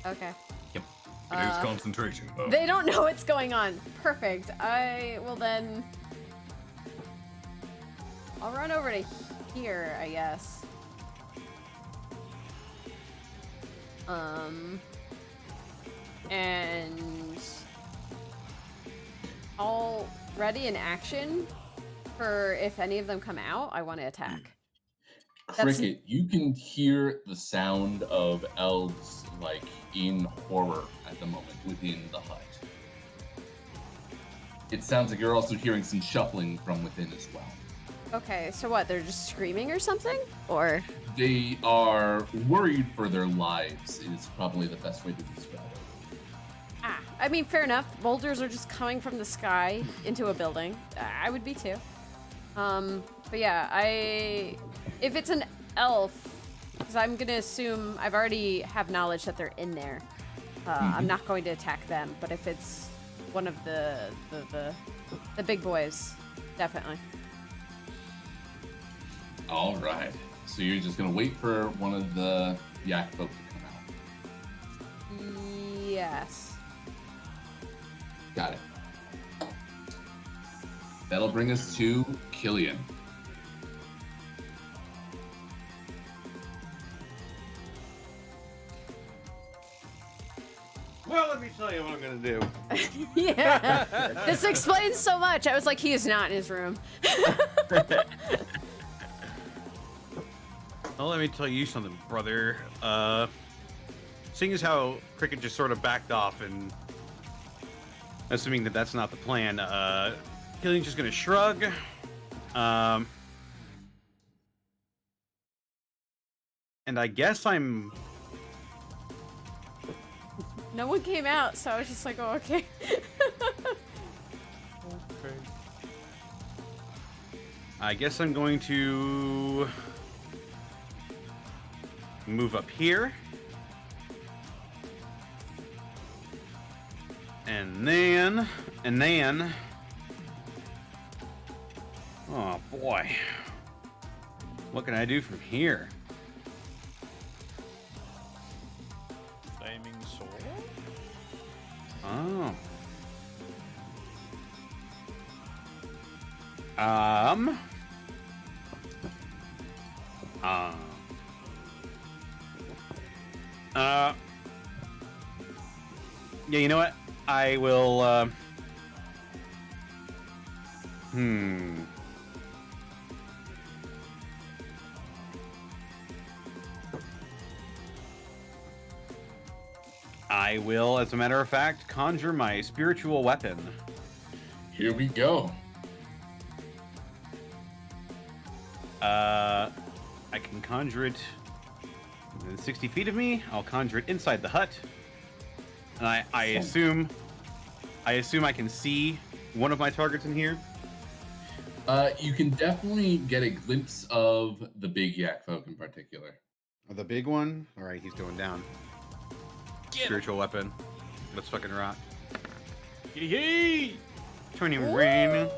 Okay. It is concentration, though. They don't know what's going on. Perfect. I will then... I'll run over to here, I guess. And I'll ready an action for if any of them come out, I want to attack. Cricket, you can hear the sound of elves, like, in horror at the moment within the hut. It sounds like you're also hearing some shuffling from within as well. Okay, so what? They're just screaming or something? Or... They are worried for their lives, is probably the best way to describe it. Ah, I mean, fair enough. Boulders are just coming from the sky into a building. I would be too. But yeah, if it's an elf, because I'm gonna assume I've already have knowledge that they're in there. I'm not going to attack them, but if it's one of the big boys, definitely. All right. So you're just gonna wait for one of the yak folk to come out. Yes. Got it. That'll bring us to Killian. Well, let me tell you what I'm gonna do. Yeah. This explains so much. I was like, he is not in his room. Well, let me tell you something, brother. Seeing as how Cricket just sort of backed off, and assuming that that's not the plan, Killian's just gonna shrug. And I guess I'm. No one came out, so I was just like, oh, okay. I guess I'm going to move up here. And then, oh boy, what can I do from here? Flaming sword? Oh. Yeah, you know what? I will, I will, as a matter of fact, conjure my spiritual weapon. Here we go. I can conjure it within 60 feet of me. I'll conjure it inside the hut. And I assume I can see one of my targets in here. You can definitely get a glimpse of the big yak folk in particular. The big one? Alright, he's going down. Spiritual weapon. Let's fucking rock. Yee! 20 rain.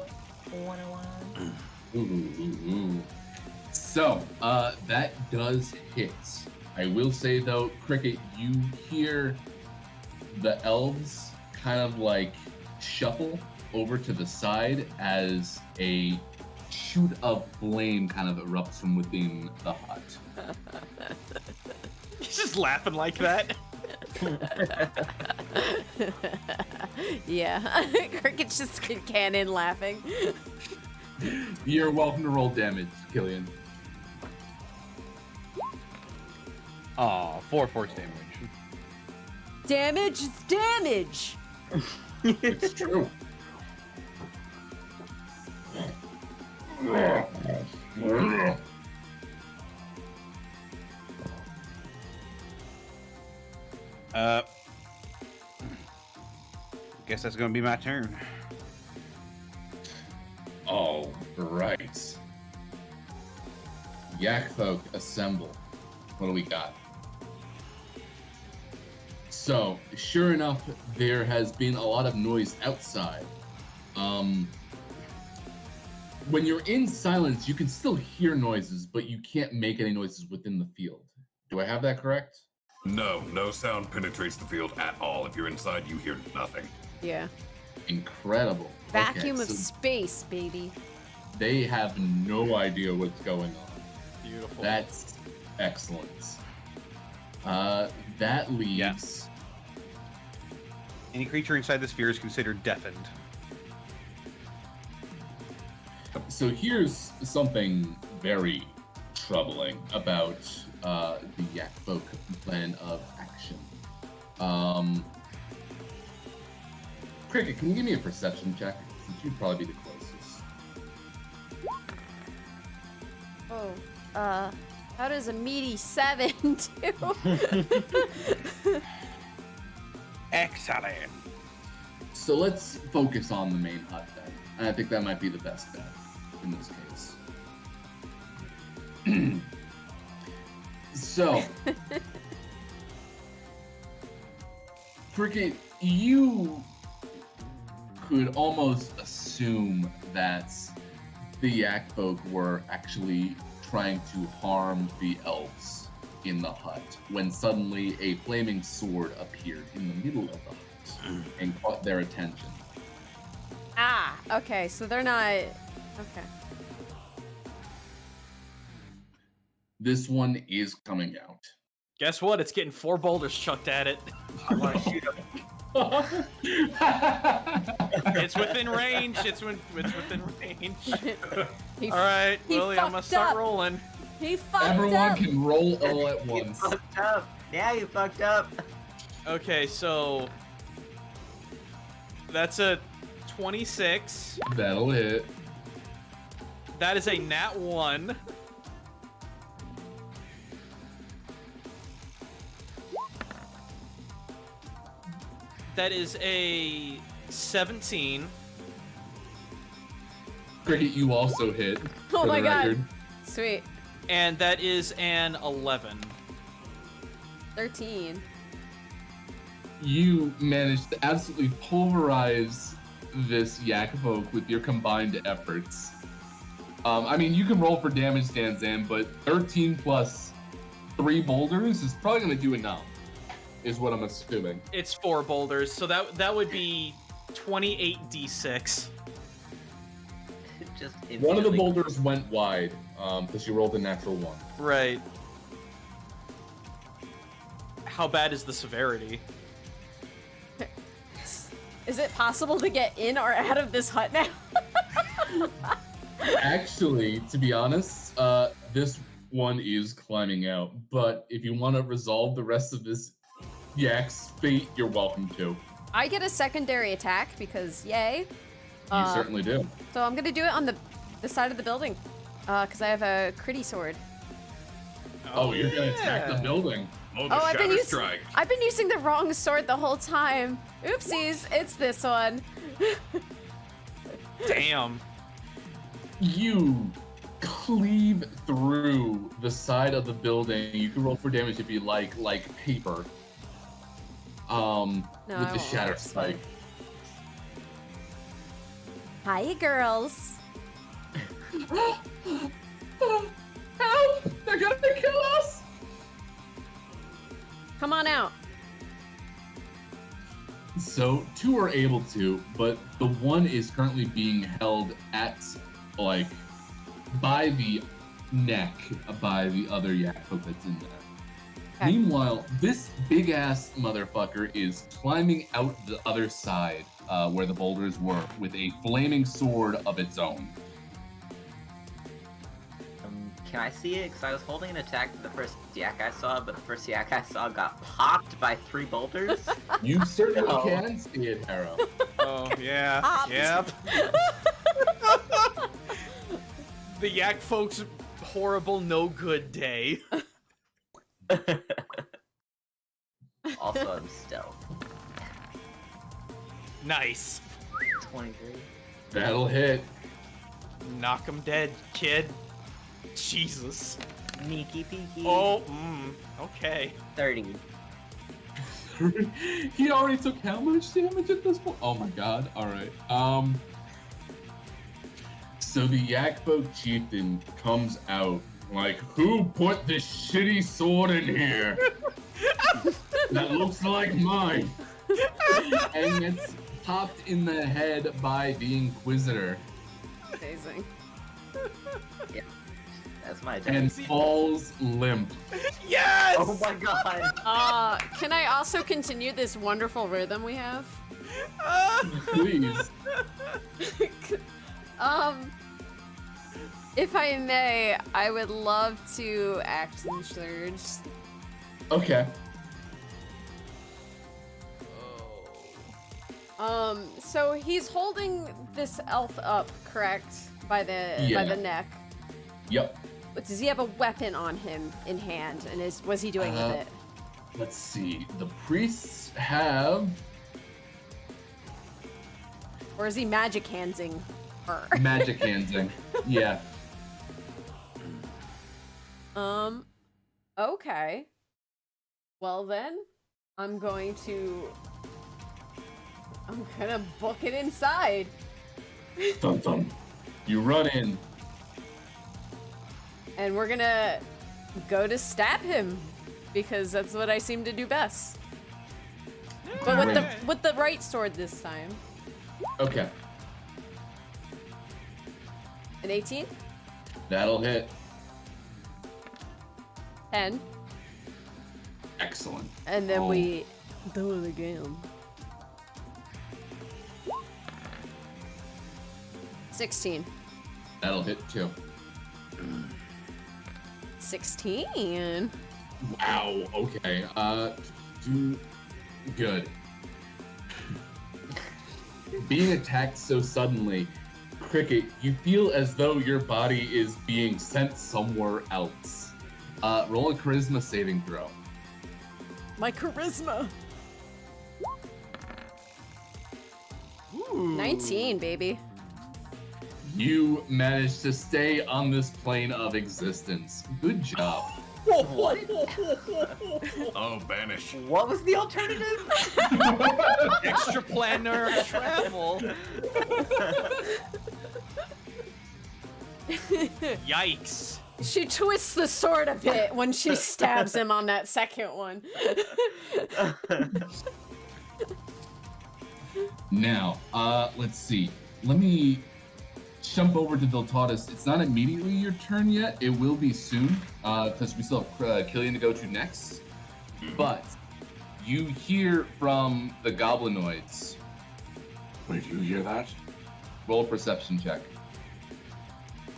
101. Ooh. So, that does hit. I will say though, Cricket, you hear the elves kind of like shuffle over to the side as a shoot of flame kind of erupts from within the hut. He's just laughing like that. Yeah. Cricket's just cannon laughing. You're welcome to roll damage, Killian. Aw, 4 force damage. Damage is damage. It's true. Guess that's gonna be my turn. All right. Yak folk assemble. What do we got? So, sure enough, there has been a lot of noise outside. When you're in silence, you can still hear noises, but you can't make any noises within the field. Do I have that correct? No sound penetrates the field at all. If you're inside, you hear nothing. Yeah. Incredible. Vacuum Okay, of so space, baby. they have no idea what's going on. Beautiful. That's excellent. That leaves... Any creature inside the sphere is considered deafened. So here's something very troubling about the Yak Folk plan of action. Cricket, can you give me a perception check? Since you'd probably be the closest. Oh, how does a meaty 7 do? Excellent. So let's focus on the main hut then. And I think that might be the best bet in this case. So, Cricket, you could almost assume that the Yak folk were actually trying to harm the elves in the hut when suddenly a flaming sword appeared in the middle of the hut and caught their attention. Ah, okay, so they're not... Okay. This one is coming out. Guess what? It's getting 4 boulders chucked at it. I want to shoot him. It's within range. It's within range. He, All right, he Willie, I'm gonna fucked start up. rolling. He fucked Everyone up. can roll all at You once. fucked up. Now you fucked up. Okay, so that's a 26. That'll hit. That is a nat 1. That is a 17. Cricket, you also hit. Oh for my the god. record. Sweet. And that is an 11. 13. You managed to absolutely pulverize this Yak folk with your combined efforts. I mean, you can roll for damage, Danzan, but 13 plus 3 boulders is probably going to do enough, is what I'm assuming. It's 4 boulders, so that would be 28d6. Just One of the instantly- boulders went wide, because you rolled a natural 1. Right. How bad is the severity? Is it possible to get in or out of this hut now? Actually, to be honest, this one is climbing out, but if you want to resolve the rest of this Yak's fate, you're welcome to. I get a secondary attack because yay. You certainly do. So I'm gonna do it on the side of the building, because I have a critty sword. Oh, you're going to attack the yeah. building. Oh, the I've been Shatter using Strike. I've been using the wrong sword the whole time. Oopsies, it's this one. Damn. You cleave through the side of the building. You can roll for damage if you like paper. No, With I the won't. Shatter It's fine. Spike. Hiya, girls. Help! They're gonna kill us! Come on out. So, 2 are able to, but the one is currently being held at, like, by the neck by the other Yak folk that's in there. Okay. Meanwhile, this big ass motherfucker is climbing out the other side where the boulders were with a flaming sword of its own. Can I see it? Because I was holding an attack to the first yak I saw, but the first yak I saw got popped by 3 boulders. You certainly No. can see it, Harrow. Oh, yeah. Popped. Yep. The Yak folks' horrible, no good day. Also, I'm stealth. Nice. 23. That'll hit. Knock 'em dead, kid. Jesus. Sneaky peeky. Oh, okay. 30. He already took how much damage at this point? Oh my god. Alright. So the Yak folk chieftain comes out like, who put this shitty sword in here? That looks like mine. And gets popped in the head by the Inquisitor Amazing. That's my attack. and falls limp. Yes! Oh my god. Can I also continue this wonderful rhythm we have? Please. If I may, I would love to action surge. Okay. So he's holding this elf up, correct? By the neck. Yep. But does he have a weapon on him in hand? And was he doing with it? Let's see. The priests have Or is he magic handsing her? magic handsing. Yeah. Okay. Well then, I'm going to I'm gonna book it inside. Dun dun. You run in. And we're gonna go to stab him because that's what I seem to do best. But with the right sword this time. Okay. An 18? That'll hit. 10. Excellent. And then we do it again. 16. That'll hit too. 16. Wow. Okay. Good. Being attacked so suddenly, Cricket, you feel as though your body is being sent somewhere else. Roll a charisma saving throw. My charisma. Ooh. 19, baby. You managed to stay on this plane of existence. Good job. What? Oh, banish. What was the alternative? Extraplanar travel. Yikes. She twists the sword a bit when she stabs him on that second one. Now, let's see. Let me jump over to Viltatus. It's not immediately your turn yet. It will be soon, because we still have Killian to go to next. But you hear from the goblinoids. Wait, do you hear that? Roll a perception check.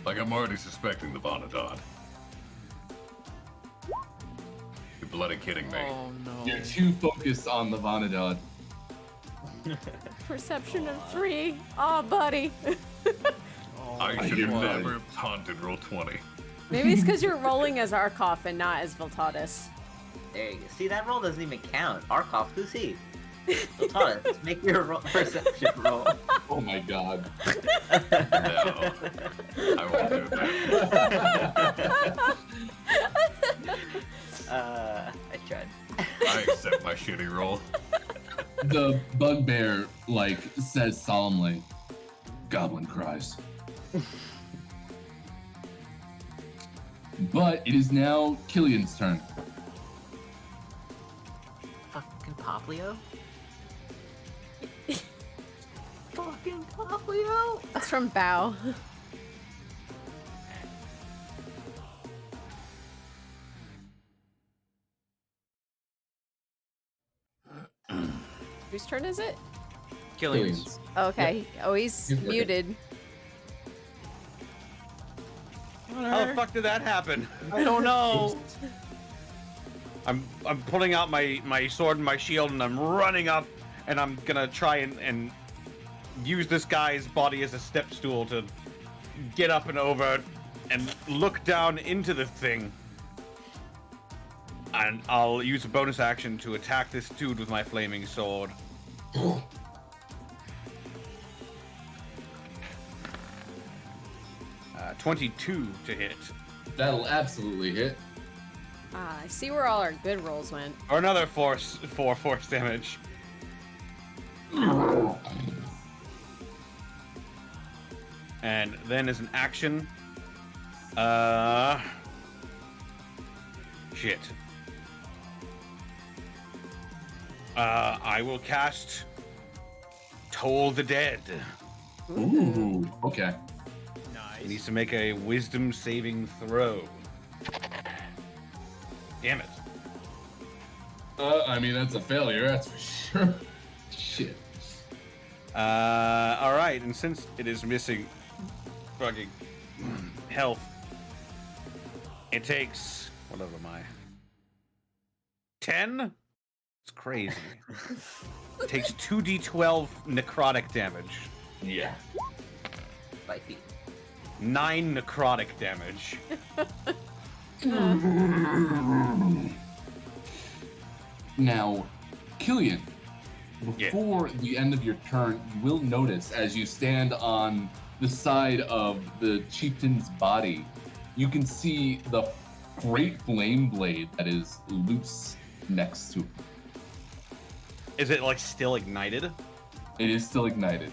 Like I'm already suspecting the Vonadon. You're bloody kidding me. Oh no. You're too focused on the Vonadon. Perception of 3. Aw, buddy. I should hear have blood. never taunted roll 20. Maybe it's because you're rolling as Arkoff and not as Viltatus. There you go. See, that roll doesn't even count. Arkoff, who's he? Thomas, make your perception roll. Oh my god. No, I won't do that. I tried. I accept my shitty roll. The bugbear, says solemnly, "Goblin cries." But it is now Killian's turn. Fucking Poplio? Fucking Poplio? That's from Bow. Whose turn is it? Killian's. Okay. Oh, he's He's working. muted. How the fuck did that happen? I don't know. I'm pulling out my sword and my shield and I'm running up and I'm gonna try and use this guy's body as a step stool to get up and over and look down into the thing. And I'll use a bonus action to attack this dude with my flaming sword. 22 to hit. That'll absolutely hit. Ah, I see where all our good rolls went. Or another four force damage. And then as an action, shit. I will cast Toll the Dead. Ooh, okay. He needs to make a wisdom saving throw. Damn it. I mean, that's a failure, that's for sure. Shit. Alright, and since it is missing fucking health, it takes, whatever am I? 10? It's crazy. It takes 2d12 necrotic damage. Yeah. 5 feet. 9 necrotic damage. Now, Killian, before the end of your turn, you will notice as you stand on the side of the chieftain's body, you can see the great flame blade that is loose next to him. Is it like still ignited? It is still ignited.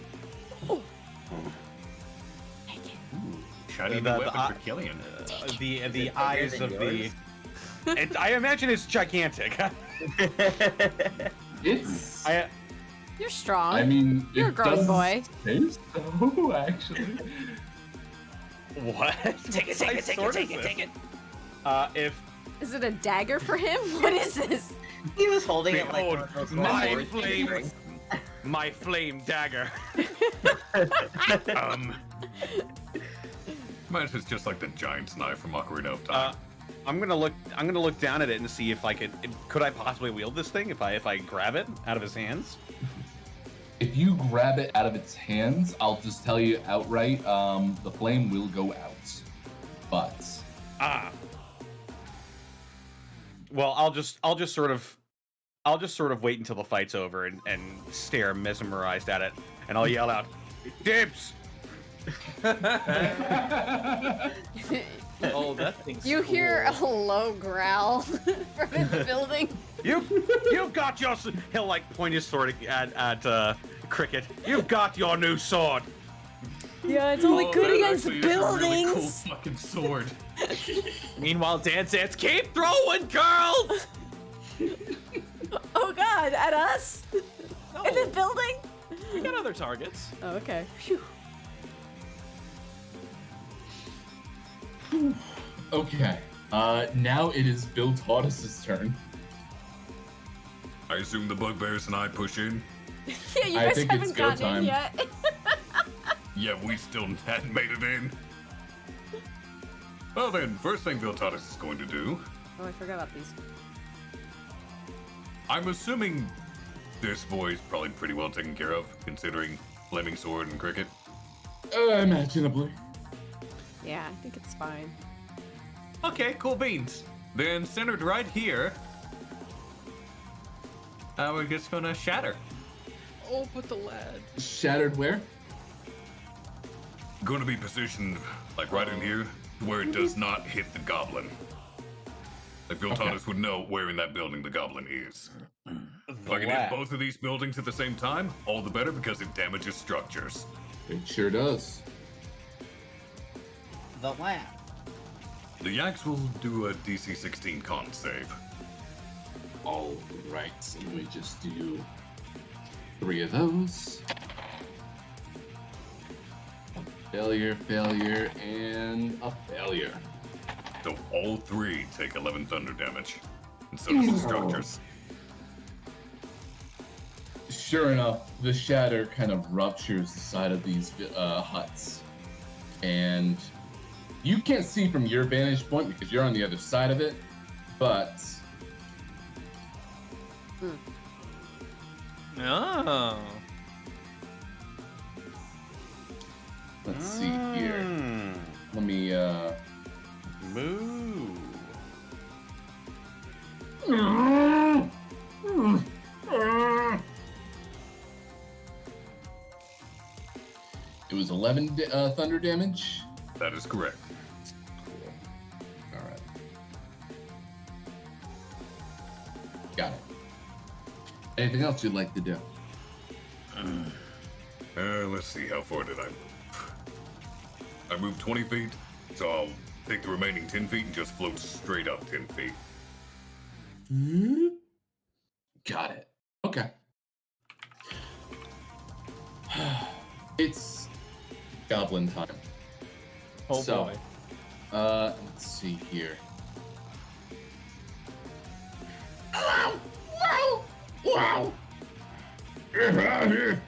Shiny The- new the weapon eye- for Killian. The bigger eyes than of the. yours? I imagine it's gigantic. It's. You're strong. I mean, You're a it growing does boy. say so, actually. What? Take it, take it, take it, take it, take it. If Is it a dagger for him? What is this? He was holding it like Behold one of those my swords you flame. bring. my flame dagger. Might it's just like the giant's knife from Ocarina of Time. I'm gonna look down at it and see if I could I possibly wield this thing if I grab it out of his hands. If you grab it out of its hands, I'll just tell you outright, the flame will go out. But Well, I'll just sort of wait until the fight's over and stare mesmerized at it, and I'll yell out, "Dibs!" Oh, that thing's You cool. hear a low growl from the building. You've got your. He'll like point his sword at Cricket. You've got your new sword. Yeah, it's only good that against actually is a really cool buildings. fucking sword. Meanwhile, Dan says, "Keep throwing, girls." Oh God, at us? No, In the building? we got other targets. Oh, okay. Phew. okay. Now it is Bill Taudus's turn. I assume the bugbears and I push in. Yeah, you I guys think it's haven't go gotten time. in yet. Yeah, we still hadn't made it in. Well then, first thing Viltatus is going to do, Oh, I forgot about these. I'm assuming this boy is probably pretty well taken care of, considering Flaming Sword and Cricket. Imaginably. Yeah, I think it's fine. Okay, cool beans. Then centered right here, We're just gonna shatter. Oh, but the lad. Shattered where? going to be positioned like right in here, where it does not hit the goblin. Like Viltatus would know where in that building the goblin is. If I can hit both of these buildings at the same time, all the better because it damages structures. It sure does. The lab. The Yaks will do a DC 16 con save. All right, so let me just do 3 of those. A failure, and a failure. So all 3 take 11 thunder damage. And so does the structures. Sure enough, the shatter kind of ruptures the side of these huts. And you can't see from your vantage point because you're on the other side of it, but Oh. let's see here. Let me Moo. It was 11 thunder damage. That is correct. Cool. All right. Got it. Anything else you'd like to do? Let's see, how far did I moved 20 feet, so I'll take the remaining 10 feet and just float straight up 10 feet. Got it. Okay. It's goblin time. Oh So, boy. Let's see here. Wow! Get out of here!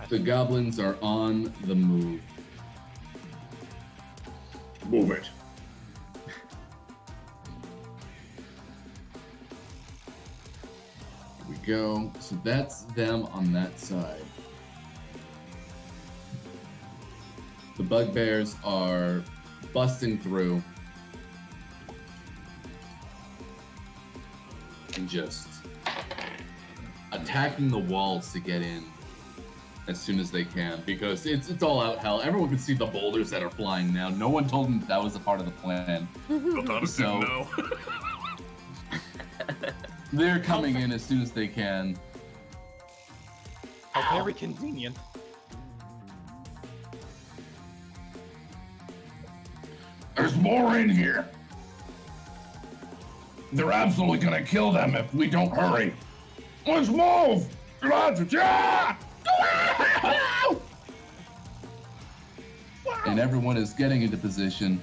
The goblins are on the move. Move it. Here we go. So that's them on that side. The bugbears are busting through and just attacking the walls to get in as soon as they can, because it's all out hell. Everyone can see the boulders that are flying now. No one told them that was a part of the plan. Viltatus So- didn't know. They're coming in as soon as they can. How very convenient. There's more in here. They're absolutely gonna kill them if we don't hurry. Let's move! Yeah! And everyone is getting into position.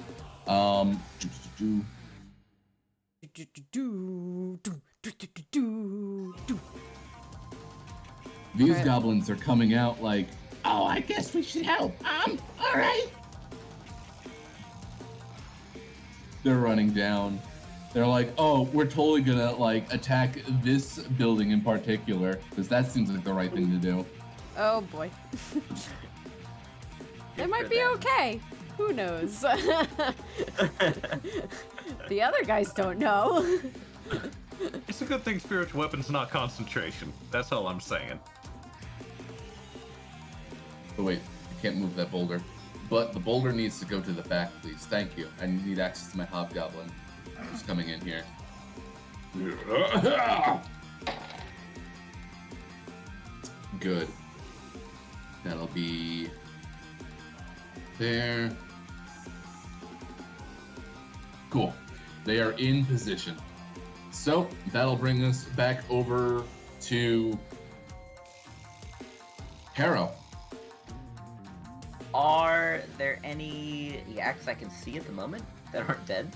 These Right. goblins are coming out like, oh, I guess we should help. All right. They're running down. They're like, oh, we're totally gonna like attack this building in particular because that seems like the right thing to do. Oh boy. It might be okay. Who knows? The other guys don't know. It's a good thing spiritual weapon's not concentration. That's all I'm saying. Oh wait, I can't move that boulder. But the boulder needs to go to the back, please. Thank you. I need access to my hobgoblin. Who's coming in here? Good. That'll be there. Cool. They are in position. So that'll bring us back over to Harrow. Are there any yaks I can see at the moment that aren't dead?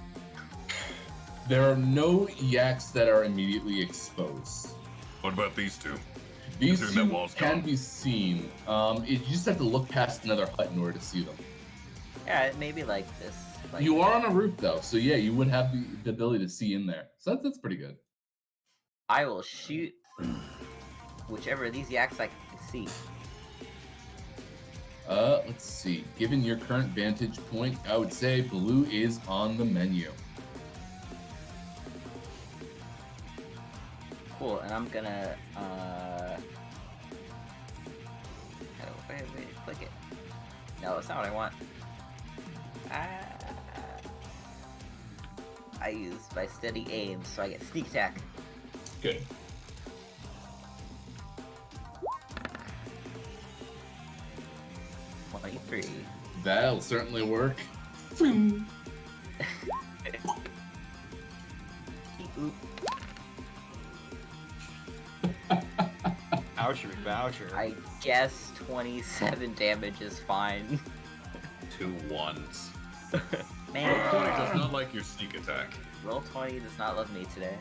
There are no yaks that are immediately exposed. What about these two? These Considering two that wall's can gone. be seen. You just have to look past another hut in order to see them. Yeah, maybe like this. Like You are on a roof though, so yeah, you would have the ability to see in there. So that's pretty good. I will shoot whichever of these yaks I can see. Let's see. Given your current vantage point, I would say blue is on the menu. Cool, and I'm gonna wait, click it. No, that's not what I want. I use my steady aim, so I get sneak attack. Good. That'll certainly work. Oop. Voucher. I guess 27 damage is fine. 2 1s. Man, Roll 20 does not like your sneak attack. roll 20 does not love me today.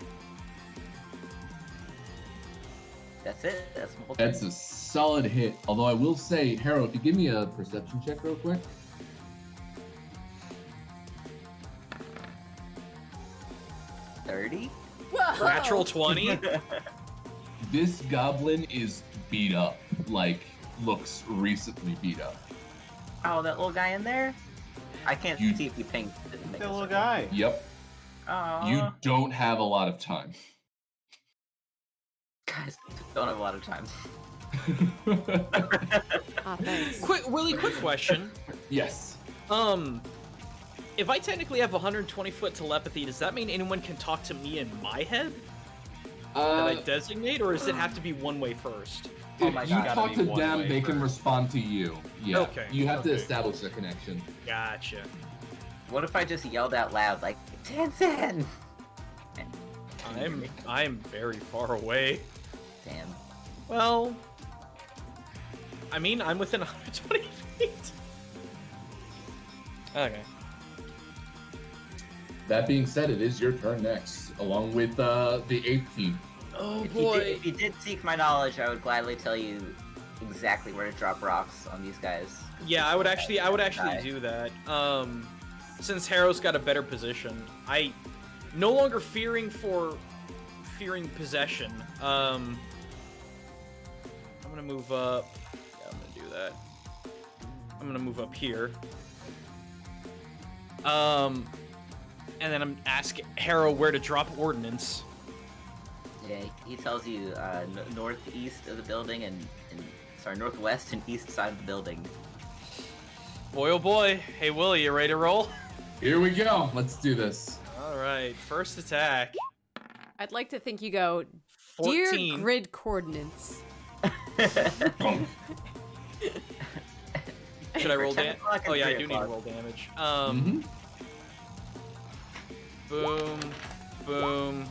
That's it. That's my whole That's turn. a solid hit. Although I will say, Harrow, if you give me a perception check real quick. 30? Whoa! Natural 20. This goblin is beat up. Like, looks recently beat up. Oh, that little guy in there? I can't You- see if you pinged. Didn't make That a little circle. guy. Yep. Aw. You don't have a lot of time. guys don't have a lot of time. Ah, thanks. Quick question. Yes. If I technically have 120-foot telepathy, does that mean anyone can talk to me in my head that I designate, or does it have to be one way first? Oh If my you God. talk Gotta to be one them, way they can first. respond to you. Yeah. Okay, You have to okay. establish a connection. Gotcha. What if I just yelled out loud, like, Tensen? I'm very far away. Damn. Well, I mean, I'm within 120 feet. Okay. That being said, it is your turn next, along with the ape team. Oh If you did seek my knowledge, I would gladly tell you exactly where to drop rocks on these guys. Yeah, I would actually Die. do that. Since Harrow's got a better position, I no longer fearing possession. I'm gonna move up. Yeah, I'm gonna do that. I'm gonna move up here. And then I'm asking Harrow where to drop ordnance. Yeah, he tells you northeast of the building and sorry, northwest and east side of the building. Boy, oh boy. Hey, Willie, you ready to roll? Here we go. Let's do this. All right, first attack. I'd like to think you go, 14. dear grid coordinates. Should I roll For 10 damage? o'clock Oh or yeah, I 3 do need to o'clock? roll damage. Mhm. Boom, boom.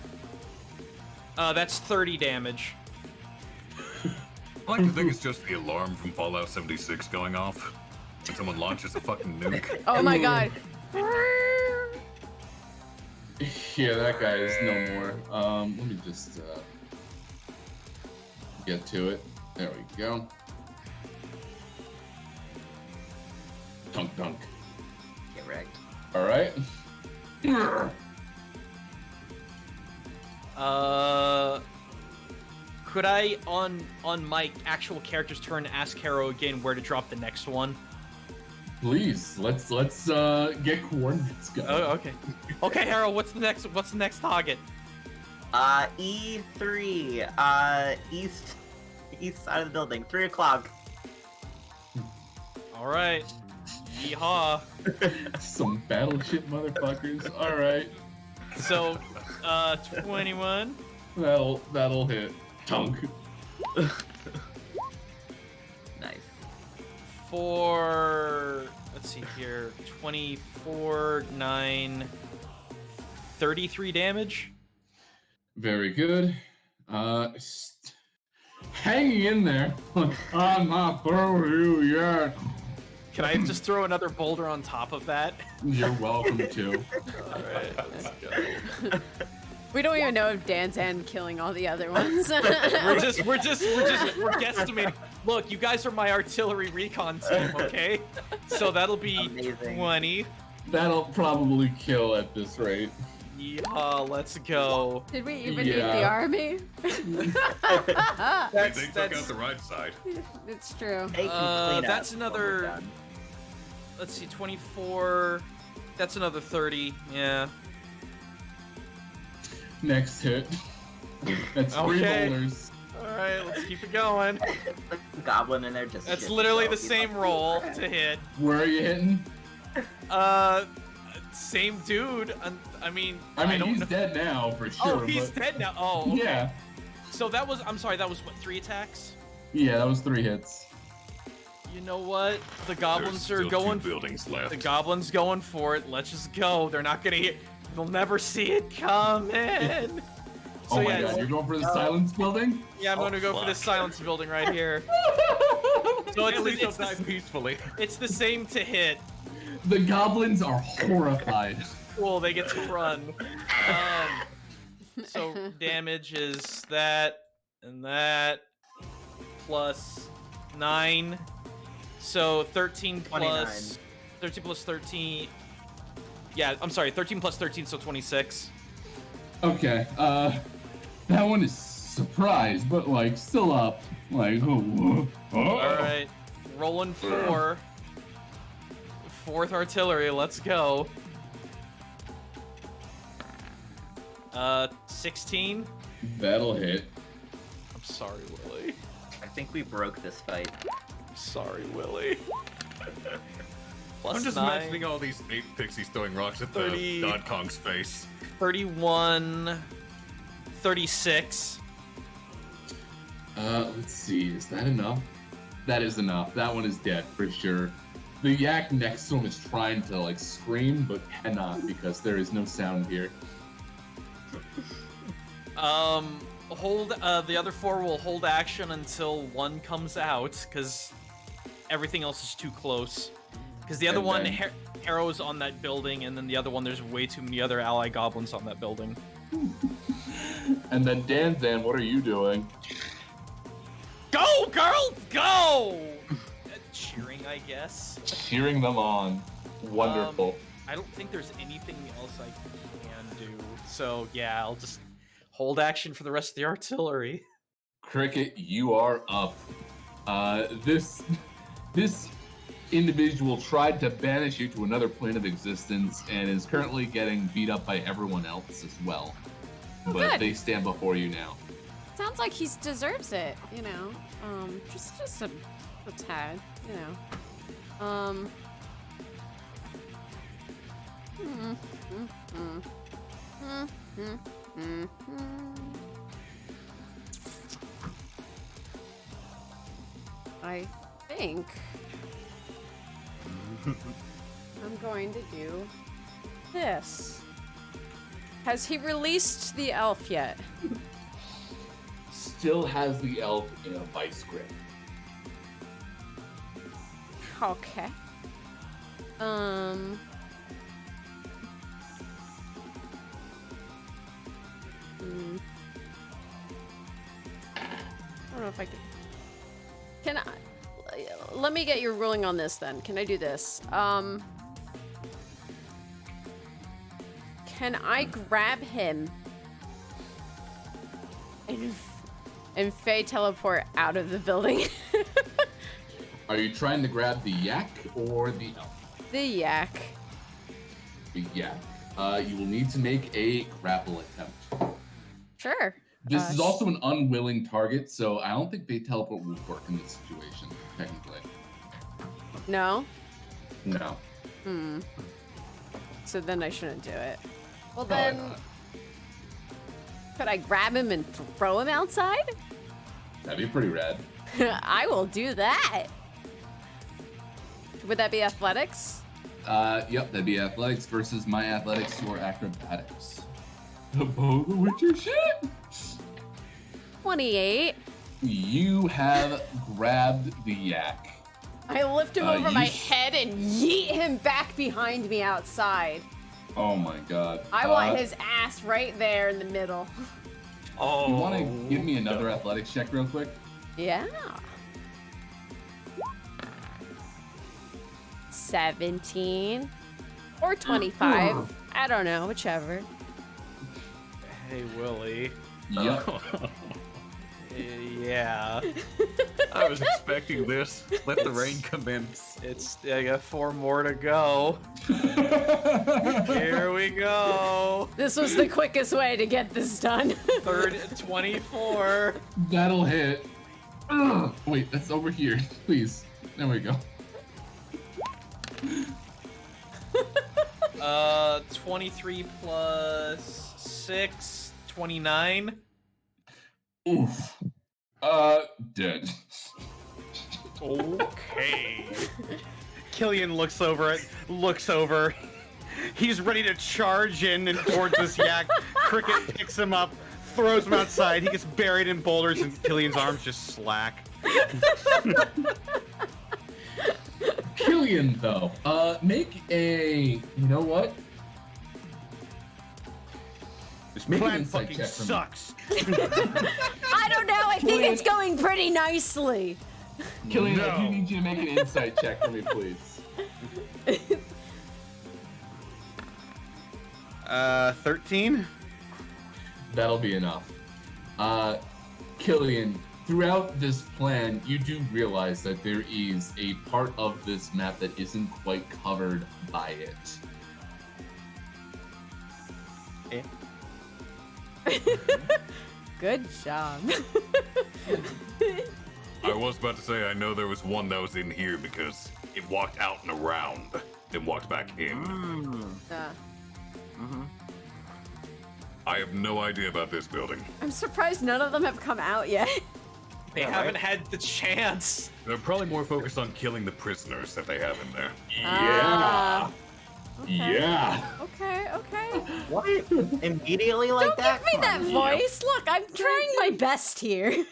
That's 30 damage. I like to think it's just the alarm from Fallout 76 going off when someone launches a fucking nuke. Oh my god. Yeah, that guy is no more. Let me just get to it. There we go. Dunk dunk. Get wrecked. All right. Could I on my actual character's turn ask Harrow again where to drop the next one? Please, let's get coordinates going. Oh, okay. Okay, Harrow, what's the next target? E3. East side of the building. 3 o'clock. All right. Yeehaw. Some battleship motherfuckers. All right. So, 21. That'll hit. Tunk. Nice. For let's see here, 24, 9, 33 damage. Very good. Hanging in there. I'm not through you yet. Can I just throw another boulder on top of that? You're welcome to. Alright, let's go. We don't even know if Danzan killing all the other ones. We're guesstimating. Look, you guys are my artillery recon team, okay? So that'll be Amazing. 20. That'll probably kill at this rate. Yeah, let's go. Did we even need the Yeah. army? They took out That's the right side. It's true. They can clean that's up when another. we're done. Let's see, 24. That's another 30. Yeah. Next hit. That's 3 Okay. boulders. All right, let's keep it going. Goblin in there just. That's shits literally the himself. He's same like, roll to hit. Where are you hitting? Same dude. I mean, I don't mean, he's know. dead now for sure. Oh, he's but... dead now. Oh, okay. Yeah. So that was. I'm sorry. That was what, 3 attacks? Yeah, that was 3 hits. You know what? The goblins There's are still going. 2 buildings left. The goblins going for it. Let's just go. They're not gonna hear. They'll never see it coming. Oh So my yeah, god, you're going for the silence building? yeah, I'm gonna go for this silence building right here. So At least it's, they'll die peacefully. it's the same to hit. The goblins are horrified. Cool, they get to run. So damage is that and that plus 9. So 13 plus 13 plus 13. Yeah, I'm sorry, 13 plus 13, so 26. Okay, that one is surprised, but like still up. Like, oh. Alright. Rolling 4. 4th artillery, let's go. 16. That'll hit. I'm sorry, Willie. I think we broke this fight. I'm sorry, Willie. Plus I'm just 9. imagining all these 8 pixies throwing rocks at 30. the Dot Kong's face. 31, 36. Let's see, is that enough? That is enough. That one is dead for sure. The yak next to him is trying to like scream, but cannot because there is no sound here. Hold, the other 4 will hold action until 1 comes out, because everything else is too close. Because the other And one, then- Harrow's on that building, and then the other one, there's way too many other ally goblins on that building. And then Danzan, what are you doing? Go, girls, go! Cheering, I guess. Cheering them on. Wonderful. I don't think there's anything else I can do. So, yeah, I'll just hold action for the rest of the artillery. Cricket, you are up. This individual tried to banish you to another plane of existence and is currently getting beat up by everyone else as well. Oh, But good. they stand before you now. Sounds like he deserves it, you know. Just a tad, you know. I think I'm going to do this. Has he released the elf yet? Still has the elf in a vice grip. Okay. I don't know if I can. Can I? Let me get your ruling on this then. Can I do this? Can I grab him and Faye teleport out of the building? Are you trying to grab the yak or the elf? The yak. The yak. You will need to make a grapple attempt. Sure. This is also an unwilling target, so I don't think Bait Teleport would work in this situation, technically. No? No. So then I shouldn't do it. Well Probably then, not. could I grab him and throw him outside? That'd be pretty rad. I will do that. Would that be athletics? Yep, that'd be athletics versus my athletics or acrobatics. Both of which are shit! 28. You have grabbed the yak. I lift him over you my sh- head and yeet him back behind me outside. Oh my god. I want his ass right there in the middle. Oh. You want to give me another athletics check real quick? Yeah. 17 or 25. I don't know, whichever. Hey, Willie. Yep. Yeah. I was expecting this. Let the rain come in. I got 4 more to go. Here we go. This was the quickest way to get this done. Third 24. That'll hit. Ugh. Wait, that's over here. Please. There we go. 23 plus 6, 29. Oof. Dead. Okay. Killian looks over. He's ready to charge in and towards this yak. Cricket picks him up, throws him outside. He gets buried in boulders, and Killian's arms just slack. Killian, though, make a. You know what? This Make an plan insight fucking check for me. sucks. I don't know. I think it's going pretty nicely. Killian, I No. do need you to make an insight check for me, please. 13? That'll be enough. Killian, throughout this plan, you do realize that there is a part of this map that isn't quite covered by it. Good job. I was about to say, I know there was one that was in here because it walked out and around, then walked back in. I have no idea about this building. I'm surprised none of them have come out yet. They haven't had the chance. They're probably more focused on killing the prisoners that they have in there. Ah. Yeah. Okay. What? Immediately like Don't that? give me Come that on. voice. Look, I'm trying my best here.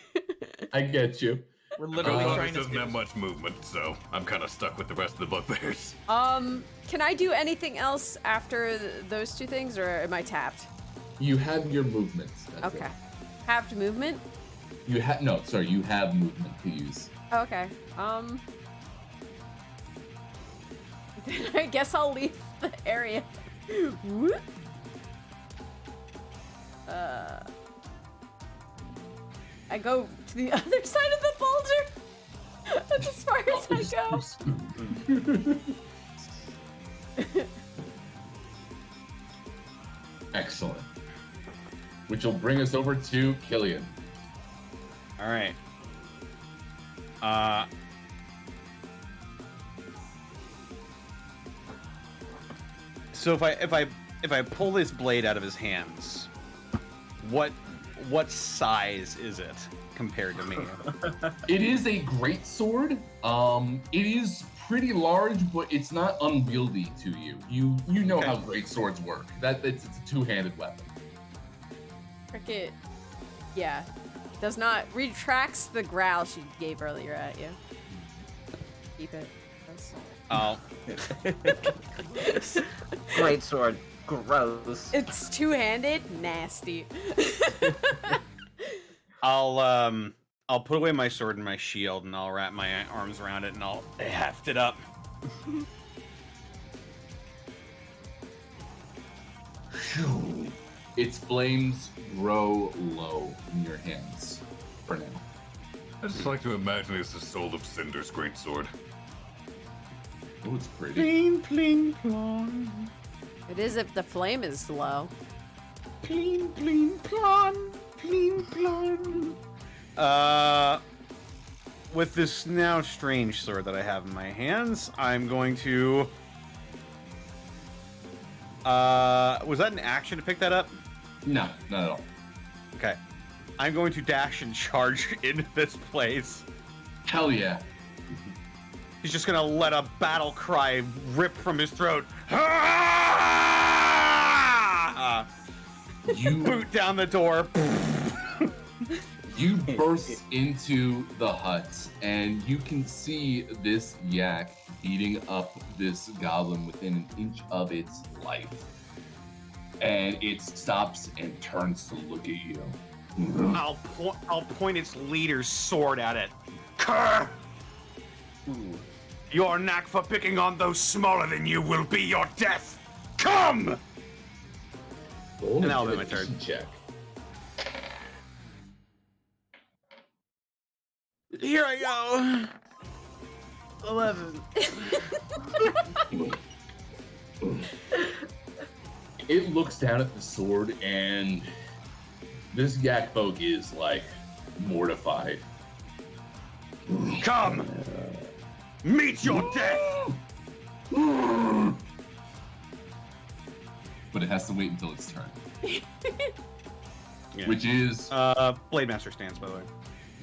I get you. We're literally This trying to doesn't have much movement, so I'm kind of stuck with the rest of the bugbears. Can I do anything else after those two things, or am I tapped? You have your movement. That's Okay. it. Tapped movement? You have you have movement to use. Okay. Then I guess I'll leave the area. Whoop. I go to the other side of the boulder. That's as far as I go. Excellent. Which will bring us over to Killian. All right. So if I pull this blade out of his hands, what size is it compared to me? It is a great sword. It is pretty large, but it's not unwieldy to you. You know Okay. how great swords work. It's a two-handed weapon. Cricket, yeah, does not retracts the growl she gave earlier at you. Keep it. Oh, Great sword. Gross. It's two-handed, nasty. I'll put away my sword and my shield, and I'll wrap my arms around it, and I'll heft it up. Its flames grow low in your hands for now. I just like to imagine it's the Soul of Cinder's greatsword. Oh, it's pretty. Pling, pling, plong. It is if the flame is low. Pling, pling, plong. Pling, plong. With this now strange sword that I have in my hands, I'm going to... was that an action to pick that up? No, not at all. Okay. I'm going to dash and charge into this place. Hell yeah. He's just gonna let a battle cry rip from his throat. You Boot down the door. You burst into the hut, and you can see this yak beating up this goblin within an inch of its life. And it stops and turns to look at you. I'll point its leader's sword at it. Cur! Your knack for picking on those smaller than you will be your death. Come! Roll And I'll an do my turn. intimidation check. Here I go. 11. It looks down at the sword, and this yak folk is like mortified. Come! Meet your death! But it has to wait until its turn. Yeah. Which is, Blade Master stance, by the way.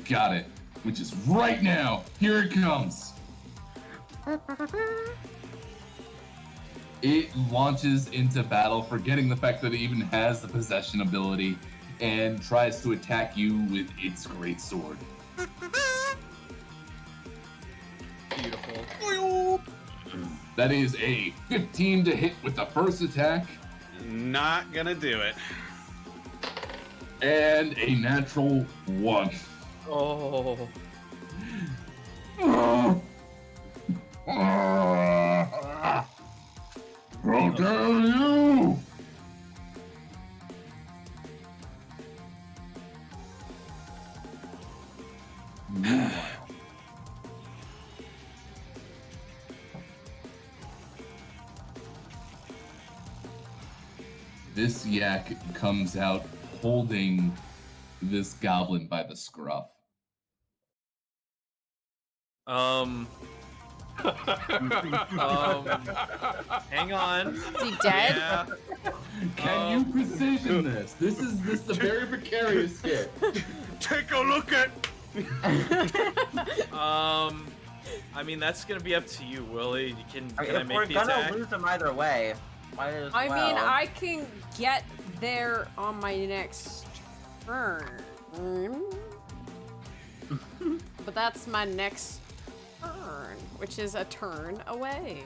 got it, which is right now. Here it comes. It launches into battle, forgetting the fact that it even has the possession ability, and tries to attack you with its great sword. Beautiful. That is a 15 to hit with the first attack, Not gonna do it. and a natural 1. Oh. How dare you! This yak comes out holding this goblin by the scruff. Hang on. Is he dead? Yeah. Can you precision this? This is a very precarious hit. Take a look at. I mean, that's gonna be up to you, Willie. Can I If make we're the gonna attack? lose them either way, might as I well. mean, I can get there on my next turn. But that's my next turn, which is a turn away.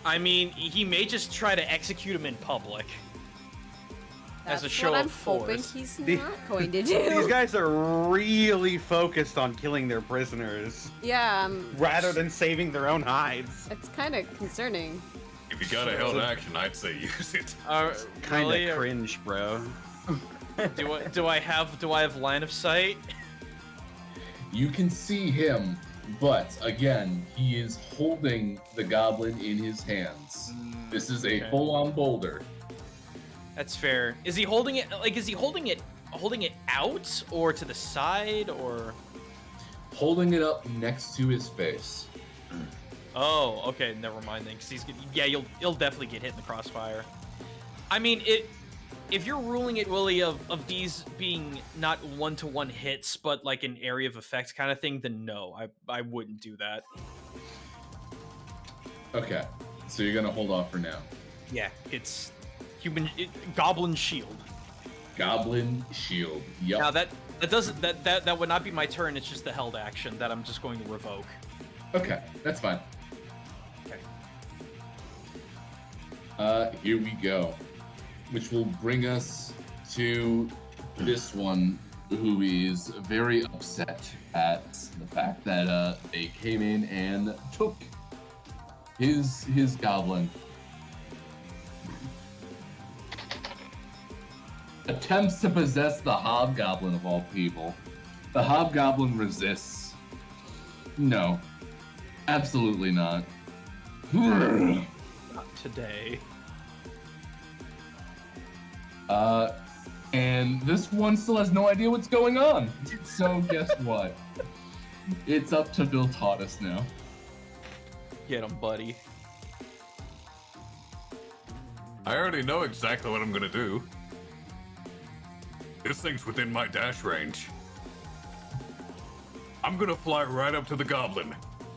I mean, he may just try to execute him in public. That's As a show what I'm of hoping force. he's The- not going to do. These guys are really focused on killing their prisoners Yeah, rather than saving their own hides. it's kind of concerning. If you got a held action, I'd say use it. Kind Willie, of cringe, bro. do I have line of sight? You can see him, but again, he is holding the goblin in his hands. This is a Okay. full-on boulder. That's fair. Is he holding it? Like, is he holding it out or to the side or? Holding it up next to his face. Oh, okay. Never mind then, because he'll definitely get hit in the crossfire. I mean, if you're ruling it, Willie, of these being not one-to-one hits, but like an area of effects kind of thing, then no, I wouldn't do that. Okay, so you're gonna hold off for now. Yeah, it's Goblin Shield. Goblin Shield. Yep. Now that doesn't that would not be my turn. It's just the held action that I'm just going to revoke. Okay, that's fine. Okay. Here we go. Which will bring us to this one, who is very upset at the fact that they came in and took his goblin. Attempts to possess the hobgoblin of all people. The hobgoblin resists. No, absolutely not. Not today. And this one still has no idea what's going on. So guess what? It's up to Viltatus now. Get him, buddy. I already know exactly what I'm gonna do. This thing's within my dash range. I'm gonna fly right up to the goblin,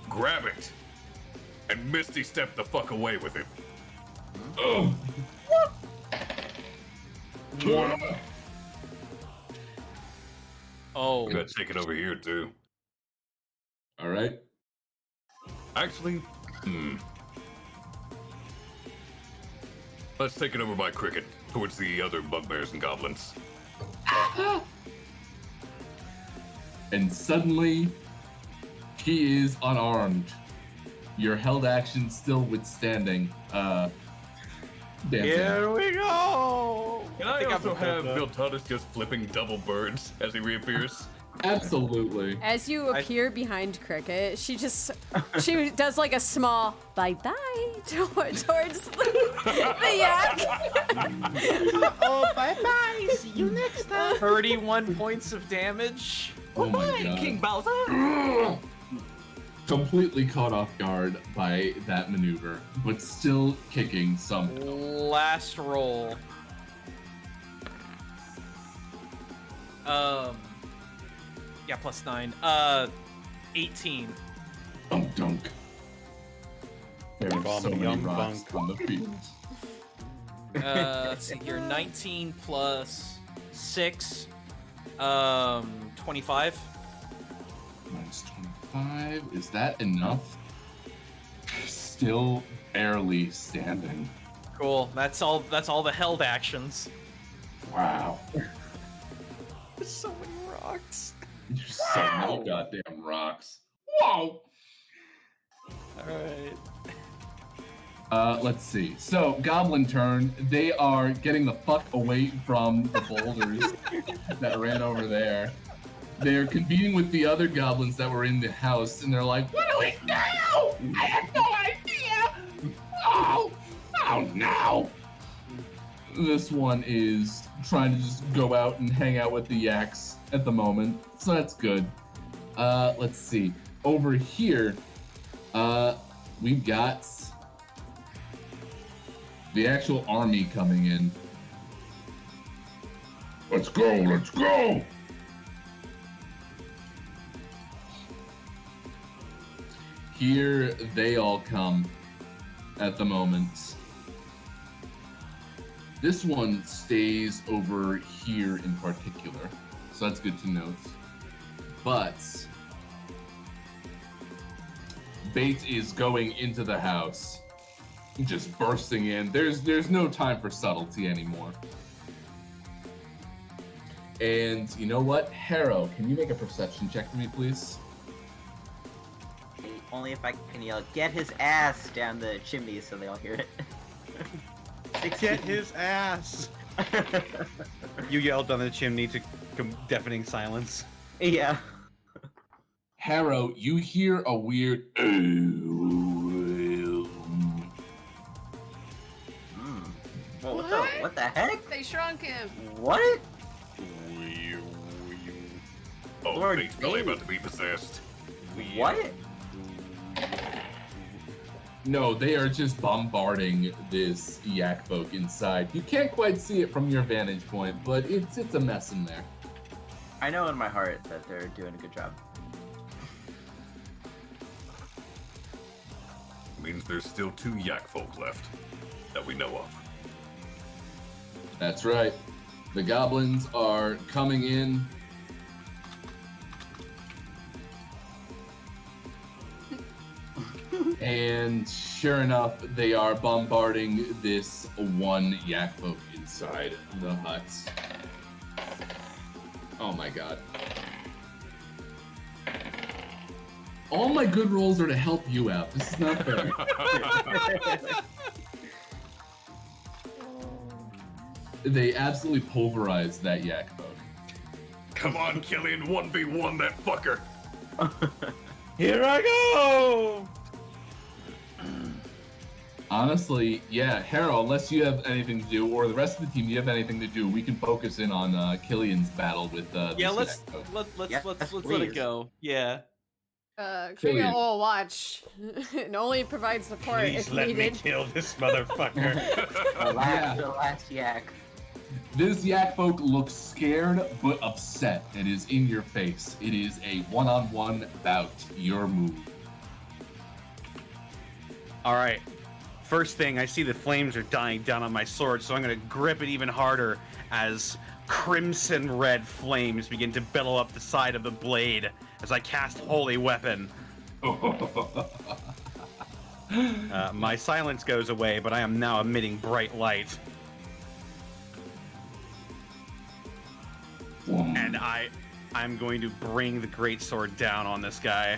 grab it, and Misty step the fuck away with it. Oh. Oh. I'm gonna take it over here too. All right. Actually, let's take it over by Cricket, towards the other bugbears and goblins. And suddenly, he is unarmed. Your held action still withstanding. Dancing. Here we go. Can I think also I'm have good, Viltatus just flipping double birds as he reappears? Absolutely. As you appear behind Cricket, she does like a small bye-bye towards the yak. Oh, bye-bye. See you next time. 31 points of damage. Oh my god. King Bowser! Completely caught off guard by that maneuver, but still kicking somehow. Last roll. Yeah, +9. 18. Dunk. There are Bum, so many yum, rocks bunk. on the field. Let's see here. 19 plus 6. 25. Minus 25. Is that enough? Still barely standing. Cool. That's all the held actions. Wow. There's so many rocks. There's so many goddamn rocks. Whoa! Alright. Let's see. So, Goblin turn. They are getting the fuck away from the boulders that ran over there. They're competing with the other goblins that were in the house, and they're like, "What do we do? I have no idea! Oh no!" This one is trying to just go out and hang out with the yaks at the moment, so that's good. Let's see. Over here, we've got the actual army coming in. Let's go, let's go! Here they all come at the moment. This one stays over here in particular, so that's good to note. But Bait is going into the house, just bursting in. There's no time for subtlety anymore. And you know what? Harrow, can you make a perception check for me, please? Only if I can yell, "Get his ass" down the chimney so they all hear it. 16. Get his ass. You yelled down the chimney to deafening silence. Yeah. Harrow, you hear a weird Well, what the heck? They shrunk him. What? Oh, Lord Bate's probably Dave. about to be possessed. What? No, they are just bombarding this yak folk inside. You can't quite see it from your vantage point, but it's a mess in there. I know in my heart that they're doing a good job. Means there's still 2 yak folk left that we know of. That's right. The goblins are coming in. And sure enough, they are bombarding this one yak folk inside the hut. Oh my god. All my good rolls are to help you out. This is not fair. They absolutely pulverized that yak folk. Come on, Killian, 1v1 that fucker. Here I go! Honestly, yeah, Harrow, unless you have anything to do, or the rest of the team, you have anything to do, we can focus in on Killian's battle with Yeah, this let's yak folk. let please. it go. Yeah. Criminal will watch. And only provide support Please if let needed. me kill this motherfucker. The last yak. This yak folk looks scared but upset. It is in your face. It is a one-on-one bout. Your move. All right. First thing, I see the flames are dying down on my sword, so I'm going to grip it even harder as crimson red flames begin to bellow up the side of the blade as I cast Holy Weapon. My silence goes away, but I am now emitting bright light. And I'm going to bring the greatsword down on this guy.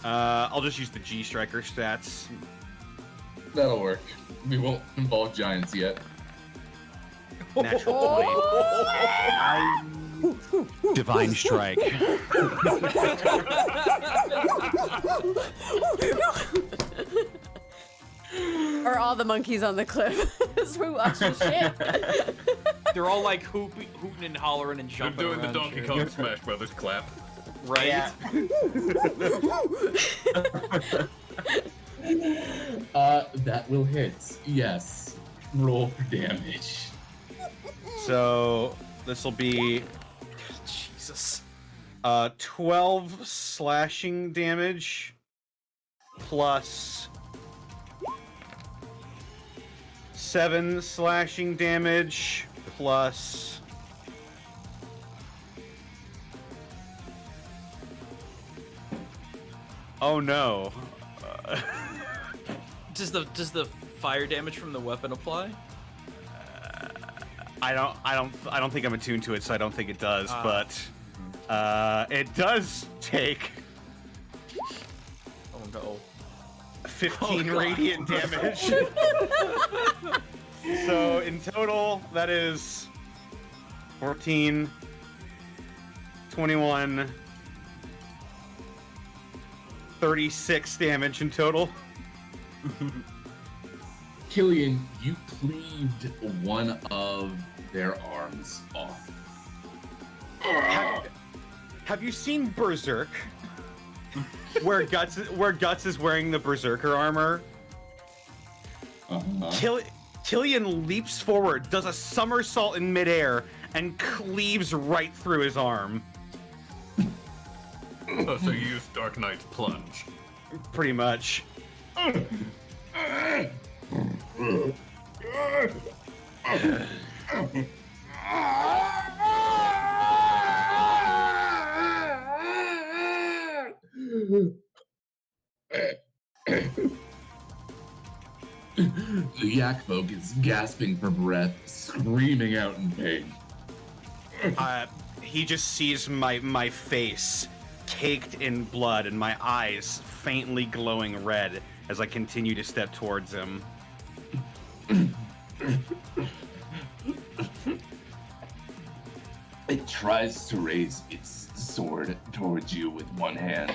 I'll just use the G-Striker stats. That'll work. We won't involve giants yet. Natural 20. Divine Strike. Or all the monkeys on the cliff as we watch the shit. They're all like hooting and hollering and They're jumping doing the around Donkey shit. Kong Smash Brothers clap. Right? Yeah. That will hit. Yes. Roll for damage. So this will be Jesus. 12 slashing damage plus 7 slashing damage plus oh no. Does the fire damage from the weapon apply? I don't think I'm attuned to it, so I don't think it does, but it does take Oh no. 15 God. radiant damage. So in total, that is 14, 21, 36 damage in total. Killian, you cleaved one of their arms off. Have you seen Berserk? where Guts is wearing the Berserker armor? Killian leaps forward, does a somersault in midair, and cleaves right through his arm. Oh, so you use Dark Knight's plunge. Pretty much. The yak folk is gasping for breath, screaming out in pain. He just sees my face caked in blood and my eyes faintly glowing red as I continue to step towards him. It tries to raise its sword towards you with one hand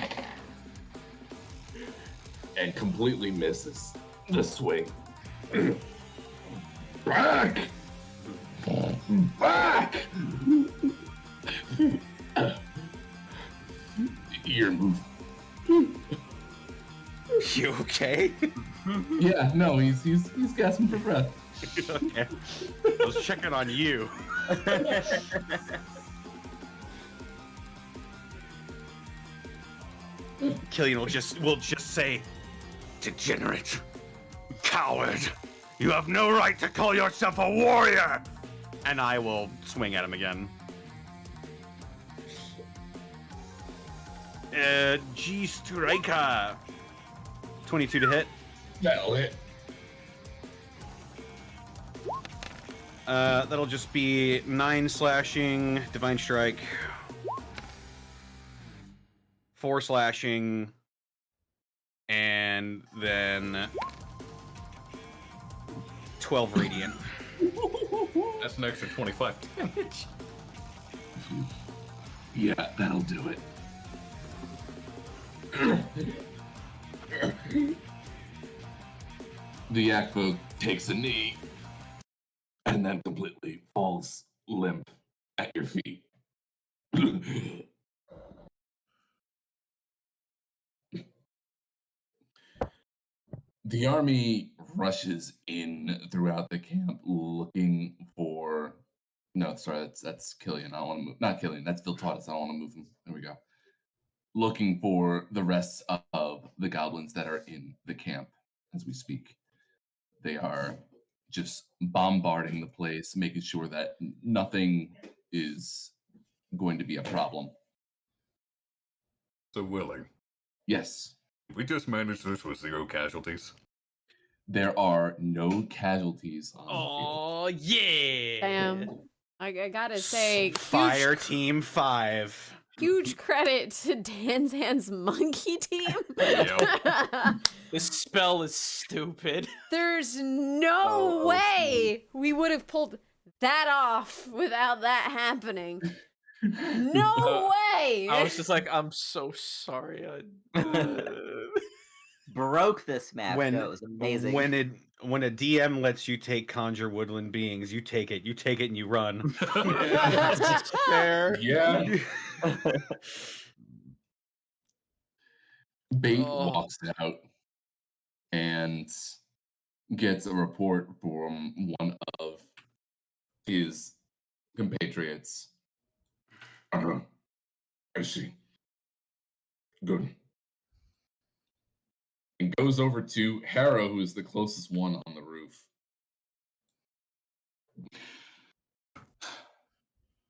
and completely misses the swing. Back! Back! Your move. You okay? Yeah, no, he's gasping for breath. Okay. I was checking on you. Killian will just say, "Degenerate, coward! You have no right to call yourself a warrior!" And I will swing at him again. G Striker. 22 to hit. That'll hit. That'll just be 9 slashing, divine strike, 4 slashing, and then 12 radiant. That's an extra 25 damage. Yeah, that'll do it. The Yakbo takes a knee and then completely falls limp at your feet. The army rushes in throughout the camp looking for. No, sorry, that's Killian. I don't want to move. Not Killian. That's Viltatus. I don't want to move him. There we go. Looking for the rest of the goblins that are in the camp as we speak. They are just bombarding the place, making sure that nothing is going to be a problem. So, Willie, Yes, if we just managed this with 0 casualties, there are no casualties on the field. Oh yeah. Damn. I gotta say, Fire Team 5. huge credit to Danzan's monkey team. This spell is stupid. There's no way we would have pulled that off without that happening. No way! I was just like, I'm so sorry. Broke this map. When No, it was amazing. when a DM lets you take conjure woodland beings, you take it and you run. Fair. Yeah. Bait Oh. walks out and gets a report from one of his compatriots. I see. Good. And goes over to Harrow, who is the closest one on the roof.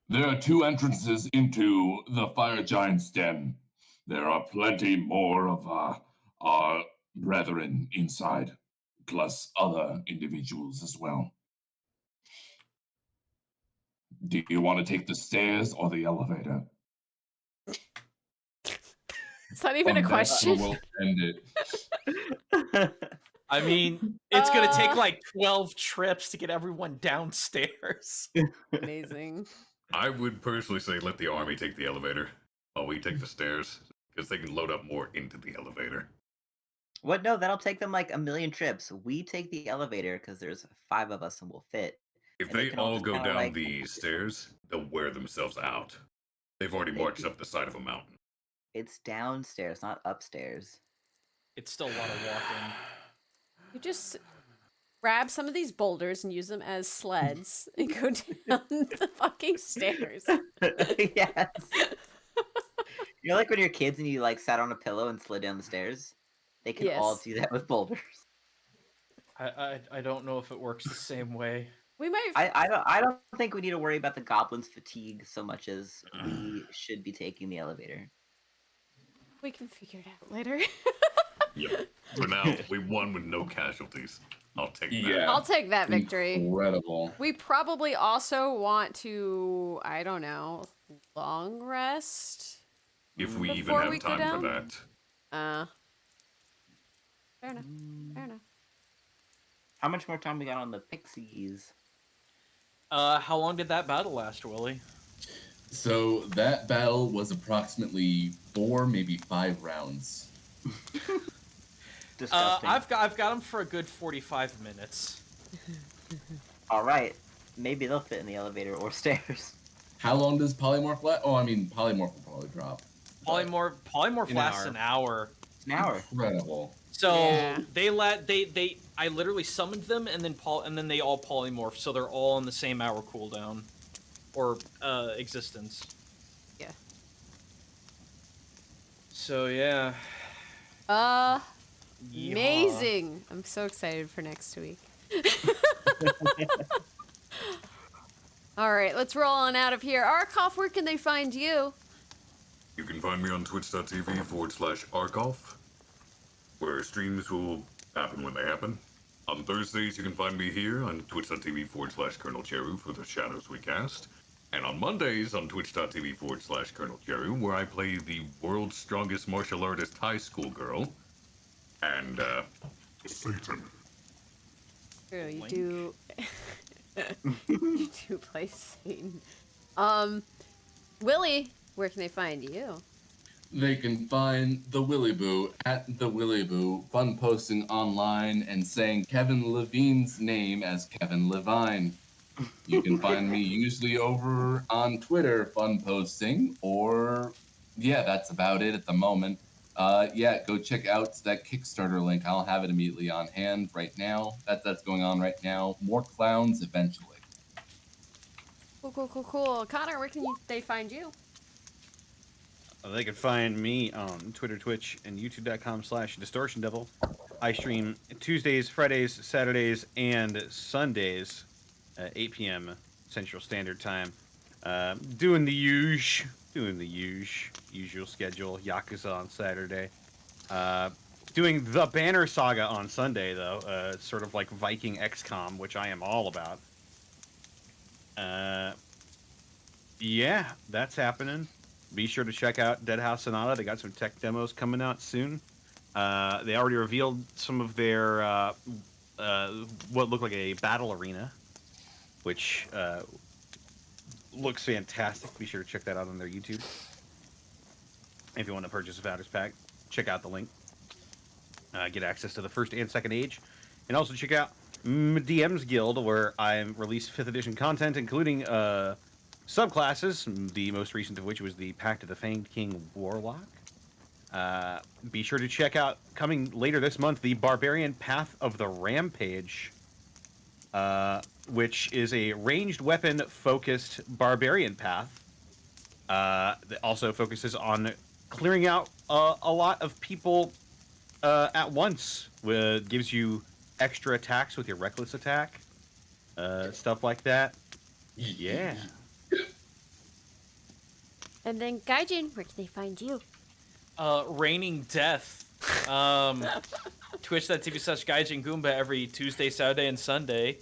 There are 2 entrances into the fire giant's den. There are plenty more of our brethren inside, plus other individuals as well. Do you want to take the stairs or the elevator? It's not even a On that, question. We'll end it. I mean, it's gonna take like 12 trips to get everyone downstairs. Amazing. I would personally say let the army take the elevator while we take the stairs, because they can load up more into the elevator. What? No, that'll take them like a million trips. We take the elevator because there's 5 of us and we'll fit. If And they they can all all just go kinda, down like- the stairs, they'll wear themselves out. They've already marched up the side of a mountain. It's downstairs, not upstairs. It's still a lot of walking. You just grab some of these boulders and use them as sleds and go down the fucking stairs. Yes. You know, like when you're kids and you like sat on a pillow and slid down the stairs? They can all Yes. do that with boulders. I don't know if it works the same way. We might. I don't think we need to worry about the goblins' fatigue so much as we should be taking the elevator. We can figure it out later. Yep. For now, we won with no casualties. I'll take that. Yeah. I'll take that victory. Incredible. We probably also want to, I don't know, long rest. If we even Before have we go time down? for that. Fair enough. Fair enough. How much more time we got on the pixies? How long did that battle last, Willie? So that battle was approximately 4, maybe 5 rounds. Disgusting. I've got them for a good 45 minutes. All right, maybe they'll fit in the elevator or stairs. How long does polymorph last? Oh, I mean, polymorph will probably drop. Polymorph An lasts hour. an hour. An hour. Incredible. So Yeah. I literally summoned them, and then they all polymorphed, so they're all on the same hour cooldown or existence. Yeah. So yeah. Yeehaw. Amazing. I'm so excited for next week. All right, let's roll on out of here. Arkoff, where can they find you? You can find me on twitch.tv/Arkoff, where streams will happen when they happen. On Thursdays, you can find me here on twitch.tv/ColonelCheru for the Shadows we cast. And on Mondays, on twitch.tv/ColonelCheru, where I play the world's strongest martial artist high school girl. And, Satan. True, you do. You do play Satan. Willie, where can they find you? They can find the Willy Boo at the Willy Boo, fun posting online and saying Kevin Levine's name as Kevin Levine. You can find me usually over on Twitter, fun posting, or yeah, that's about it at the moment. Yeah, go check out that Kickstarter link. I'll have it immediately on hand right now. That's going on right now. More clowns eventually. Cool. Connor, where can they find you? They can find me on Twitter, Twitch, and YouTube.com/DistortionDevil. I stream Tuesdays, Fridays, Saturdays, and Sundays at 8 p.m. Central Standard Time. Doing the usual schedule. Yakuza on Saturday. Doing the Banner Saga on Sunday, though. It's sort of like Viking XCOM, which I am all about. Yeah, that's happening. Be sure to check out Deadhouse Sonata. They got some tech demos coming out soon. They already revealed some of their what looked like a battle arena, which looks fantastic. Be sure to check that out on their YouTube. If you want to purchase a Founders Pack, check out the link. Get access to the first and second age. And also check out DM's Guild, where I release 5th edition content, including subclasses, the most recent of which was the Pact of the Fanged King Warlock. Be sure to check out, coming later this month, the Barbarian Path of the Rampage, which is a ranged weapon-focused barbarian path. That also focuses on clearing out a lot of people at once. Gives you extra attacks with your reckless attack, stuff like that. Yeah. And then Gaijin, where can they find you? Raining Death. Twitch.tv/Gaijin Goomba every Tuesday, Saturday, and Sunday.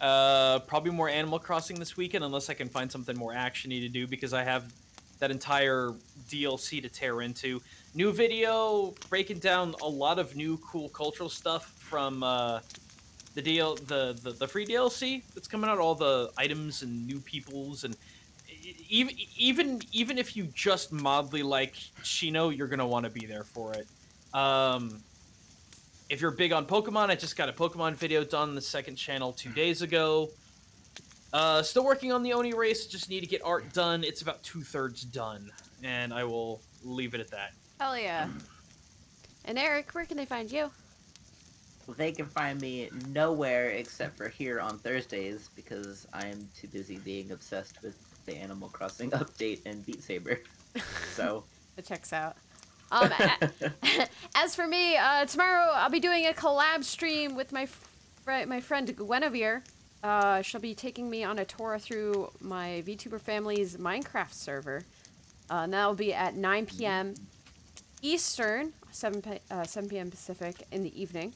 Probably more Animal Crossing this weekend, unless I can find something more actiony to do, because I have that entire DLC to tear into. New video breaking down a lot of new cool cultural stuff from the free DLC that's coming out, all the items and new peoples, and even if you just mildly like Shino, you're gonna want to be there for it. If you're big on Pokemon, I just got a Pokemon video done on the second channel 2 days ago. Still working on the Oni race, just need to get art done. It's about 2/3 done, and I will leave it at that. Hell yeah. And Eric, where can they find you? They can find me nowhere except for here on Thursdays, because I am too busy being obsessed with the Animal Crossing update and Beat Saber. So It checks out. As for me, tomorrow I'll be doing a collab stream with my friend Guinevere. She'll be taking me on a tour through my VTuber family's Minecraft server. And that'll be at 9 p.m. Eastern, 7 p.m. Pacific in the evening.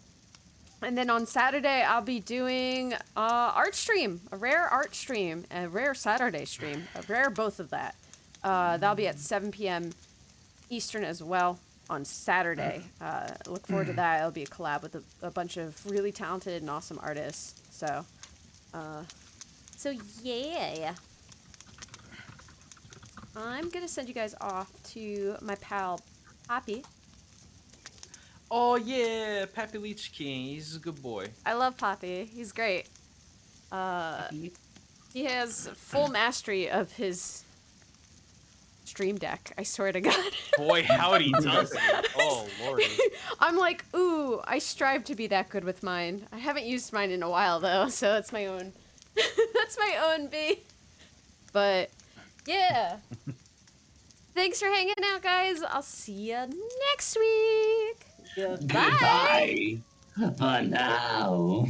And then on Saturday, I'll be doing art stream, a rare art stream, a rare Saturday stream, a rare both of that. That'll be at 7 p.m. Eastern as well on Saturday. Look forward to that. It'll be a collab with a bunch of really talented and awesome artists. So yeah. I'm gonna send you guys off to my pal Poppy. Oh yeah, Pappy Leech King. He's a good boy. I love Poppy. He's great. He has full mastery of his Stream Deck. I swear to God. Boy, howdy does it. Oh, lordy. I'm like, ooh, I strive to be that good with mine. I haven't used mine in a while though, so that's my own. That's my own B. But yeah. Thanks for hanging out, guys. I'll see you next week. Goodbye. Goodbye. For now.